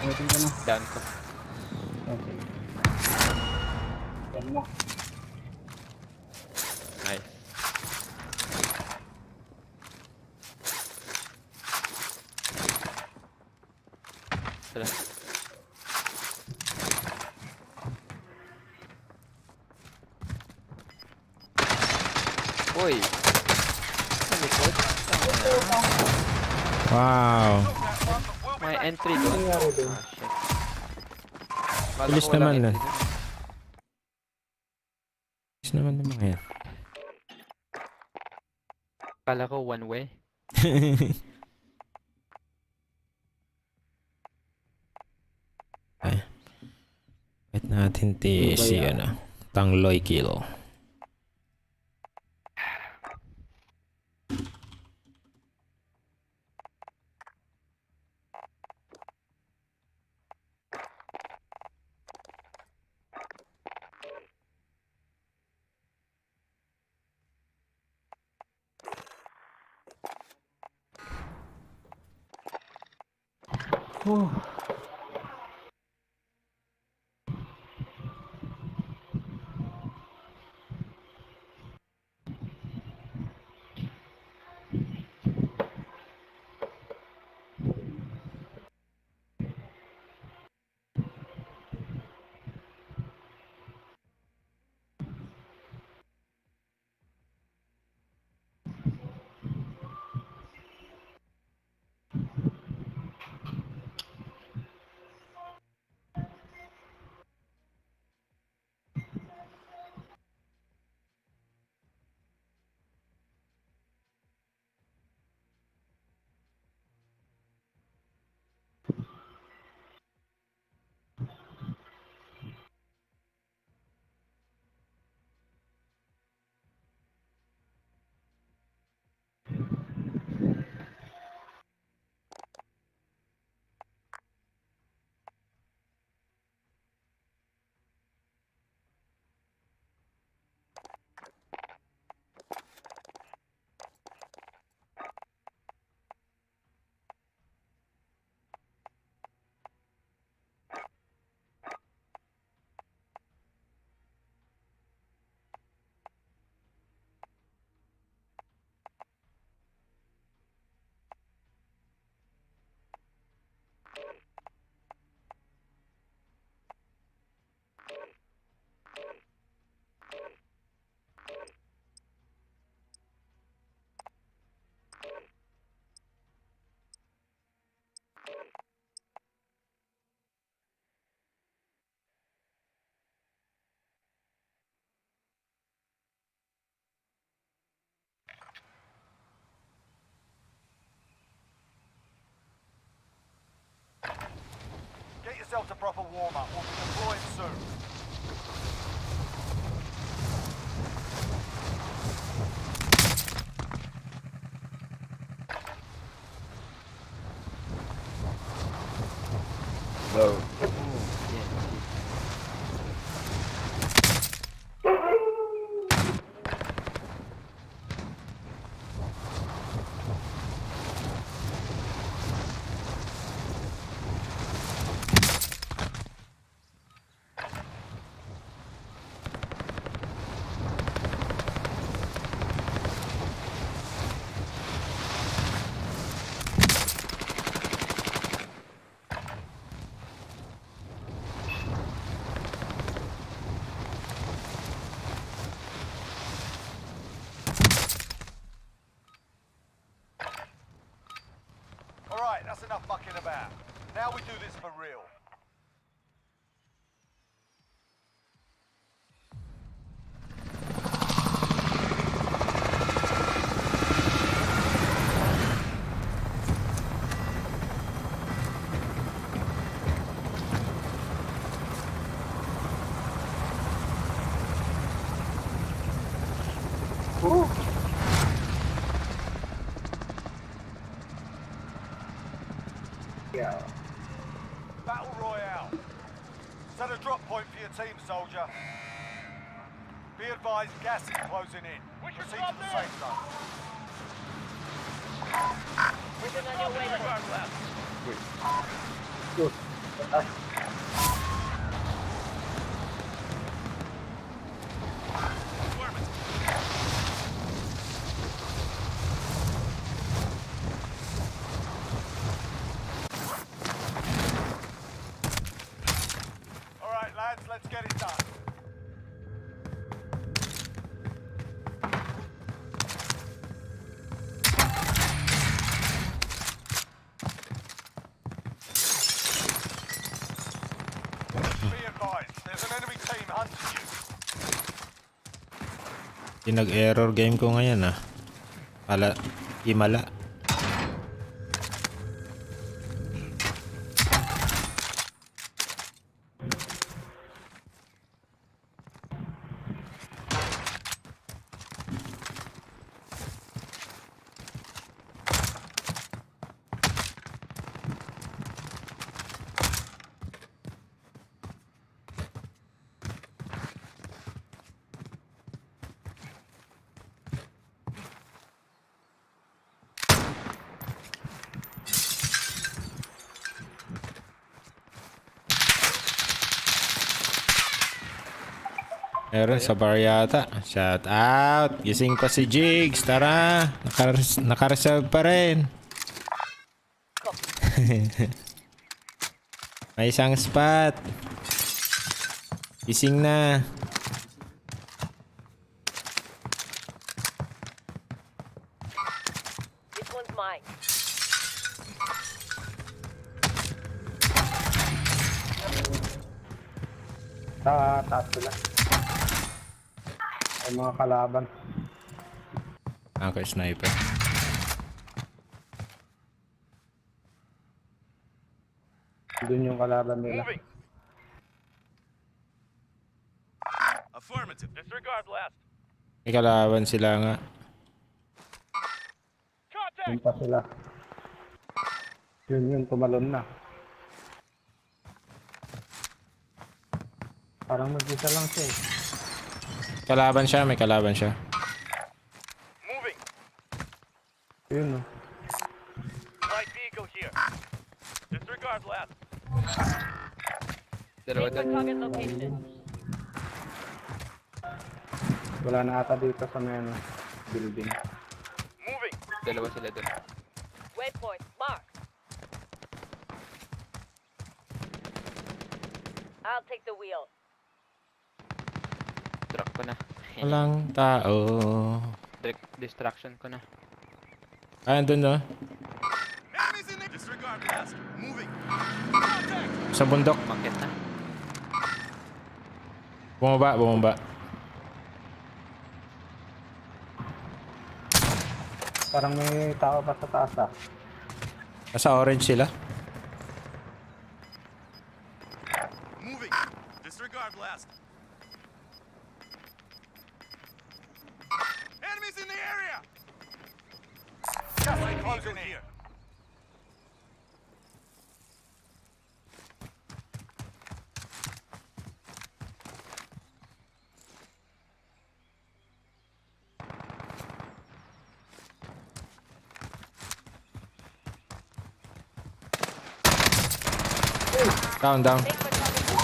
Waiting ko na. Down ko. Okay. Yan na. Nice. Tara. Uy! Sa likod? Wow. May entry doon. Nangyari doon. Shit. Kala Bilis ko walang naman entry nun. doon. Bilis naman ng mga yan. Kala ko one way. Ay. Wait natin si ano. Tangloy Kilo. yourself to proper warm-up. We'll be deploying soon. No. Alright, that's enough mucking about. Now we do this for real. Yeah. Battle Royale. Set a drop point for your team, soldier. Be advised, gas is closing in. Proceed to the safe zone. We're on your way to Good. Alright, lads, let's get it done. Be advised, there's an enemy team hunting you. Yung nag-error game ko ngayon ah. Himala. Meron sa bar yata. Shout out. Gising pa si Jigs. Tara. Naka-reserve pa rin. May isang spot. Gising na. This one's mine. Taas sila. Ay mga kalaban. Ako sniper. Doon yung kalaban nila. Affirmative. Disregard last. May kalaban sila nga. Doon pa sila. Yun, tumalon na. Parang mag-isa lang siya eh. May kalaban siya. Moving. Yun oh. Light vehicle here. Disregard last. Dalawa Take the doon. target location. Wala na ata dito sa may ano, building. Moving. Dalawa sila doon. Waypoint marked. I'll take the wheel. Truck ko na. Walang tao. Distraction ko na. Andun no? Enemies in the disregard last. Moving. Sa bundok. Umakyat na. Bumaba. Parang may tao pa sa taas ah. Nasa orange sila. last. Enemies in the area! Just closing in. Here. Down. Take battalion.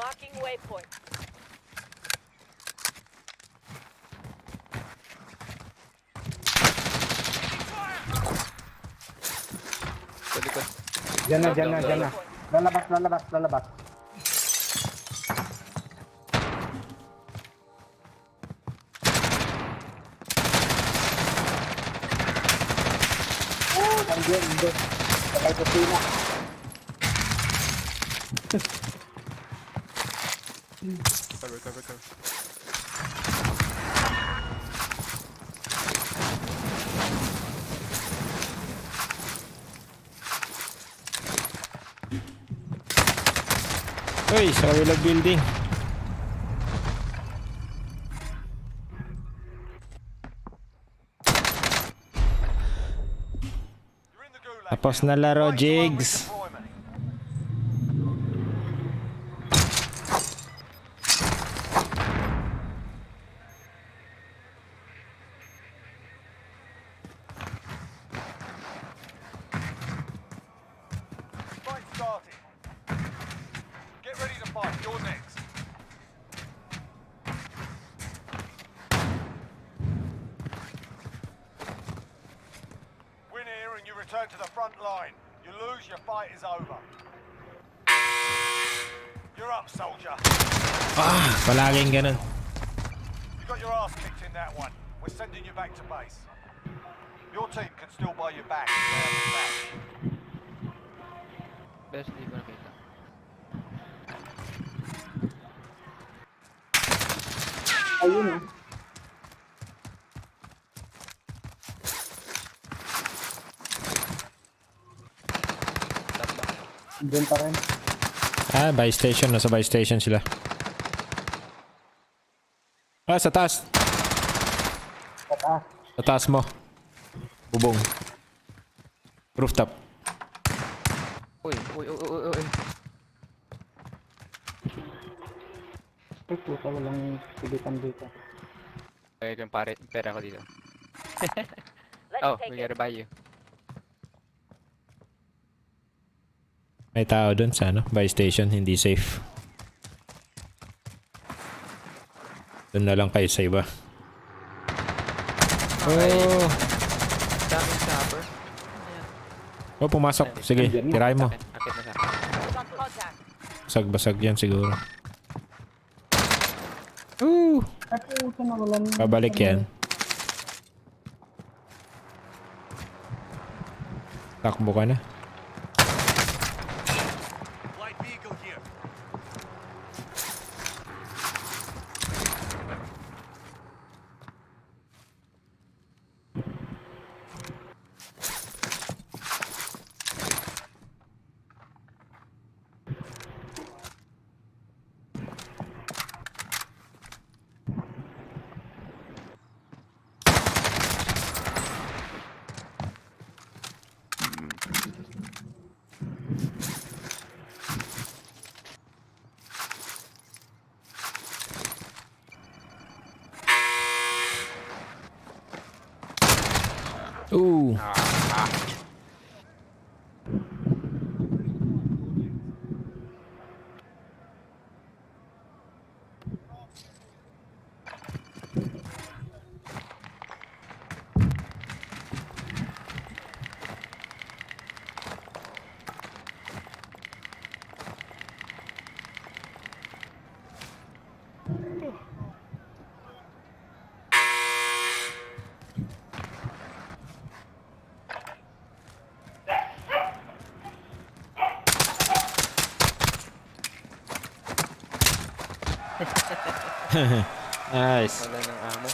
Marking waypoint. Sa likod. Diyan na. Lalabas. Oh, nandiyan. Sakay kusina. Cover. Uy, sa kabilang building. You're in the gulag. Tapos na laro, Jigs. Deployment. Fight started. Get ready to fight. You're next. Win here and you return to the front line. You lose, your fight is over. You're up, soldier. Palaging ganun. You got your ass kicked in that one. We're sending you back to base. Your team can still buy you back if they have a match. Best, hindi ko nakita. Ayun ah. Diyan pa rin. Buy station. Nasa buy station sila. Sa taas. Taas. Sa taas mo. Bubong. Rooftop. Uy. Ay, puta, walang pilitan dito. Ay, yung pera ko dito. Let's Oh, take we it. gotta buy you. May tao dun sa buy station. Hindi safe. Doon na lang kayo sa iba. Oh. Daming chopper. Oh, pumasok. Sige, tirahin mo. Akit na sa akin. Got contact. Basag-basag yan siguro. Ay, puta na walang... Babalik yan. Takbo ka na. Light vehicle here. Ooh. Nice. Wala ng amo.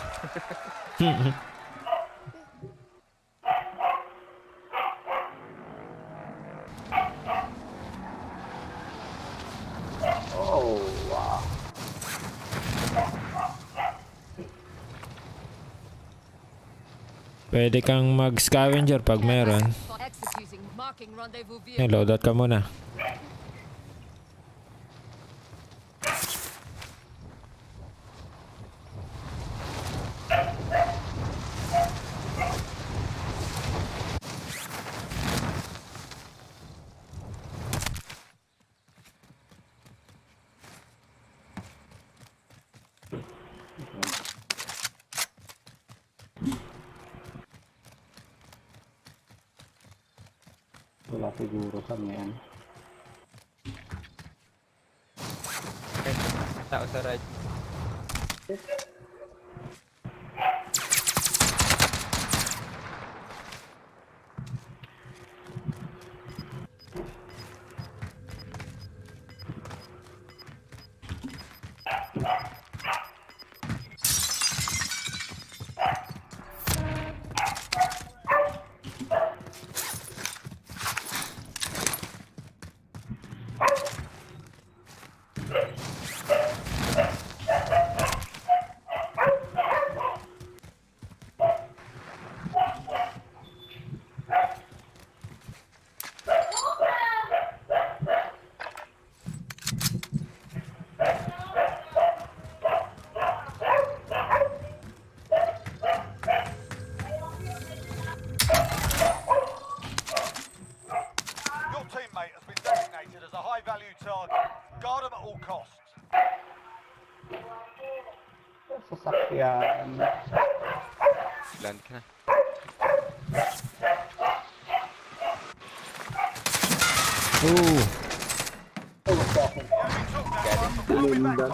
Pwede kang mag-scavenger pag meron. Executing marking rendezvous Yan, loadout ka muna. Wala siguro sa yan. Tao sa right. Your teammate has been designated as a high-value target. Guard them at all costs. Sasakyan. Land ka na. Ooh. Linda.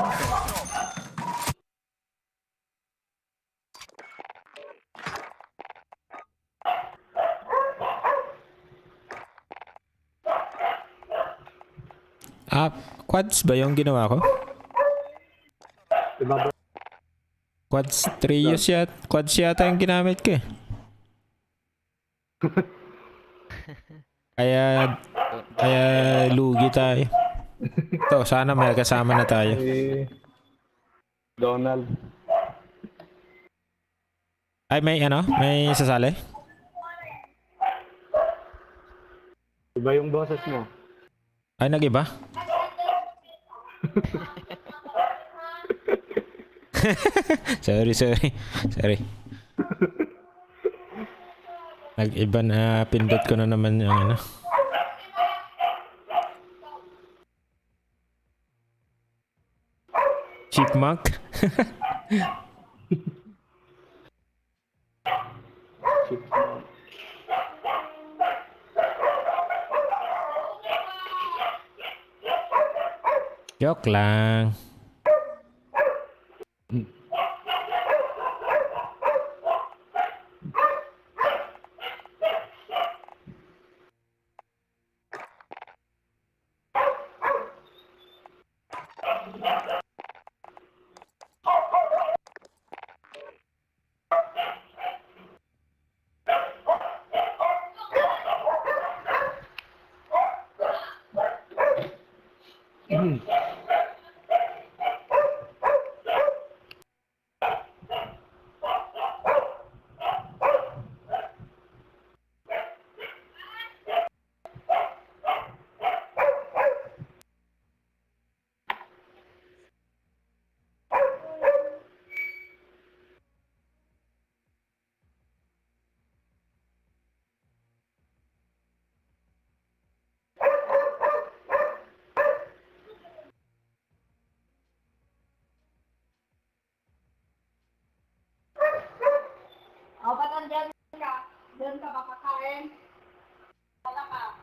Ah, quads ba yung ginawa ko? Diba ba? Quads 3 use yata. Quads yata yung ginamit ko eh. Kaya lugi tayo. Ito, sana may kasama na tayo. Donald. Ay, may ano? May sasali? Diba yung boses mo? Ay, nag-iba? Sorry. Nag-iba na pindot ko na naman yung ano. Chipmunk? Joke lang. O, ba't nandiyan ka? Doon ka ba kakain? Wala ka.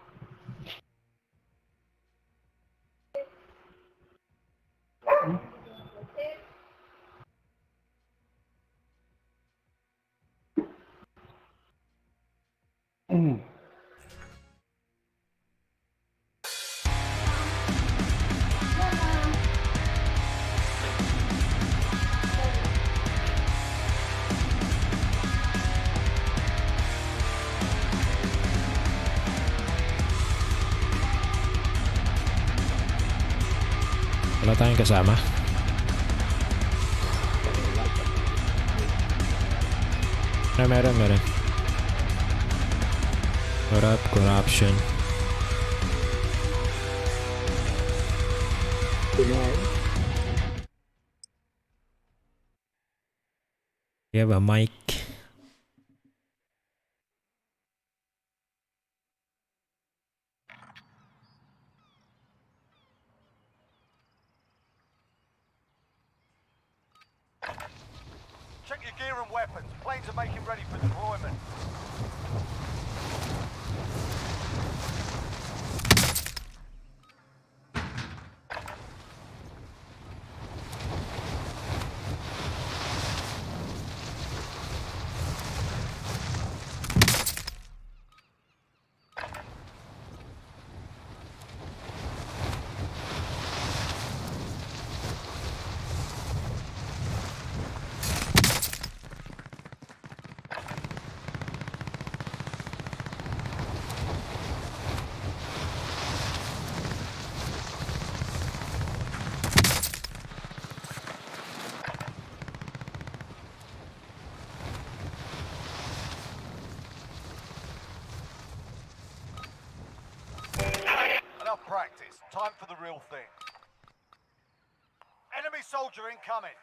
Wala tayong kasama. Meron. Corruption. You have a mic. Check your gear and weapons. Planes are making ready for deployment. Enough practice. Time for the real thing. Enemy soldier incoming.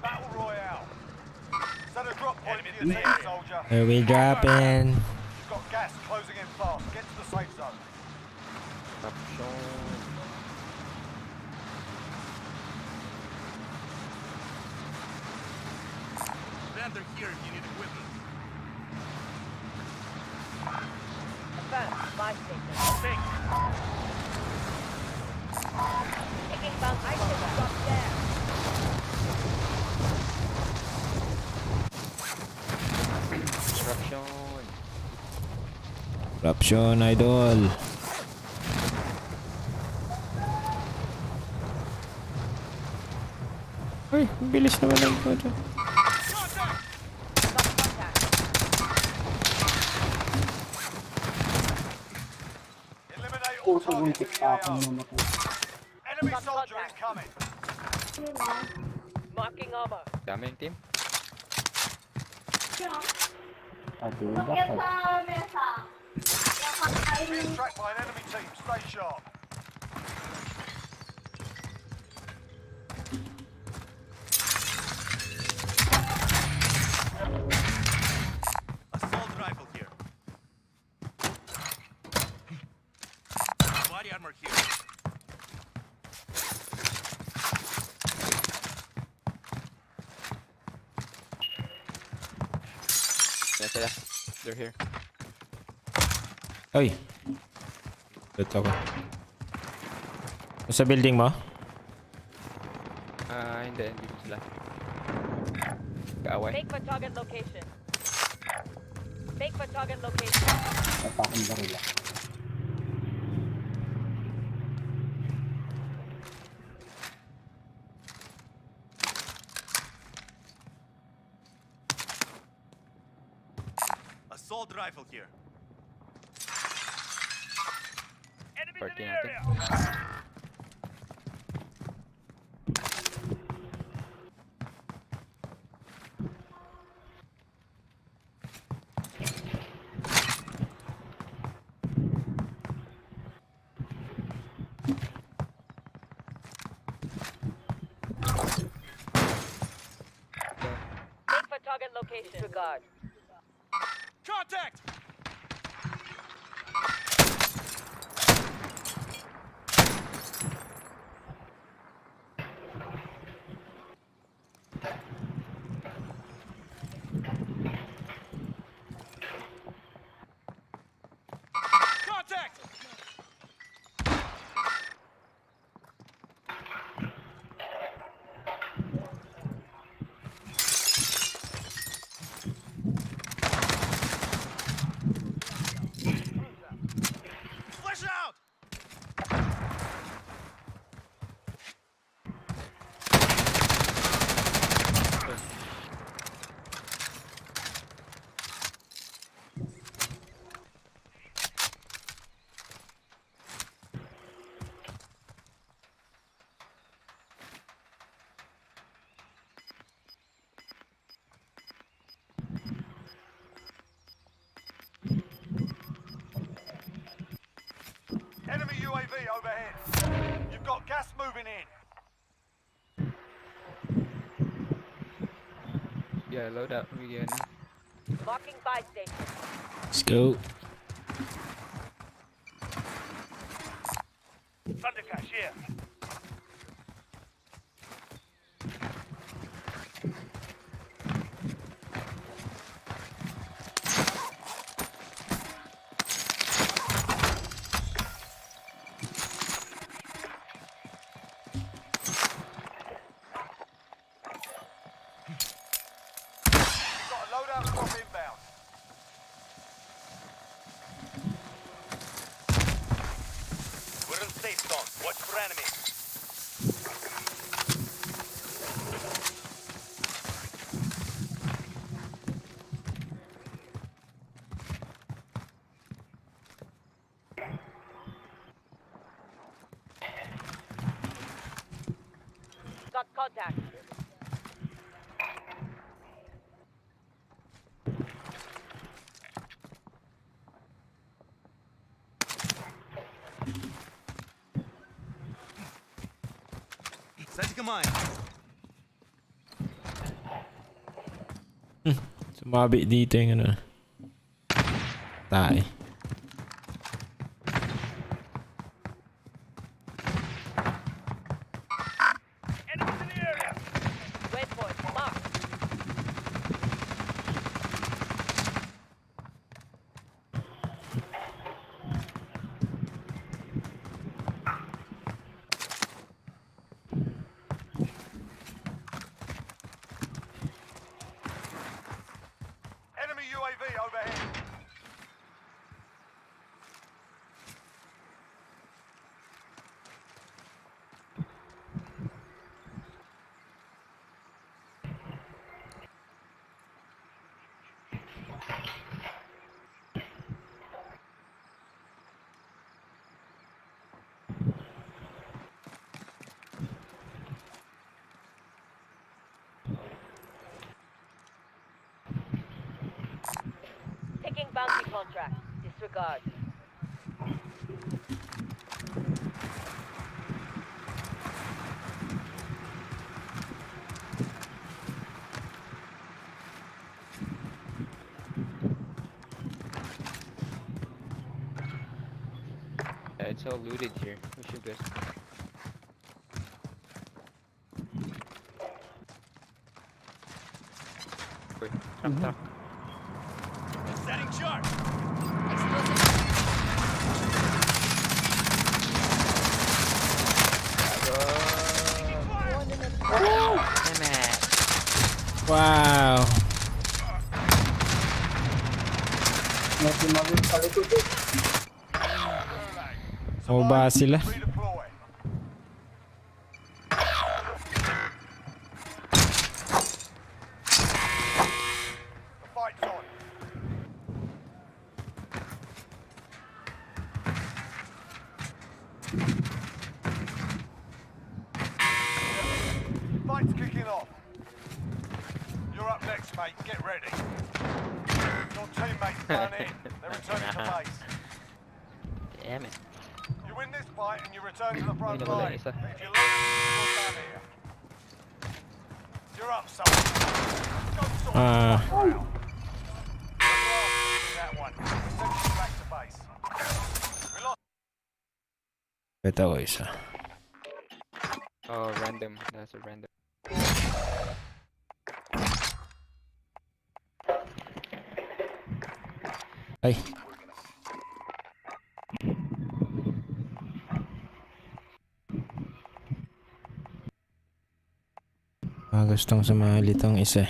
Battle Royale. Set a drop point for your team, soldier. Where we dropping? You've got gas closing in fast. Get to the safe zone. Vendor here if you need equipment. Affirmed. Buy station. Taking bounty items up there. Corruption, idol. Uy, ang bilis naman ng kodo. Eliminate all Puso targets buntik in the pa akong AO. namatay. Enemy soldier incoming. Marking armor. Dami yung team. Aduda ka. Being tracked by an enemy team. Stay sharp. Assault rifle here. Body armor here. Yan sila. They're here. Uy. Dito ako. Sa building mo? Hindi. Dito sila. Kaaway. Make for target location. Make for target location. Napakang barila. Assault rifle here. Party natin. Make for target location. Disregard. Contact! Contact! overhead. You've got gas moving in. Yeah, load up. We get Marking buy station. Let's go. Thundercash here. You've got a loadout drop inbound. We're in safe zone. Watch for enemies. Got contact. Setting a mine. Sumabi dito yung ano. Tae. Enemies in the area. Waypoint marked. Enemy UAV overhead. Taking bounty contract. Disregard. Yeah, it's all looted here. We should just. Wait, truck. Setting charge. Damn it. Wow. O ba sila? Redeploy. The fight's on. Fight's kicking off. You're up next, mate. Get ready. Your teammates done in. They're returning to base. Damn it. You win this fight and you return to the front Hindi nawala line. isa. If you lose, you're done here. You're up, son. Go sort Ah. this one out. That one. Send you back to base. We lost. Ito ko isa. Oh, random. That's a random. Ay. Gustong sumali tong isa.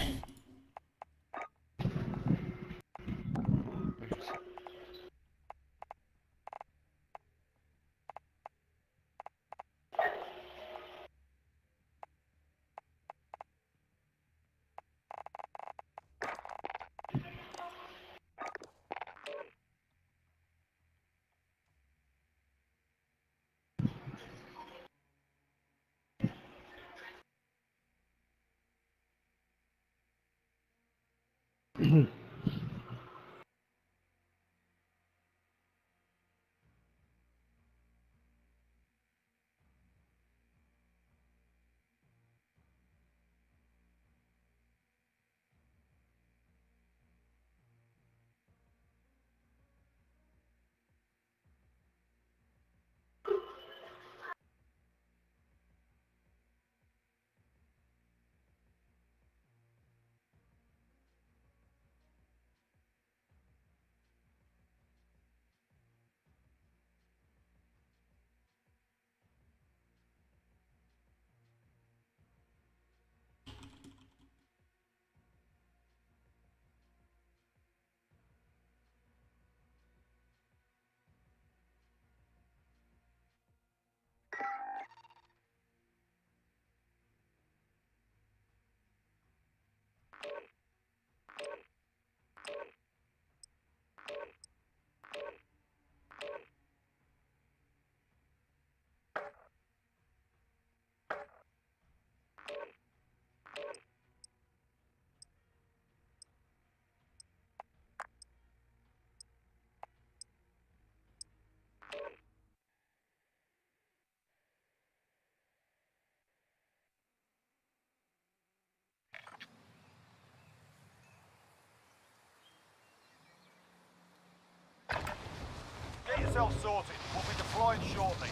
yourself sorted. We'll be deploying shortly.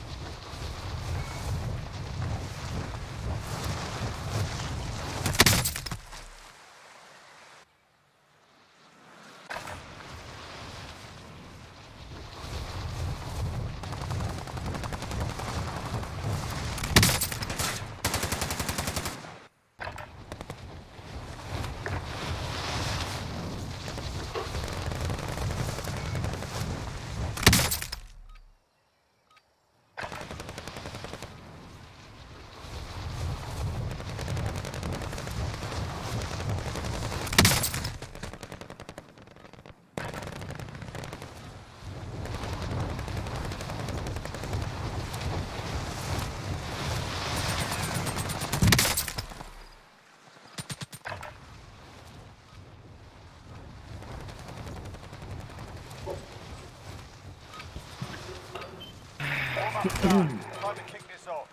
Time to kick this off.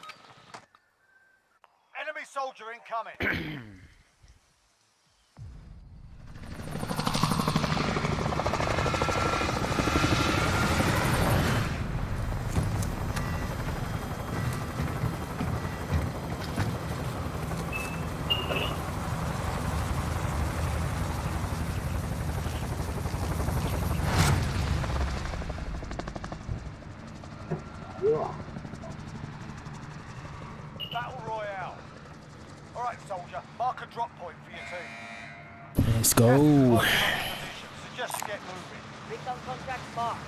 Enemy soldier incoming. Battle Royale. All right, soldier. Mark a drop point for your team. Let's go. Suggest you get moving. Recon contract marked.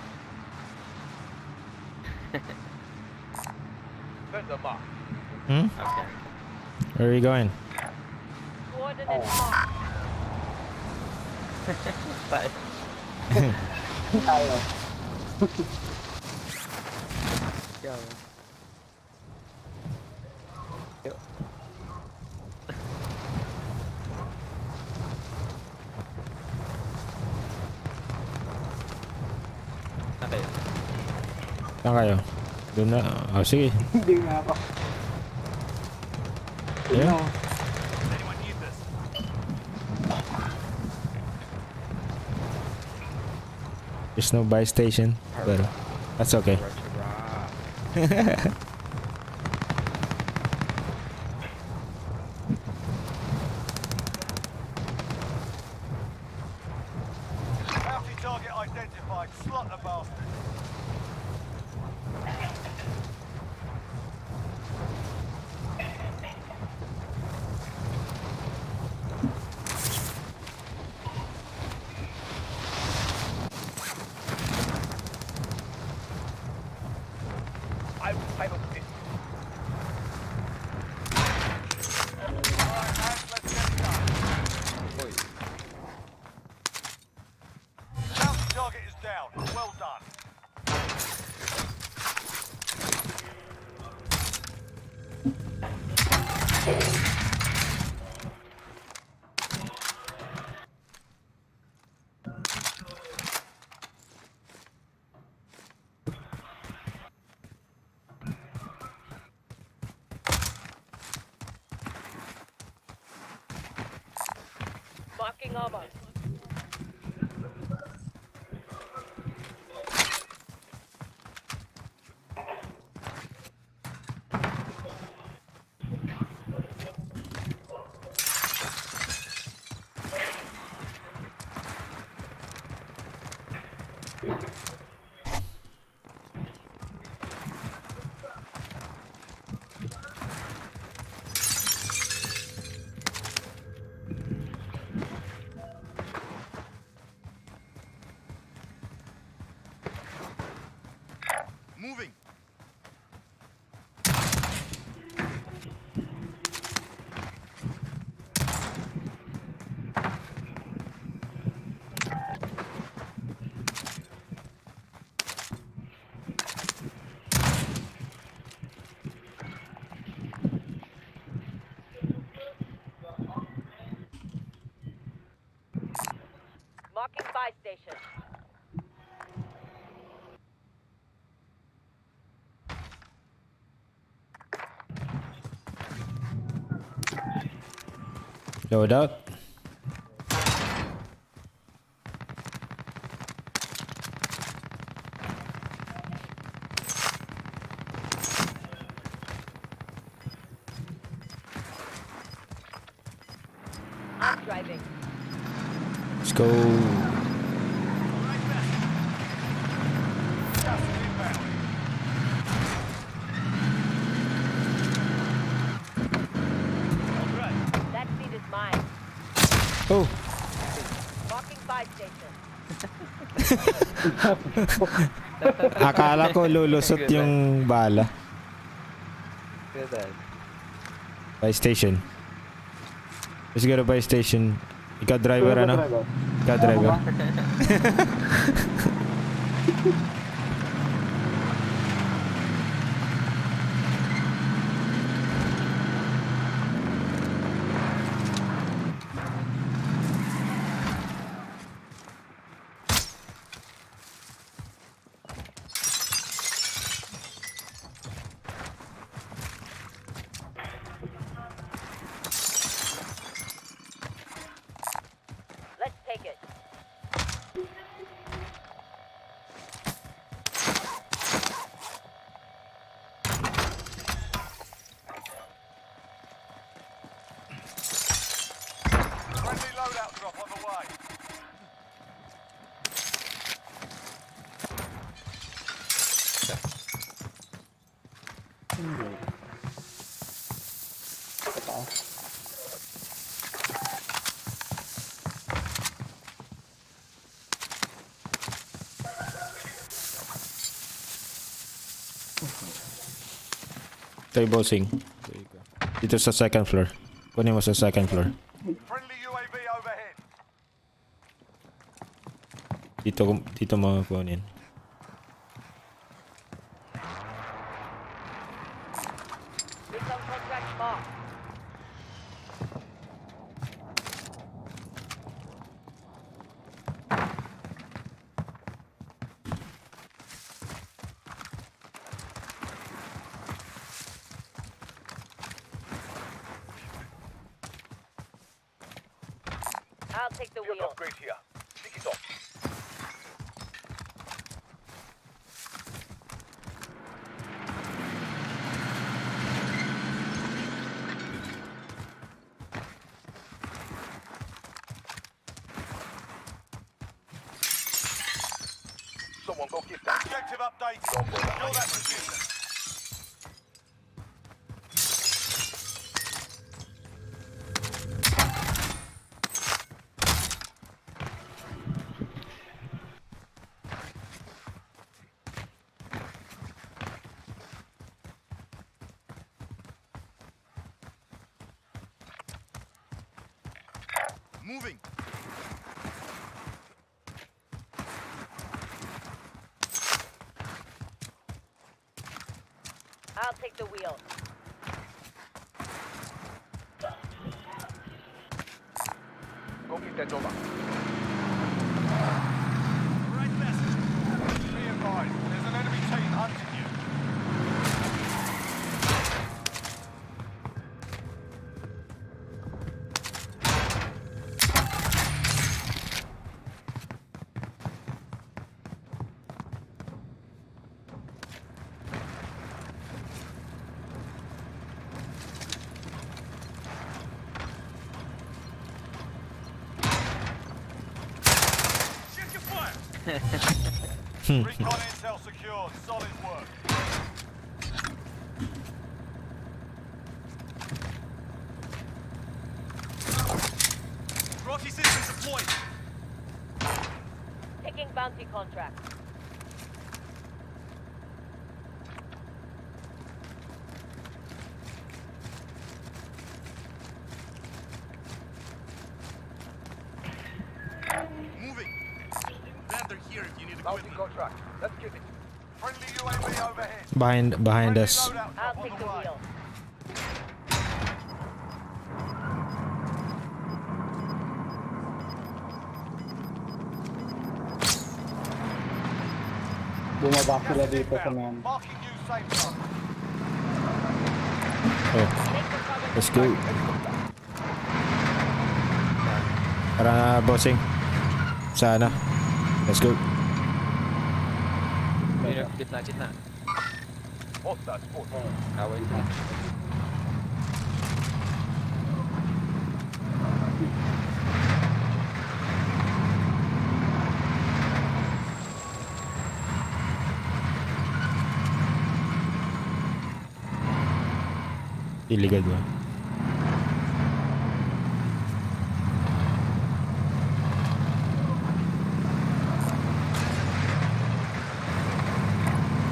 Set them up. Okay. Where are you going? Coordinate marked. Bye. Tayo. Go. Yo. Okay. Saan kayo? Doon na. Oh, sige. Hindi nga ako. Yeah. No. Anyone need this? There's no buy station. But that's okay. Bounty target identified. Slot the bastard. I don't think. Alright, lads, let's get it done. Oy. Bounty target is down. Well done. Marking armor. Moving. Marking buy station. Load out. Let's go. That seat is mine. Oh! Marking buy station. Akala ko lulusot yung bala. Good. Buy station. Let's go to buy station. Ikaw driver ano? Ikaw driver. Let's take it. Friendly loadout drop on the way. Ito yung bossing. Dito sa second floor. Kunin mo sa second floor. Friendly UAV overhead. Dito mo kunin. Recon contract marked. I'll take the wheel. Upgrade here. Pick it up. Someone go give that. Objective updated. Secure that position. Moving. I'll take the wheel. Go get that over. Right message. Be advised, there's an enemy team hunting you. Check your fire. Recon intel secured. Solid work. Rocky system deployed. Taking bounty contract. Moving. Vendor here if you need Bounty equipment. contract. Let's get it. Friendly UAV overhead. Behind Friendly us. loadout I'll drop on take the the way. wheel. Bumaba sila Gas is dito sa inbound. men. Marking new safe zone. Oh, let's go. Tara na, bossing. Sana. Let's go. Gitna. Hostile spot. Away na. Iligad mo.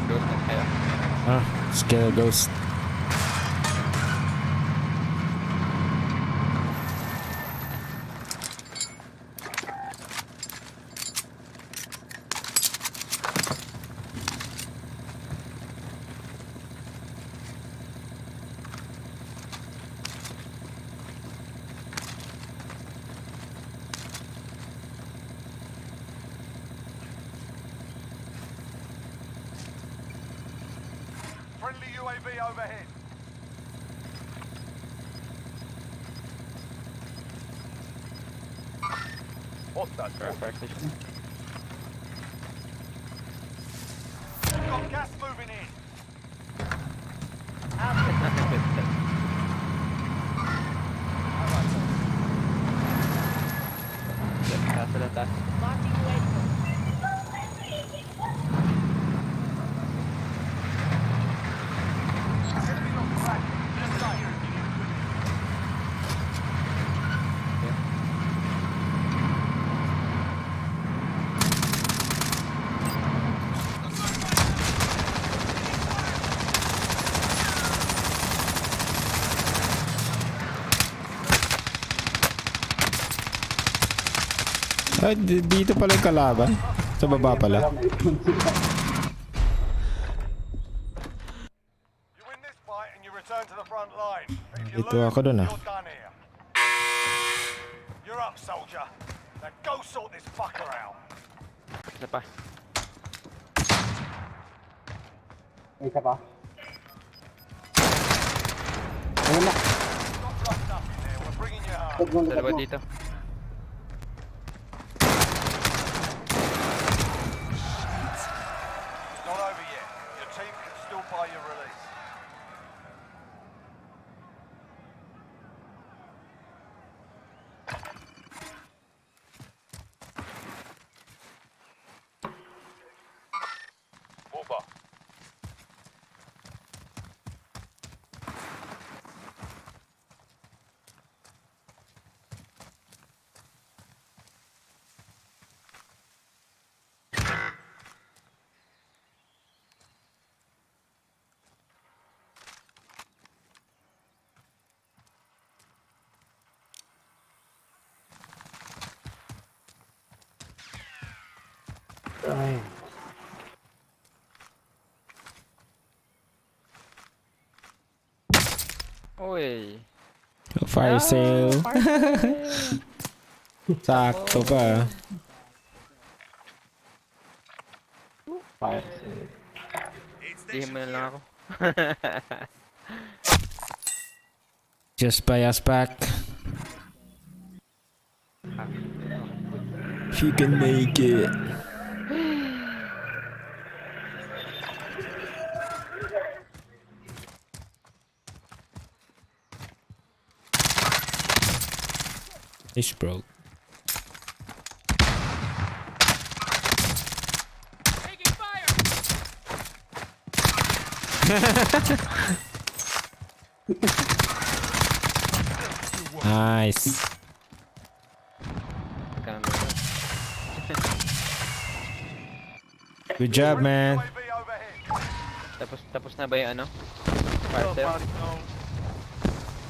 Ghost na kayo. Ah, scale ghost. Friendly UAV overhead. Fire station. Got gas moving in. Taas. Marking waypoint. Enemy on track. Just here. Ay, dito pala yung kalaban. Sa baba pala. You win this fight and you return to the front line. But if you Dito lose, ako dun, ah. you're done here. You're up, soldier. Now go sort this fucker out. Isa pa. May isa pa. Ayun na. Not just nothing there. We're bringing you home. Huwag mo na Dalawa mo. dito. It's not over yet. Your team can still buy your release. Over. Ay. Uy. Fire sale. Sakto pa. Fire. Dihin mo na lang ako. Just buy us back. If you can make it. It's broke. Nice. Good job, man. UAV overhead. Tapos na ba yung ano? Fire sale?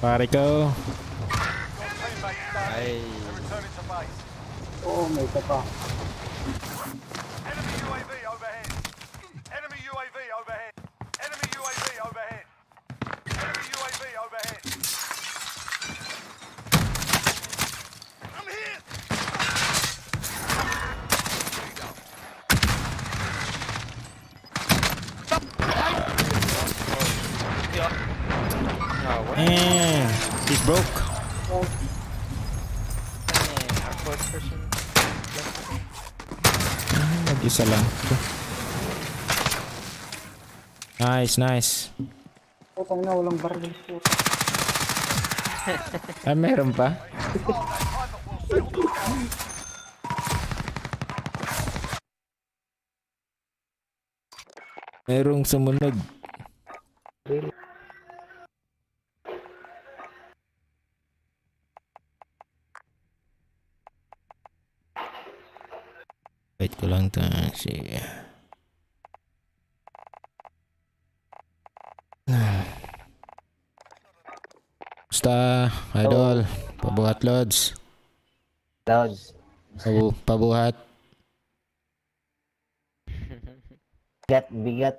Pare ko. Your teammates done. Ay. They're returning to base. Oo, may isa pa. Enemy UAV overhead. Enemy UAV overhead. Enemy UAV overhead. Enemy UAV overhead. I'm here. Oh, what? He's broke. Our fourth person. Mag-isa lang. Nice. Putang na, walang baril. Ah, meron pa? Merong sumunod. Wait ko lang to. Si... Basta, idol. Pabuhat, Lods. Lods. Pabuhat. Bigat.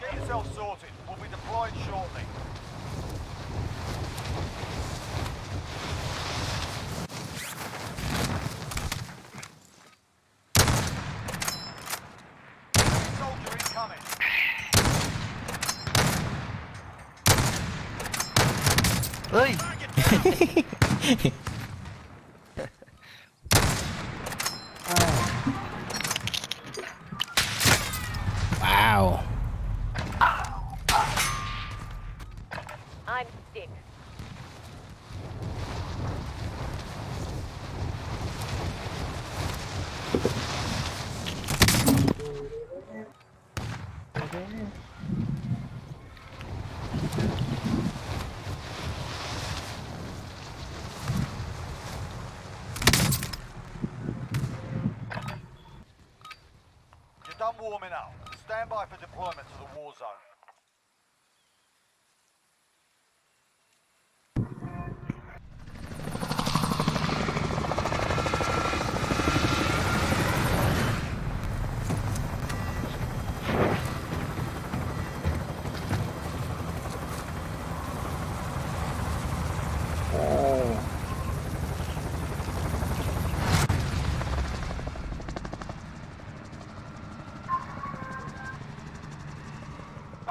Get yourself sorted. We'll be deploying shortly. Soldier incoming. Uy! Wow. I'm Stick. You're done warming up. Stand by for deployment to the war zone.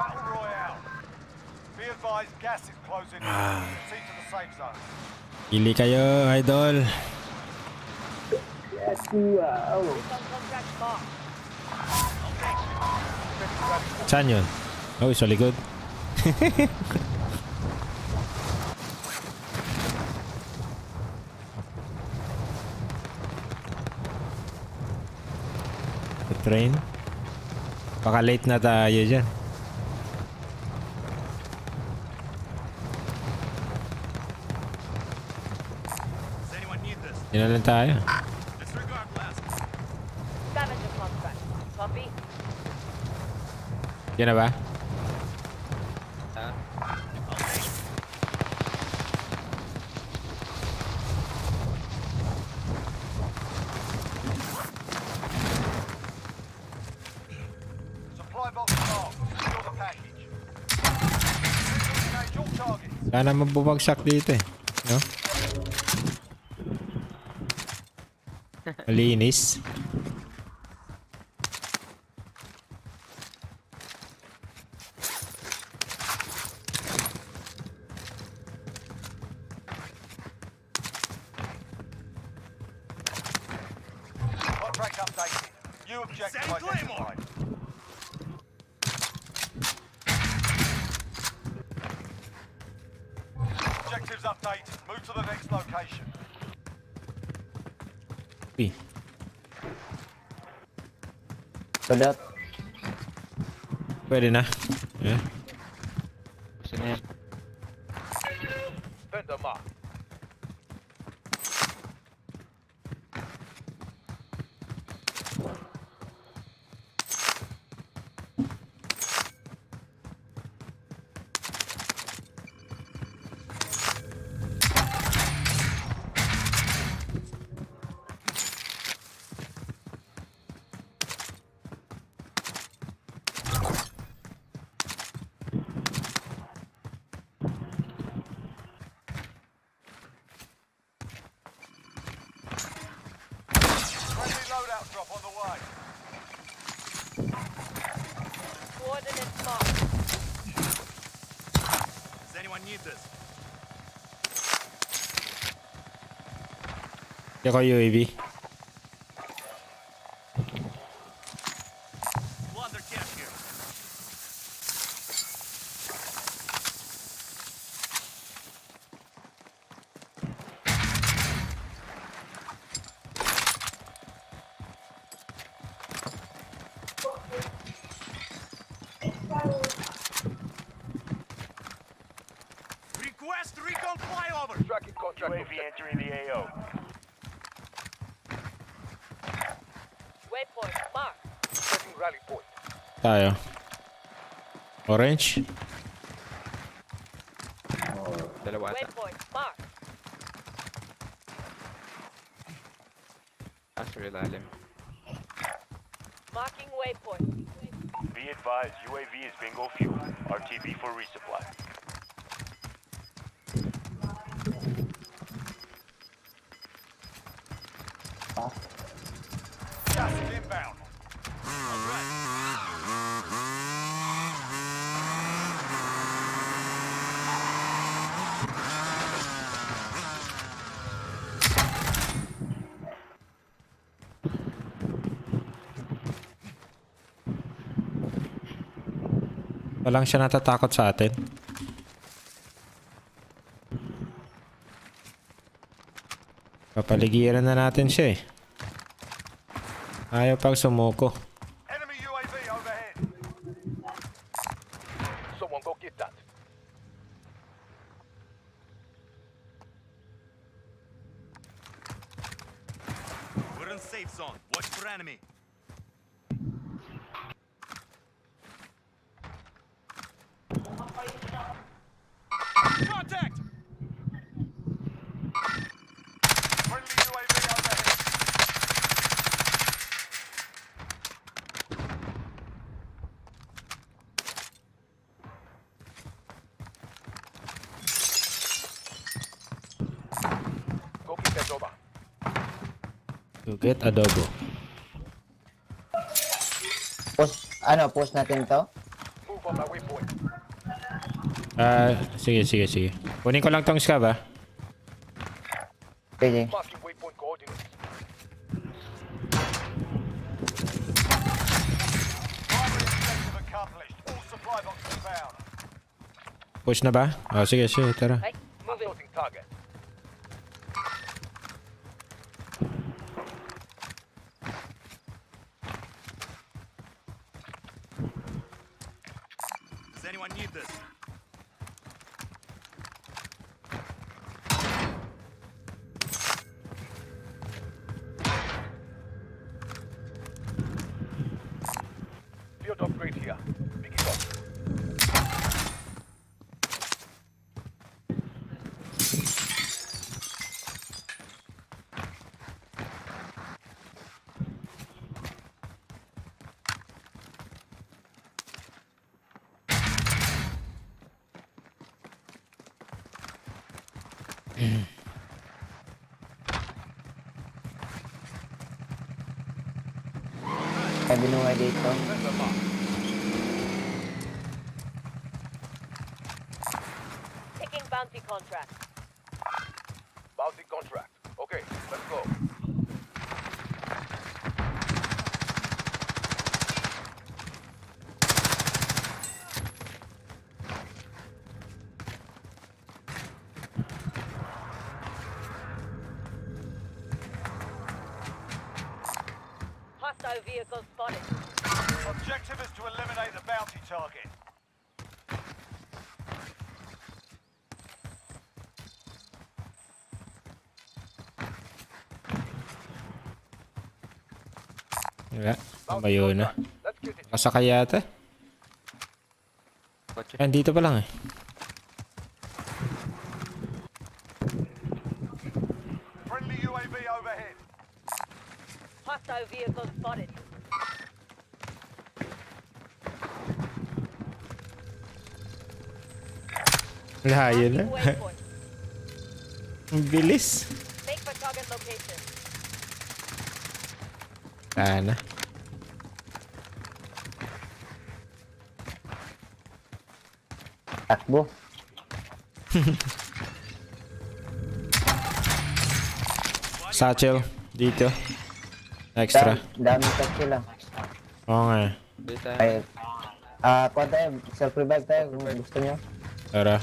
Battle Royale. Be advised, gas is closing in. Proceed to the safe zone. Pili kayo, idol. Yes, wow. Recon contract marked. Saan yun? Oh, sa likod. The train. Baka late na tayo dyan. Does anyone need this? Yun na lang tayo. Disregard last. Scavenger contract. Copy. Yan na ba? Sana mabubagsak dito eh. No? Malinis. Contract updated. New objective Send Claymore. identified. Objectives updated. Move to the next location. Uy. Salat. Pwede na. Eh? Gusto na yan. Vendor mark. Friendly loadout drop on the way. Coordinates marked. Does anyone need this? Hindi ako UAV. Plunder cache here. Request recon flyover. Tracking contract. UAV entering the AO. Waypoint marked. Setting rally point. Tayo. Orange. Dalawa ata. Waypoint marked. After ilalim. Marking waypoint. Be advised, UAV is bingo fuel. RTB for resupply. Gas is inbound. Walang siya natatakot sa atin. Papaligiran na natin siya eh. Ayaw pag sumuko. Enemy UAV overhead. Someone go get that. We're in safe zone. Watch for enemy. Contact! Friendly UAV overhead. Go get that over. To get adobo. Post natin to? Move on my waypoint. Sige. Kunin ko lang tong scab ah. Pwede. Marking waypoint coordinates. Primary objective accomplished. All supply boxes found. Push na ba? Oh, sige, tara. Hey, moving. Noting target. Does anyone need this? Field upgrade here. Pick it up. May binuhay dito. Taking bounty contract. Bounty contract. Okay, let's go. Hostile vehicle spotted. Objective is to eliminate the bounty target. Wala. Tumayo na. Let's get it. Kasakay yata. Kotse. Ah, dito pa lang eh. Friendly UAV overhead. Hostile vehicle spotted. Layo na. Marking waypoint. Ang bilis. Make for target location. Sana. Takbo. Satchel. Dito. Extra. Dami taxi lang. Oo nga eh. Dito tayo. Ay, kuha tayo. Self-revive tayo kung gusto nyo. Tara.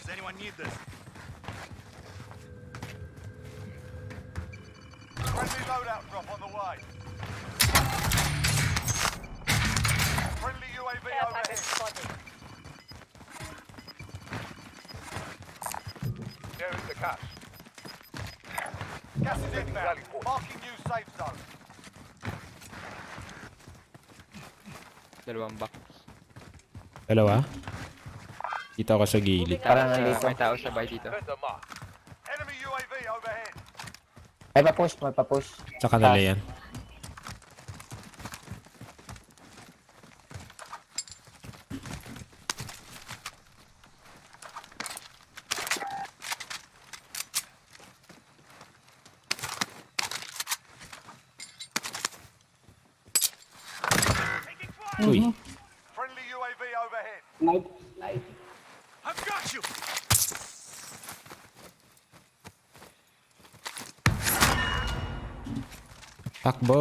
Does anyone need this? Friendly loadout drop on the way. Friendly UAV Care overhead. package spotted. There is the cash. Gas is inbound. Marking new safe zone. Dalawang box. Dalawa. Dito ako sa gilid. Parang nandito. May tao sa bay dito. There's a mark. Enemy UAV overhead. May pa-push, may pa-push. Sa kanila yan. Uy. Friendly UAV overhead. I've got you. Takbo.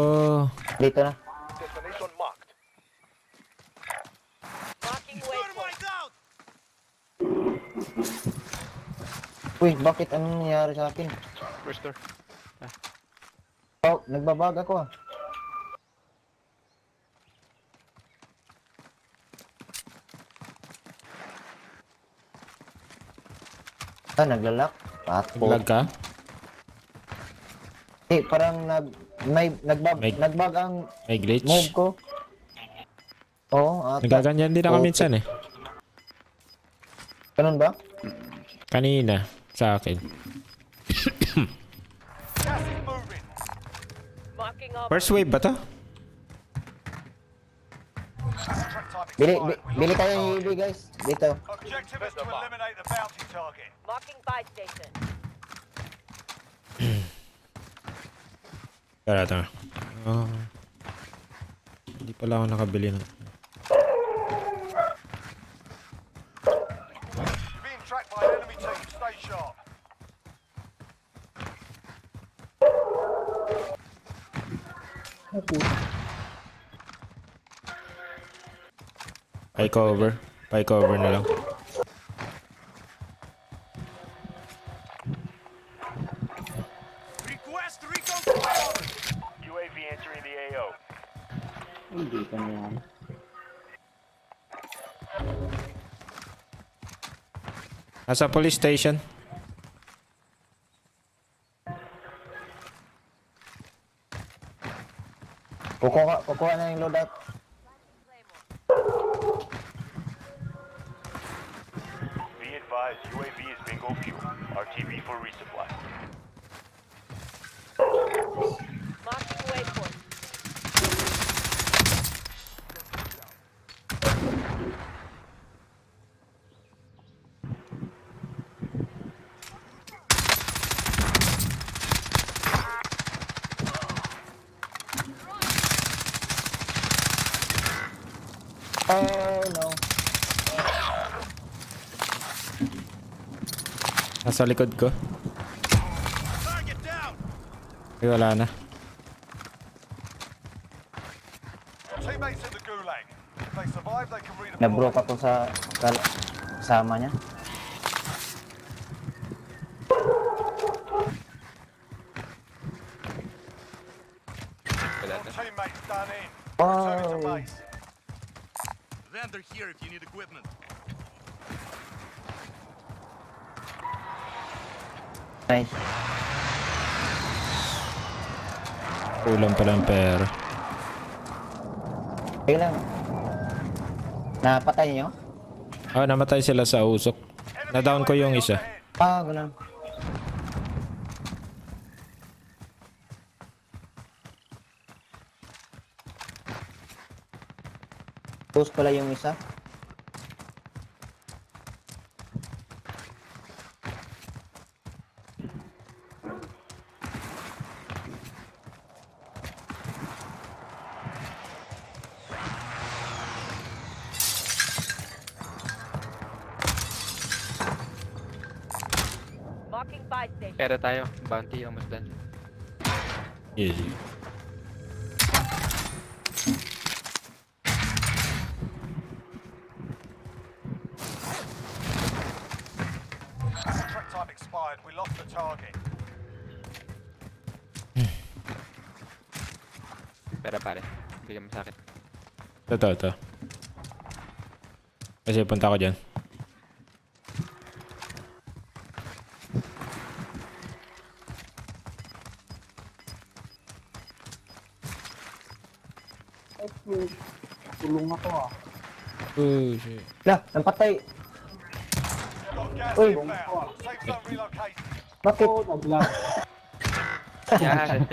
Dito na. Destination marked. Marking waypoint. Dynamite out. Uy, bakit anong nangyari sa akin? First door. Oh, nagbabag ako ah. Naglalak. Patpo. Naglag ka? Eh, parang nagbag May- ang May glitch? move ko. Oo, ata. Nagaganyan din ako Okay. minsan eh. Ganun ba? Kanina. Sa akin. Gas is moving. Marking our First wave ba to? Contract type Bili, expired. We bili lost tayo the ng target. UAV guys. Dito. Objective is to eliminate the bounty target. marking buy station. Tara, tara. Oh. Hindi pala ako nakabili ng... You're being tracked by an enemy team. Stay sharp. Pie cover. Pie cover na lang. Request recon fire. UAV entering the AO. Dito na yan. Nasa police station. Kukuha na yung loadout. Be advised, UAV is bingo fuel. RTB for resupply. Marking waypoint. Oh, no. Nasa likod ko. Target down! Ay, wala na. Your teammates in the gulag. If they survive, they can redeploy. Nabroke ako sa kasama niya. Wala Your na. teammates done in. Returning to Wow. base. Vendor here if you need equipment. Nice. Kulang pala ang pera. Sige lang. Napatay niyo? Oh, namatay sila sa usok. Na-down ko yung isa. Ah, ganun. Post pala yung isa. Marking buy station. Pera tayo. Bounty, almost done. Easy. Contract time expired. We lost the target. Pera pare. Bigyan mo sa akin. Ito. Kasi punta ko dyan. Tulong ako ah. Oh, shit. Lah, napatay. Got gas Uy. inbound. Safe zone relocated. Bakit? Yan.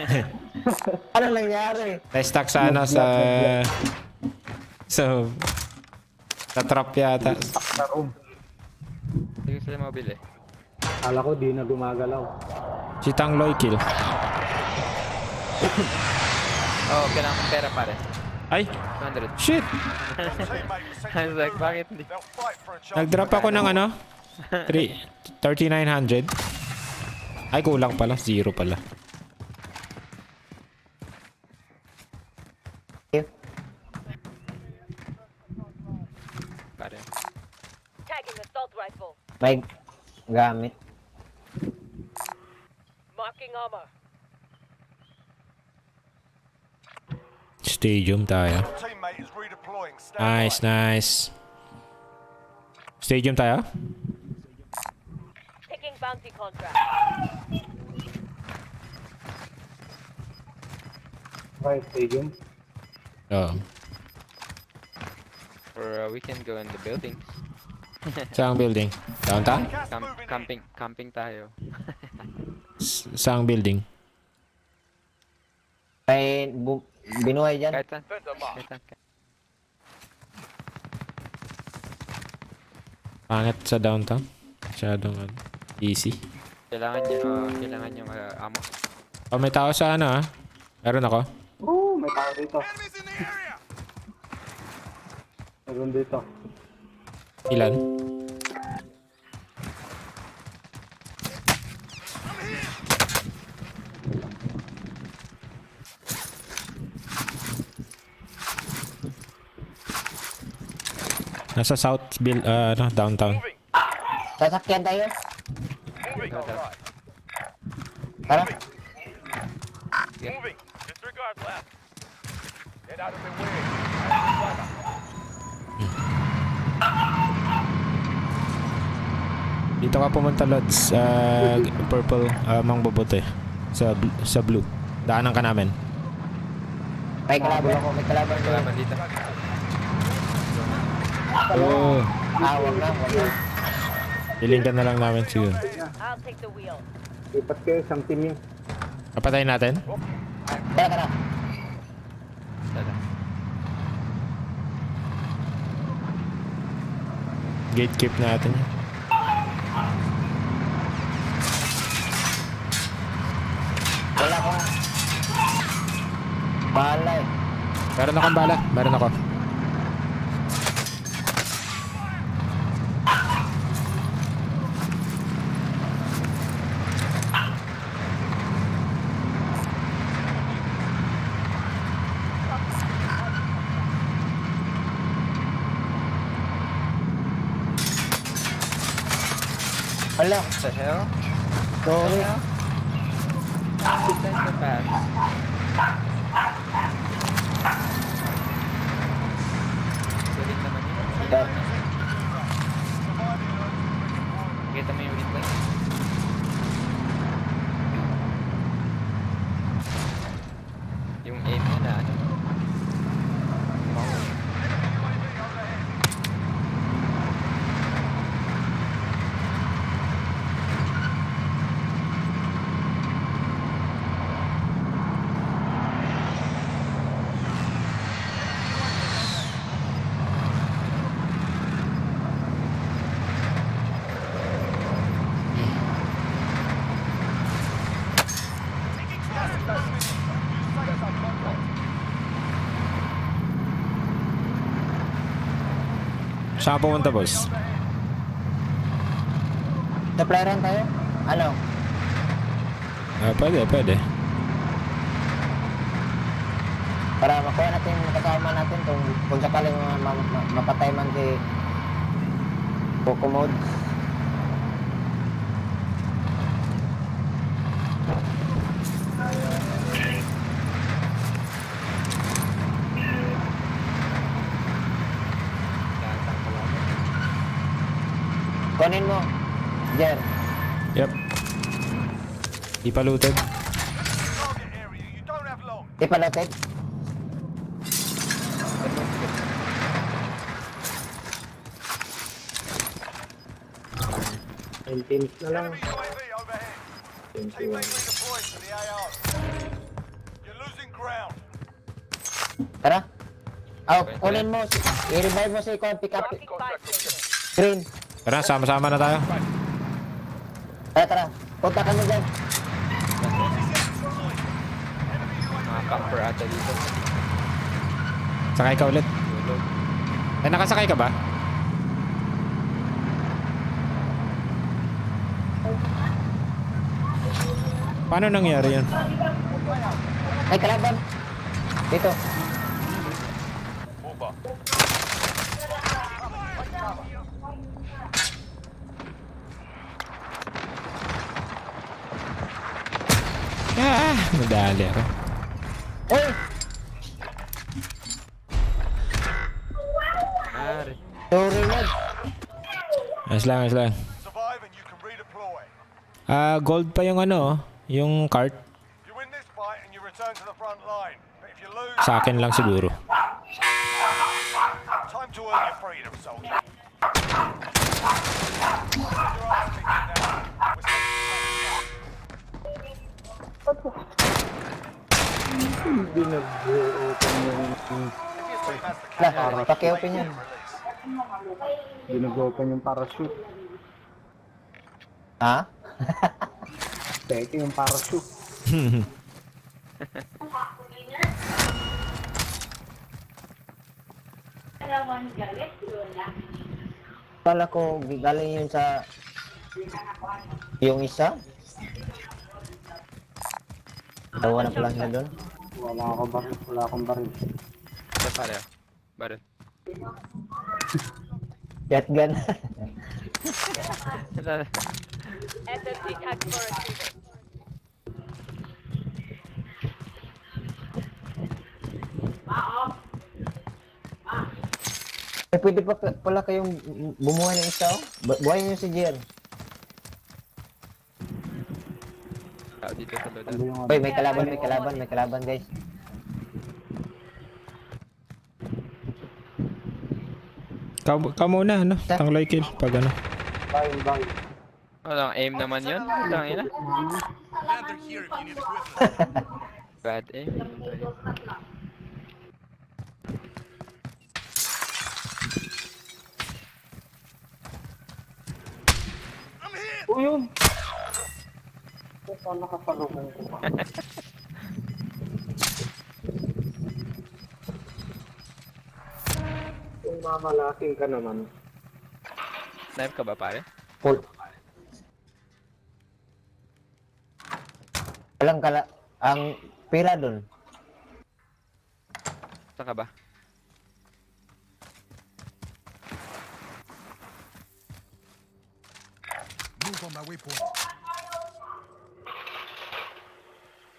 Ano nangyari? Na-stuck sana sa... Sa trap yata. Sa room. Hindi ko sila mobile eh. Kala ko di na gumagalaw. Si Tangloy kill. Oh, kailangan kong pera pare. Ay! 200. Shit! Your teammate was sent I to was the like, gulag. bakit hindi? They'll fight for a chance. Nag-drop ako ng ano? 3,900. Ay, kulang pala. 0 pala. Pare. Tagging assault rifle. May gamit. Marking armor. Stadium tayo. Your teammate is redeploying. Stand by. Nice. Stadium tayo? Picking bounty contract. Right, stadium. Oo. Or we can go in the building. Saang building? Downtown? Gas moving in. Camping tayo. Saang building? May binuhay dyan. Kahit saan. Kahit saan. Pangit sa downtown? Masyadong easy. Kailangan nyo amo. Oh, may tao sa ano ah. Meron ako. Oo, may tao dito. Enemies in the area! Meron dito. Ilan? Nasa south build, downtown. Sasakyan tayo. Moving. Alright. Tara. Moving. Disregard left. Get out of the way. Dito ka pumunta, Lods. Purple, Mang Bobote. Sa blue. Daanan ka namin. May kalaban ako. May kalaban ko. Kalaban dito. Oh. Wag na. Piling ka na lang namin siguro. I'll take the wheel. Lipat kayo, isang team yun. Kapatayin natin? Tara. Tada. Gatekeep natin yun. Wala ko. Bahala eh. Meron akong bala. Meron ako. Hala, What the hell? sorry. That's so fast. Sulit naman yun. Yan. Kita mo yung replay? Yung aim niya na ano. Wow. Saan ka pumunta, boss? Supplieran tayo? Ano? Pwede. Para makuha natin yung kasama natin kung sakaling mapatay man si Coco Mode. Kunin mo, Jer. Yep. Di pa looted. Target area, you don't have long. Di pa natin. Teams na lang. Enemy UAV overhead. Teammate redeployed to the AR. You're losing ground. Tara. Kunin mo, i-revive mo si Icon, pick up Marking buy station. green. Tara, sama-sama na tayo. Tara. Punta ka mo dyan. Mga camper ata dito. Sakay ka ulit. Tulog. Nakasakay ka ba? Paano nangyari yun? Ay, kalaban. Dito. Madali ako. Uy! Mare. Sorry, Mod. Ayos lang. Survive and you can redeploy. Gold pa yung ano, yung cart. You win this fight and you return to the front line. But if you lose, Sa akin lang siguro. time to earn your freedom, soldier. Get your ass kicked now. We're Lah, paki-open yan. release. Binag-open yung parachute. Ha? Peke yung parachute. Kala ko galing yun sa yung isa. Tawa na pala siya doon. Wala akong baril. Ito pare. Baron. Shotgun. SMG tag for retrieval. Pwede pa pala kayong bumuhay ng isa, oh. Buhayin niyo si Jer. Tao dito sa loadout. Hoy, may kalaban, guys. Ka muna, ano? Tanglay kill. Pag ano. Walang aim naman yun. Walang ina. Lander here if you need equipment. Bad aim. I'm hit! Uyun! Paano nakasalubong ko? Kung mamalaking ka naman. Snipe ka ba pare? Full. Walang ang pila dun. Saan ka ba?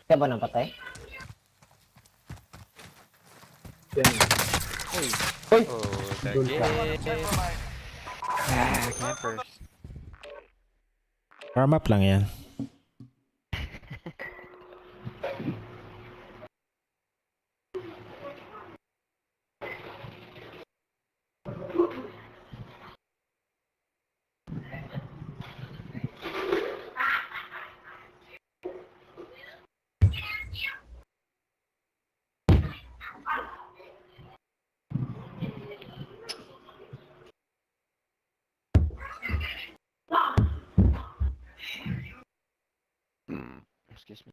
Kaya ba napatay? Oh, target. Campers. Warm up lang yan. Excuse me.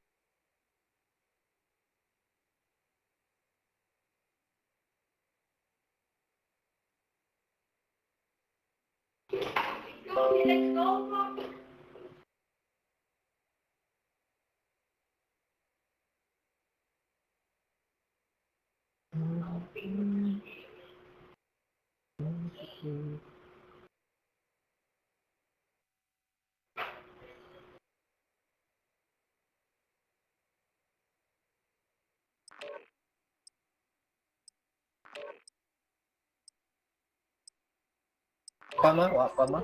Pama? Wa pama?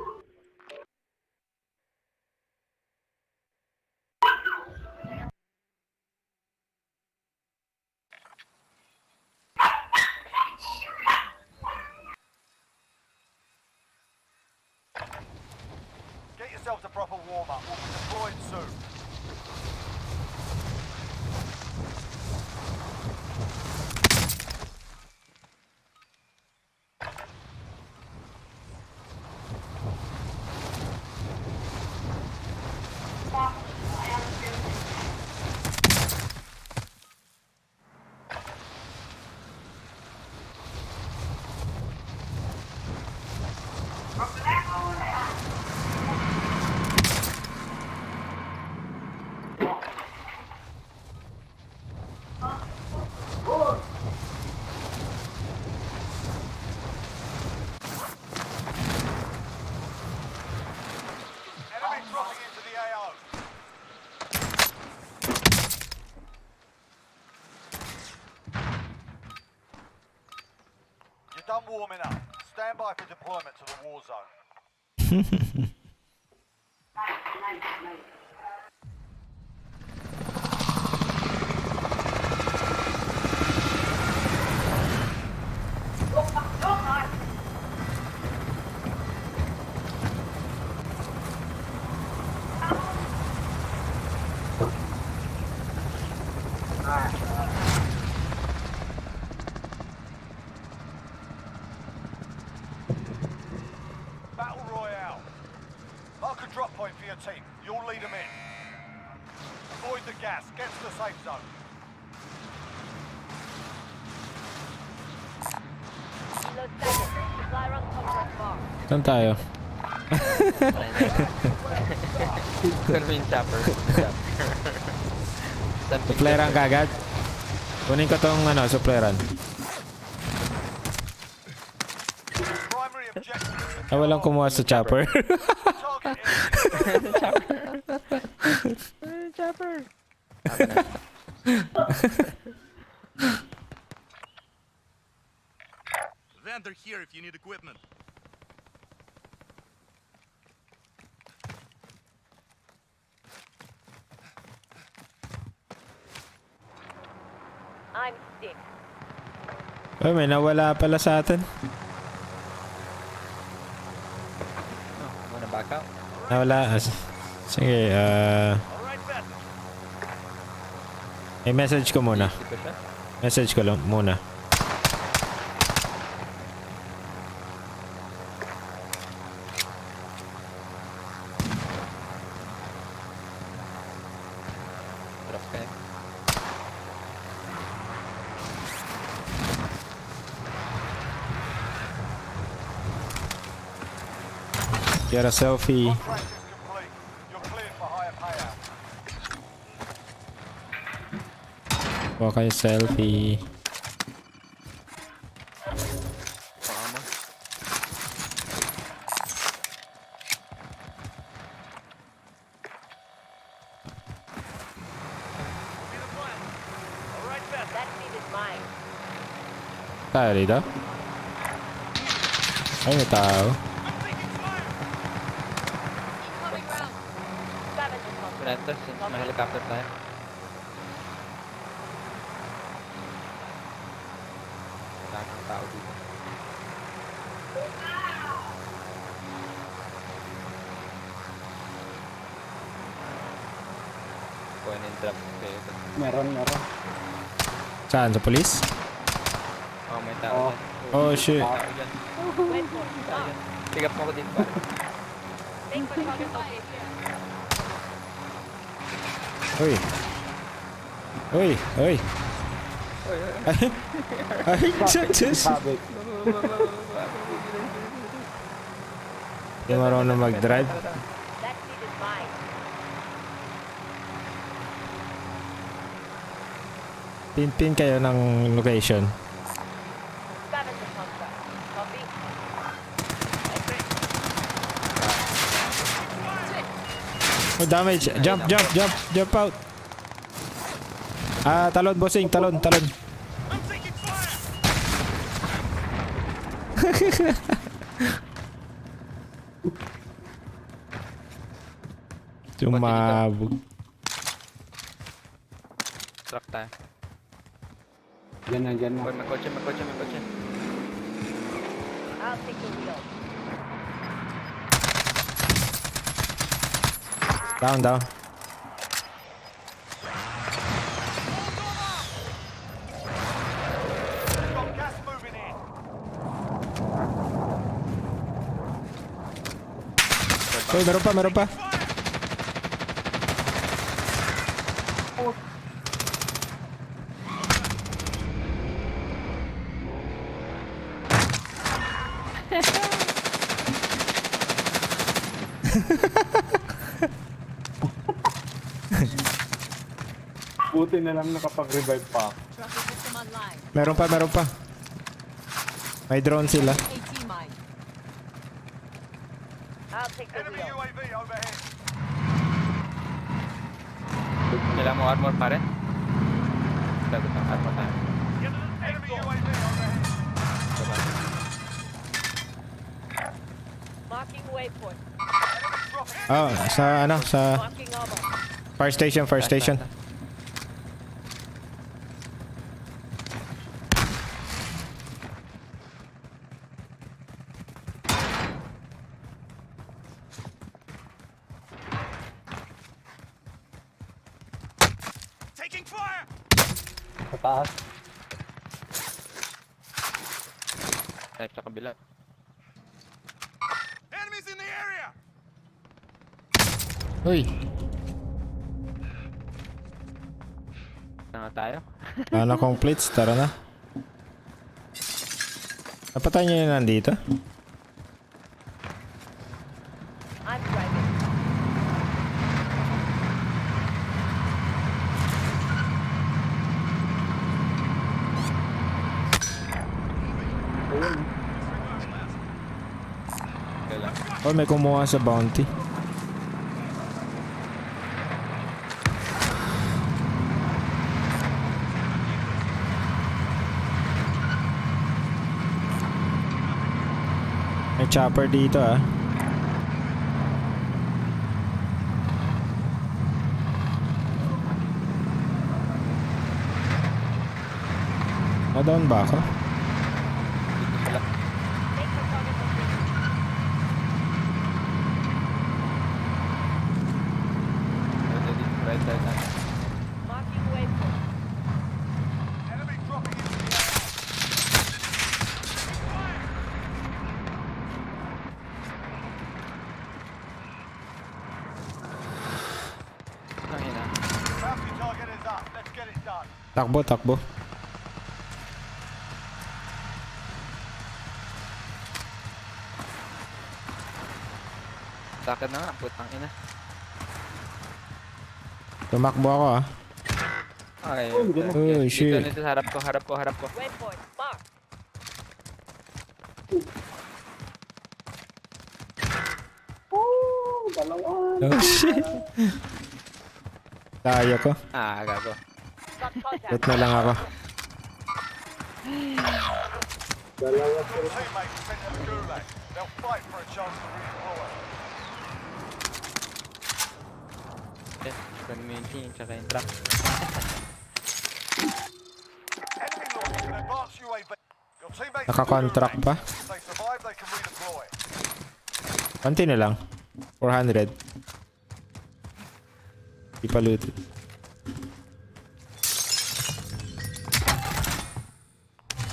Get yourselves a proper warm-up. We'll be deployed soon. Enemy dropping into the AO. You're done warming up. Stand by for deployment to the war zone. Battle Royale. Mark a drop point for your team. You'll lead them in. Avoid the gas. Get to the safe zone. Reload seconds. Supply run contract bar. Saan tayo? Ano yung chopper? Suppleran kagad. Kunin ko tong suppleran. Primary objective is to Ah, walang kumuha sa chopper. target Chopper! Vendor here if you need equipment. I'm sick. Ay, may nawala pala sa atin. Wanna back out? Nawala. Sige, Alright, vet. message ko muna. Dito siya? Message ko lang muna. Drop ka. Get a selfie. Contract is complete. You're cleared for higher payout. Kuha kayo selfie. Paama. is mine. Tayo dito? Ay, may tao. Scavenger contract. Pinento, since may helicopter tayo. Lahat ng tao dito. Point and drop kayo. Meron. Saan? Sa police? Oh, may tao dyan. Oh, shit. Tao dyan. Waypoint Tao marked. dyan. Pick up mo ko dito pare. Make for target location. Uy. Uy. Uy. Ay, Jesus. Hindi marunong mag-drive. That seat is mine. Pin kayo ng location. Scavenger contract. Copy. Oh, damage. Jump out. Ah, talon, bossing. Talon. I'm taking fire! Tumabog. Truck tayo. Diyan na. Uy, may kotse. I'll take the wheel. Down. Got gas moving in. Uy, meron pa. Buti na lang nakapag-revive pa. Traffic system online. Meron pa. May drone sila. AT mine. I'll take the Enemy wheel. UAV overhead. Kailangan mo armor pare? Dapat ang armor tayo. Enemy UAV overhead. Marking waypoint. Oh, sa Marking armor. fire station. Taking fire! Sa taas. Type sa kabila. Enemies in the area! Uy, Na nga tayo. ano kong plates? Tara na. Napatay niyo yun nandito? I'm driving. Kailangan. Oh, may kumuha sa bounty. May chopper dito ah. Na-down ba ako? Make for target location. Right side natin. Marking waypoint. Enemy dropping into the air. Ang ina. Bounty target is up. Let's get it done. Takbo. Sakit na nga, putang ina. Tumakbo ako ah. Okay. Oh, shit. Dito sa harap ko. Waypoint. Mark. Oh shit. Tayo ko. Ah, gago. Got contact. Wait na lang ako. Your teammates are sent to the gulag. They'll fight for a chance to redeploy. Eh, kunin mo yung team, tsaka yung truck. Enemy launching an advanced UAV. Your teammates Naka-contract pa? If they survive, they can redeploy. Konti na lang. 400. Di pa looted.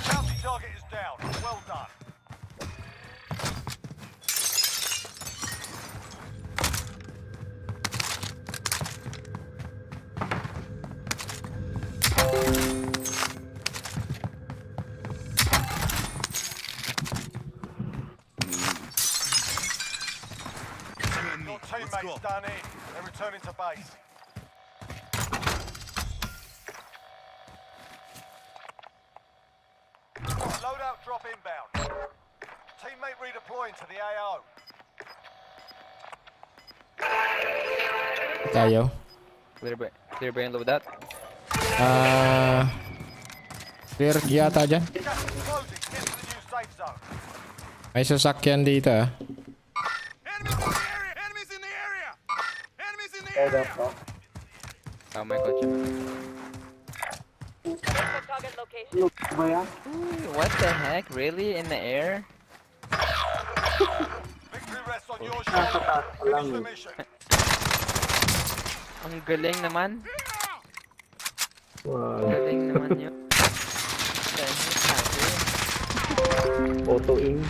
Bounty target is down. Well done. Your teammates done in. They're returning to base. Loadout drop inbound. Teammate redeploying to the AO. Tayo. Clear ba yung loadout? Clear yata dyan. Gas is closing. Get to the new safe zone. May sasakyan dito ah. Enemies in the area! Enemies in the area! Enemies in the area! Tama yung kotse. Additional target location. Ooh, what the heck? Really? In the air? Victory rests on your shoulders. Finish the mission. Ang galing naman. Galing naman yun. What the heck happened? Auto-in.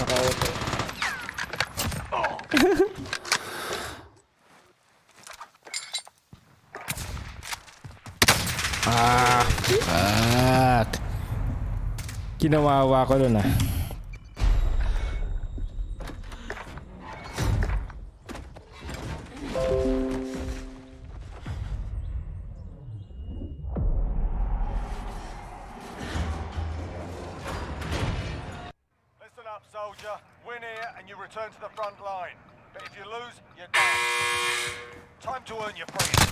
Naka-auto. Fuck. Kinawawa ko dun ah. Listen up, soldier. Win here and you return to the front line. But if you lose, you're done. Time to earn your freedom.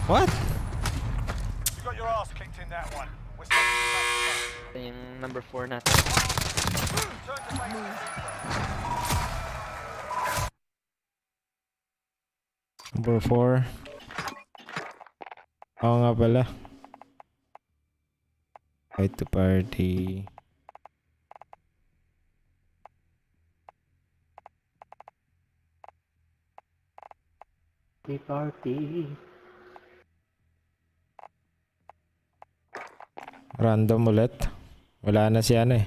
What? You got your ass kicked in that one. We're sending you back to base. Ito yung number 4 natin. Return to base. Number 4. Oo nga pala. Fight to party. Party. Random ulit. Wala na si ano eh.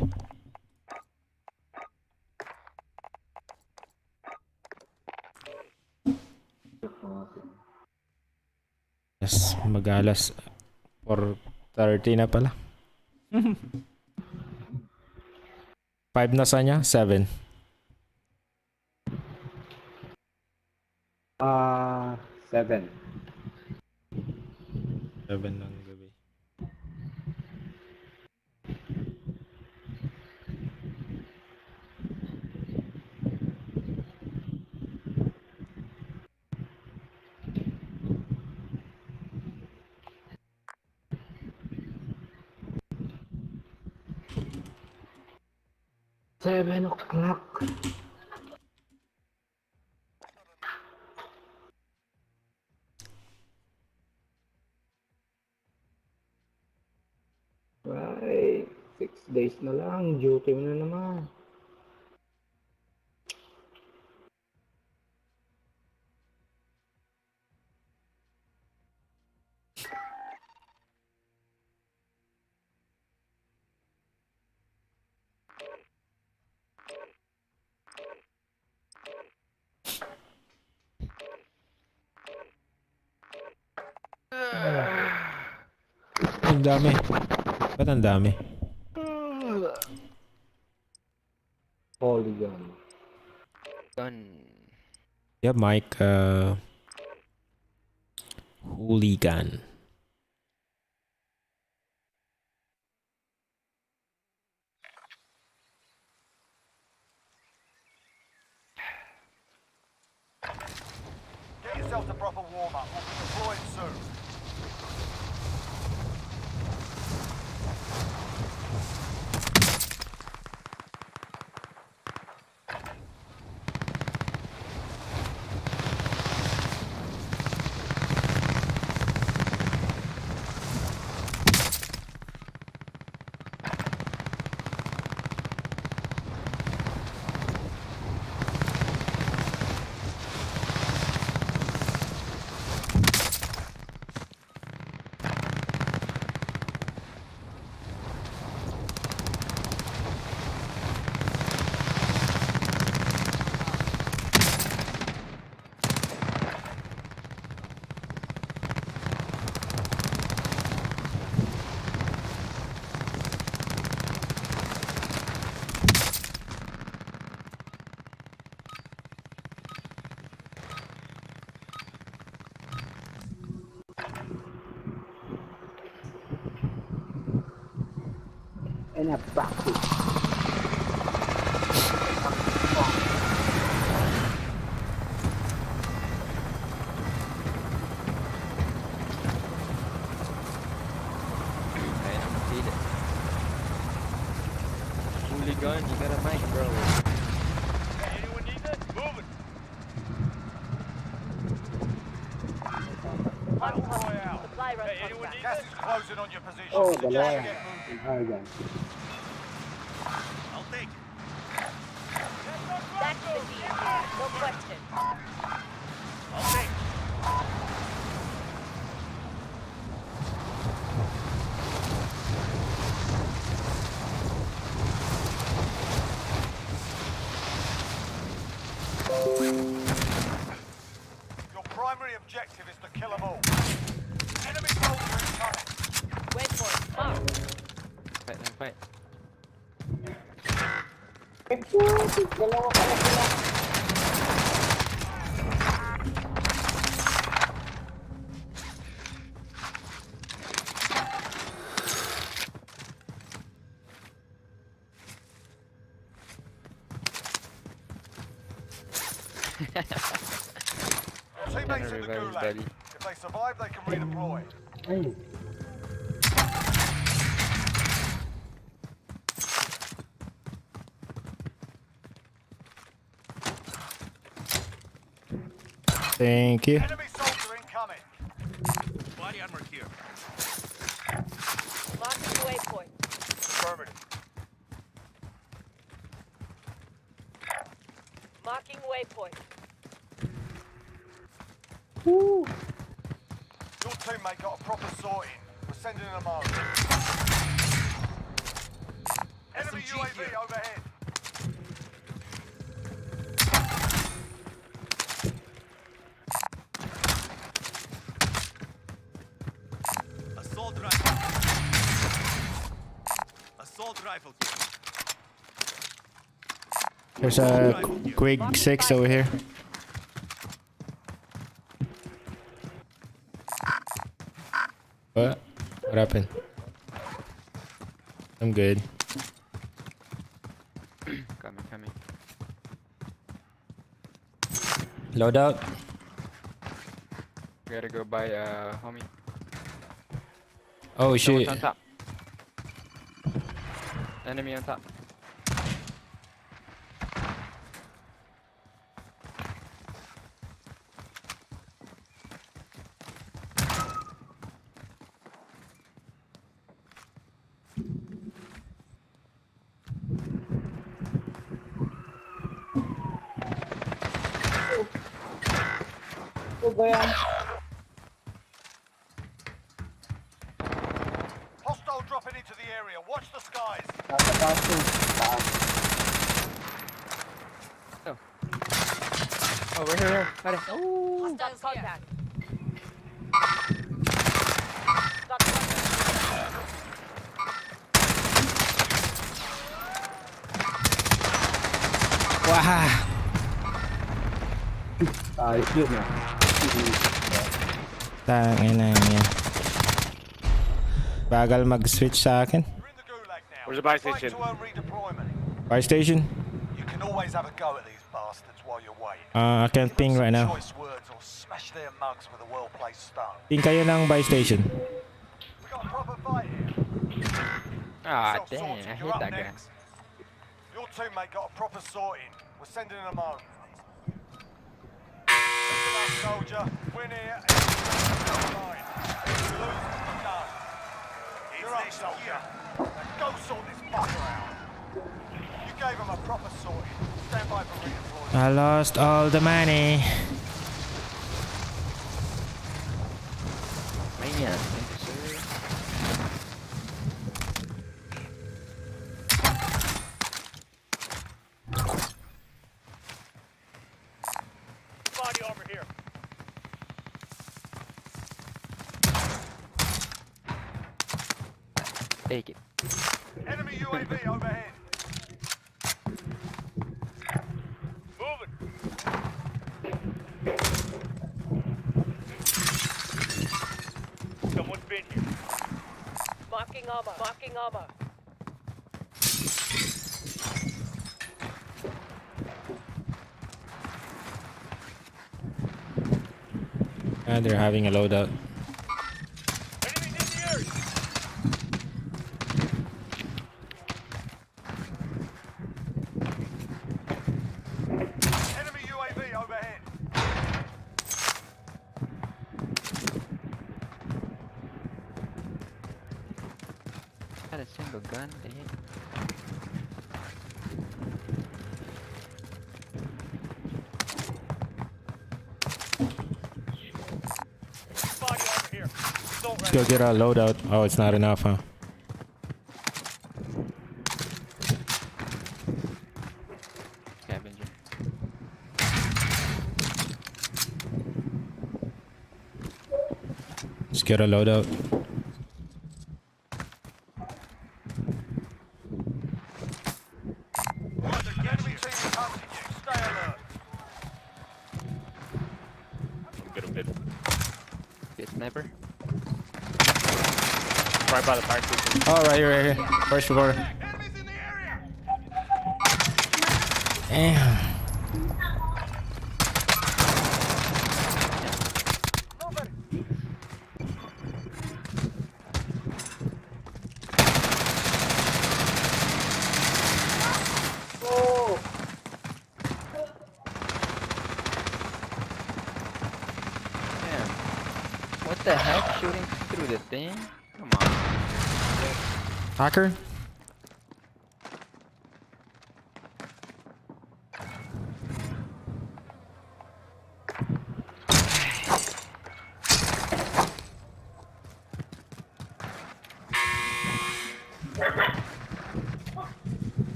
Yes, mag-alas 4:30 na pala. 5 na sa niya? 7. 7. 7 ng gabi. Seven o'clock. Ay, 6 days na lang. Duty mo na naman. Ang dami. Ba't ang dami? Polygon. Gun. Yeah, Mike. Hooligan. Get yourself a proper warm-up. We'll be deploying soon. Kaya na mag-feel it. Hooligan, you got a mic, bro. Anyone need it? Move it. Supply run anyone contract. need Gas is closing on your position. Oh, Suggest dalawa you yan. get moving. I'll take it. That's the deal. No question. I'll take it. Your primary objective is to kill them all. Enemy soldier incoming. Wait for it. Mark. Fight lang, fight. Dalawa pala sila. Your teammates in the revive his gulag. buddy. If they survive, they can redeploy. Thank you. Enemy soldier incoming. Body armor here. Marking waypoint. Affirmative. Marking waypoint. Your teammate got a proper sorting. We're sending them over. Enemy SMG UAV here. overhead. Assault rifle. Assault rifle here. There's a Quig 6 over here. What? What happened? I'm good. Coming. Load out. Gotta go buy homie. Oh shit. Someone's on top. Enemy on top. Ito ba yan? Hostile dropping into the area. Watch the skies. Nasa taas yun. Taas. Oh, we're here. Pare. Hostile contact. Got contact. Wah! Ayos yun ah. Tangina yan. Bagal mag-switch sa akin. We're in the gulag now. Where's the buy Fight station? to earn redeployment. Fire station? You can always have a go at these bastards while you're waiting. I can't Give them ping some right now. choice words or smash their mugs with a well-placed stone. Ping kayo ng buy station. We got a proper fight here. Ah, Self-sorted, dang. I you're hate up that guy. next. Your teammate got a proper sorting. We're sending them home. Good luck, soldier. Win here. And you're fine. If you lose, you're done. You're up, soldier. Now go sort this fucker out. You gave him a proper sorting. Stand by for redeployment. I lost all the money. Man, thank you, sir. Body armor here. Take it. Enemy UAV overhead. Move it. Someone's been here. Marking armor. Marking armor. They're having a loadout. Enemies in the area. Enemy UAV overhead. Had a single gun, dang it. Body over here. Assault Let's go get our loadout. Oh, it's not enough, huh? Scavenger. Let's get a loadout. Enemy team is hunting you. Stay alert. Good, I'm good. Get sniper. Right by the fire station. Oh, right here, right here. First floor. Enemies in the area. Damn. Damn. What the heck? Shooting through the thing? Come on. Hacker?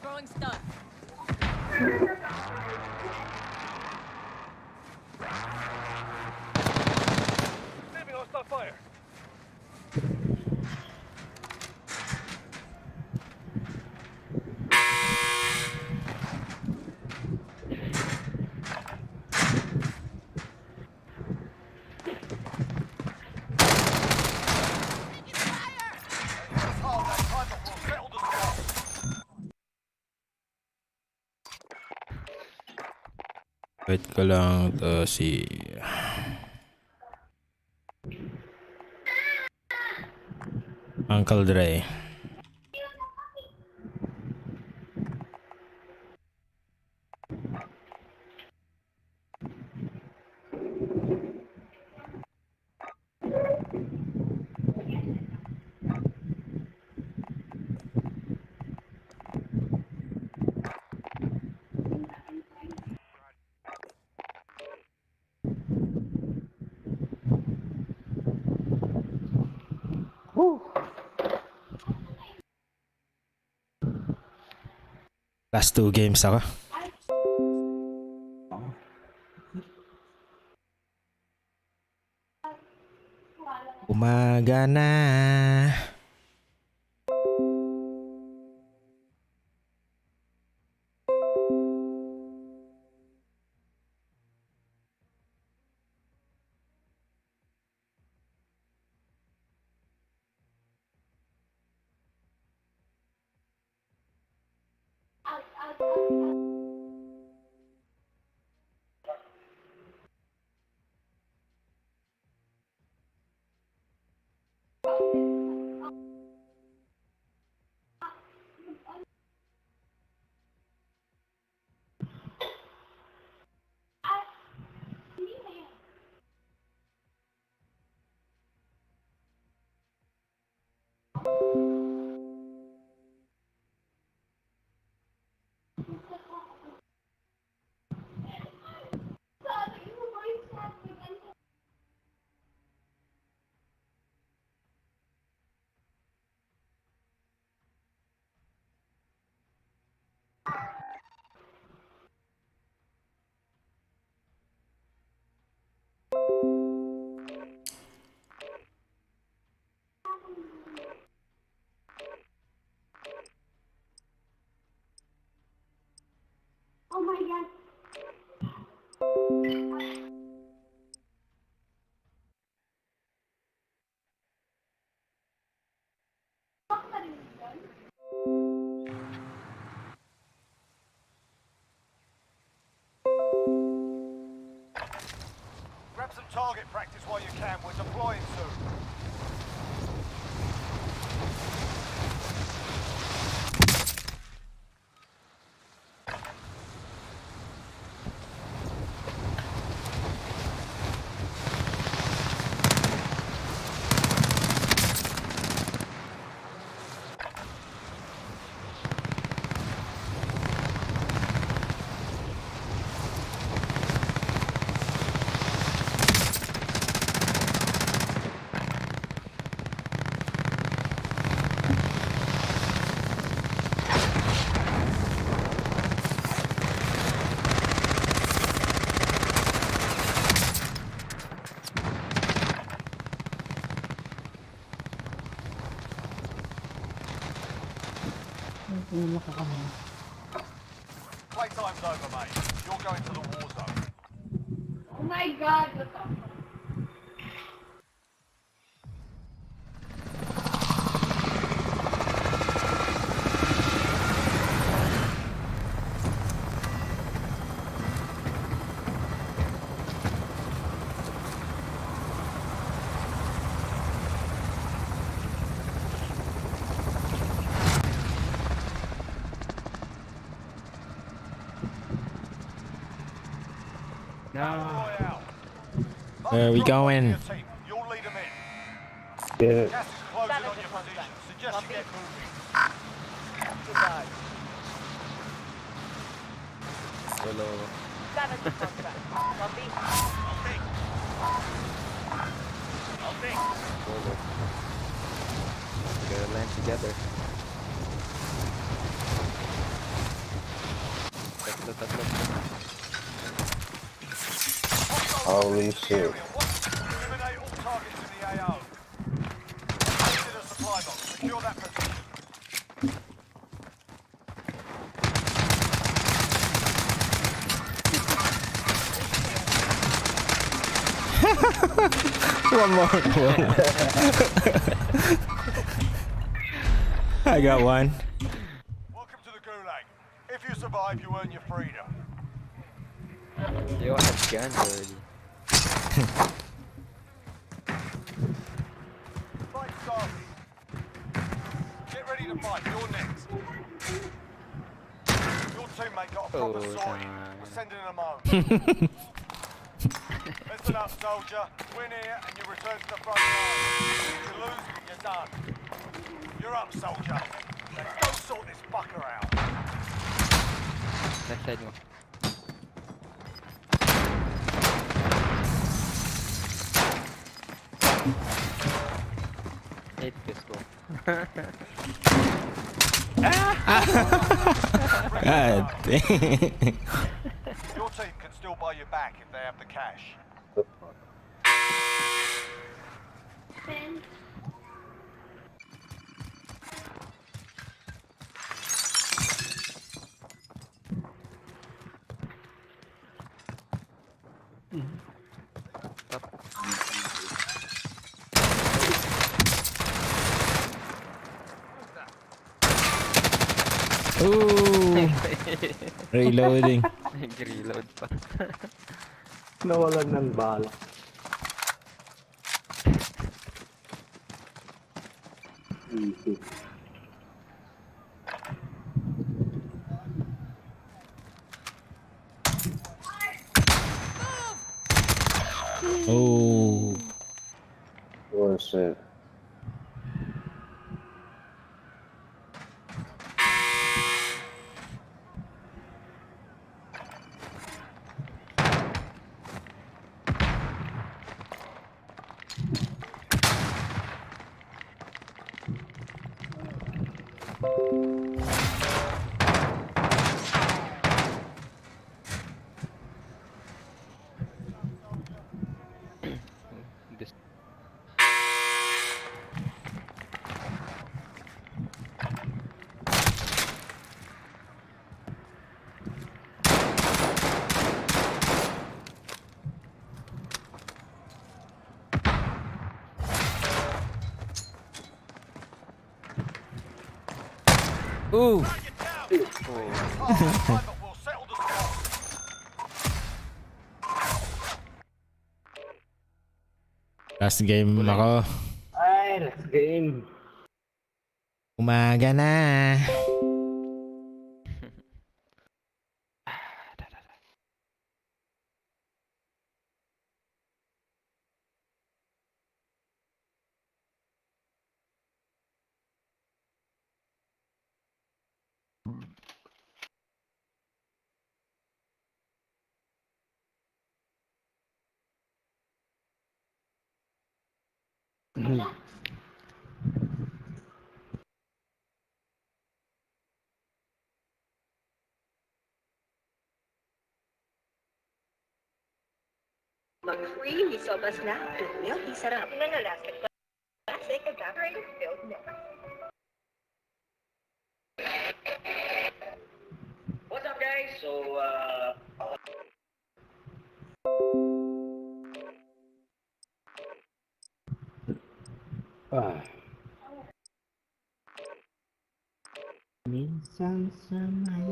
Throwing stun. Enemy hostile fire. Oh, that time will settle the score. Wait ko lang to si... Uncle Dre. Last 2 games ako. Umaga na. Grab some target practice while you can. We're deploying soon. Playtime's over, mate. You're going to the war zone. Oh my god, Royale. Where are we going? Your team. You'll lead them in. Yeah. Gas is closing on your position. Suggest you get moving. Goodbye. Solo. Scavenger contract. Copy. I'll think. Solo. We gotta land together. Tatlo. Holy shit. Eliminate all targets in the AO. Into the supply box. Secure that position. One more. I got one. Welcome to the Gulag. If you survive, you earn your freedom. Yo, I have guns already. Fight started. Get ready to fight. You're next. Your teammate got a proper Oh, sorting. damn. We're sending them home. Listen up, soldier. Win here and you return to the front line. If you lose, you're done. You're up, soldier. Let's go sort this fucker out. Left side mo. Hate pistol. God dang. Your team can still buy you back if they have the cash. Ooh. Reloading. Nag-reload pa. Nawalan ng bala. Easy. Oh. Oh shit. This Ooh. Oh, we'll settle the score. Last game ako. Ay, last game. Umaga na. Mag-freely sopas na. Milky sarap. Nangalastic plastic evaporator filled milk. What's up, guys? So, Ah. Minsan sa may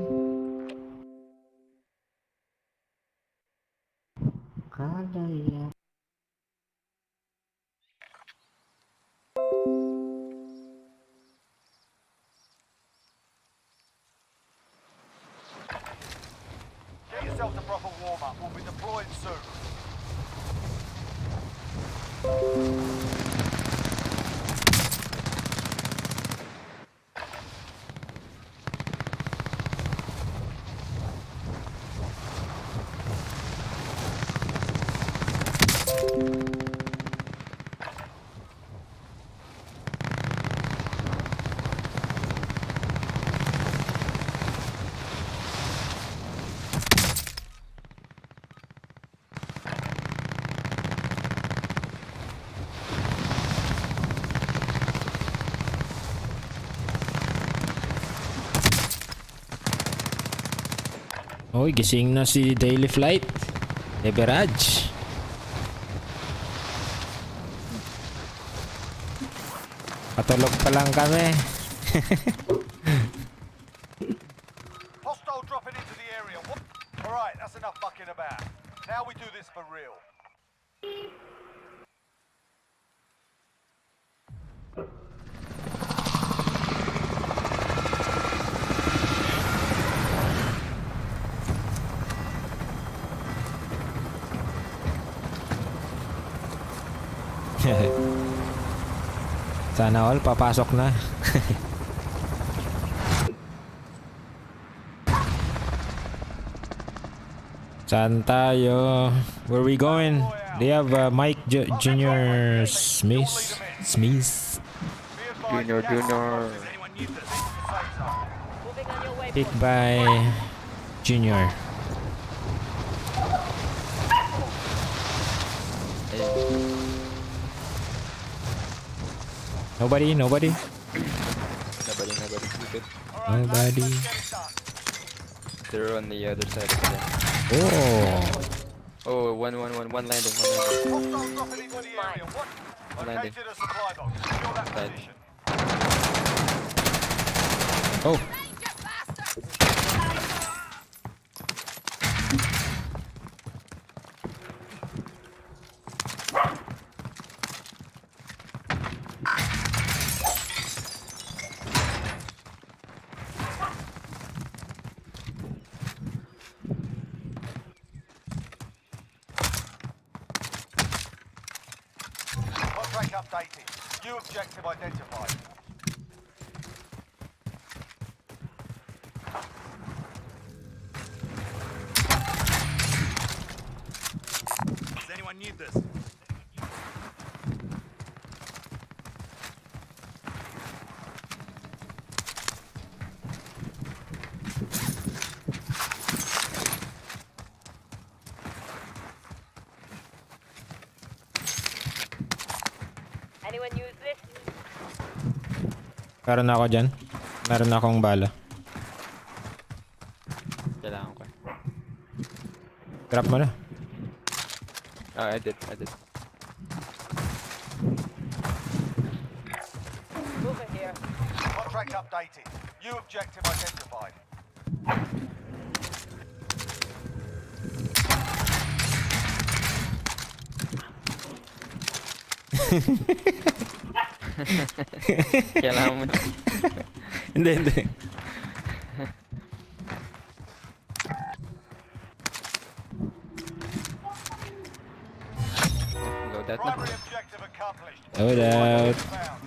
kalaya. Get yourself a proper warm-up. We'll be deployed soon. Oy, gising na si Daily Flight. Leverage. Patulog pa lang kami. Hostile dropping into the area. What? All right, that's enough fucking about. Now we do this for real. Sana all papasok na. Saan tayo? Where we going? They have Mike Junior Smith. Smith. Junior. Moving on your way. Picked by Junior. Nobody. Nobody. You good? Nobody. They're on the other side of the. Oh. Oh, one landing. Hostiles dropping into the area. What? Landing. Located a supply box. Secure that Landing. position. Oh. Contract updated. New objective identified. Does anyone need this? Anyone use this? Meron ako dyan. Meron akong bala. Kailangan ko. Drop mo na. Oh, I did. Moving here. Contract updated. New objective identified. Kailangan mo na. Hindi, hindi. Load out na. Primary objective accomplished. Load out. Found.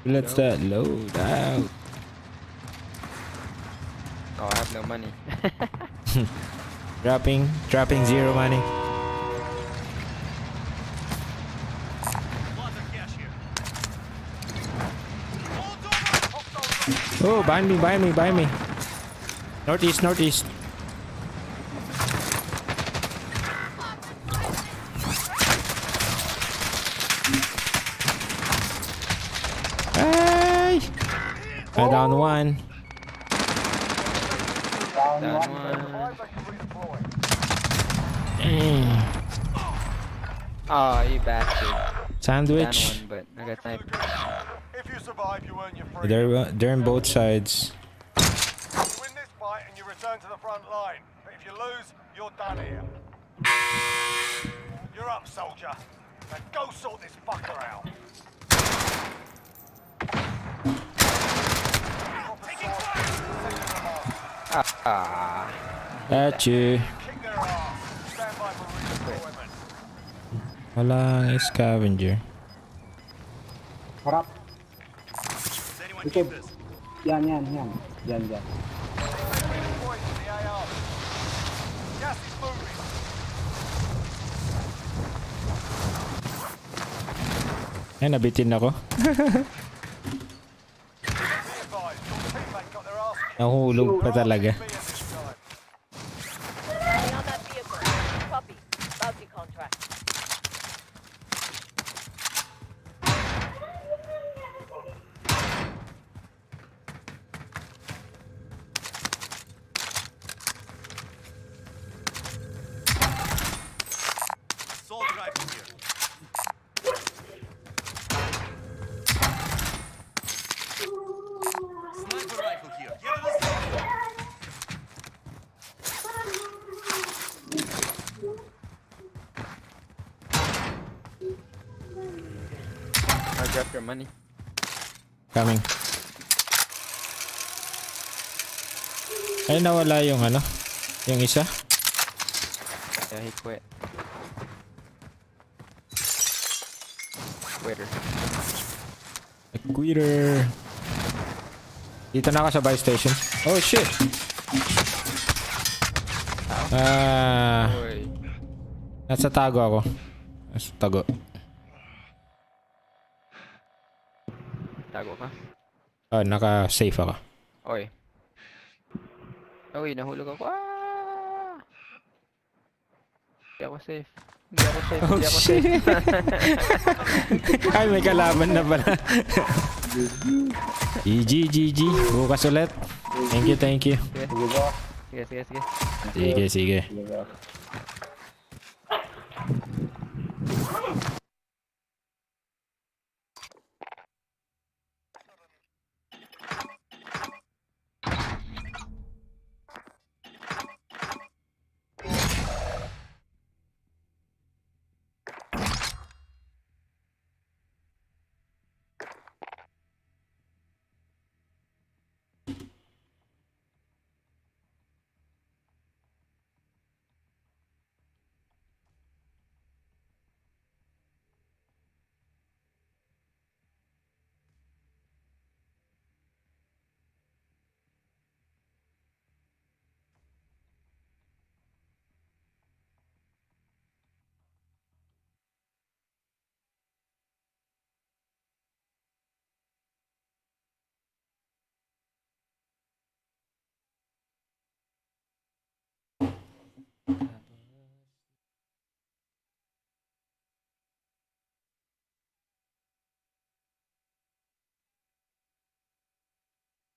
Let's load out. Oh, I have no money. Dropping 0 money. Lots of cash here. Oh, behind me. Northeast. Ay! I down one. Down one. Five, they can redeploy. Dang. Oh, you bastard. Sandwich. Down one, but I got sniped. If you survive, you earn your freedom. They're on both sides. Win this fight and you return to the front line. But if you lose, you're done here. You're up, soldier. Now go sort this fucker out. At you. Kick their ass. Stand by for redeployment. Walang scavenger. Harap. Does anyone keep this? Yan. Yan. Redeploy to the AR. Gas is moving. Ay, nabitin ako. Be advised, your teammate got their ass kicked. Nahulog pa talaga. Be at this time. Stay on that vehicle. Copy. Bounty contract. Assault rifle here. Sniper rifle here. Get in the center. I'll drop your money. Coming. Ay, nawala yung ano? Yung isa? Yeah, he quit. Quitter. Quitter. Dito na ako sa buy station. Oh, shit! Oy. Nasa tago ako. Nasa tago. Tago ka. Oh, naka-safe ako. Oy. Oy, nahulog ako. Ah! Hindi ako safe. Oh, shit! Ay, may kalaban na pala. GG. Bukas ulit. Thank you. Sige. Sige.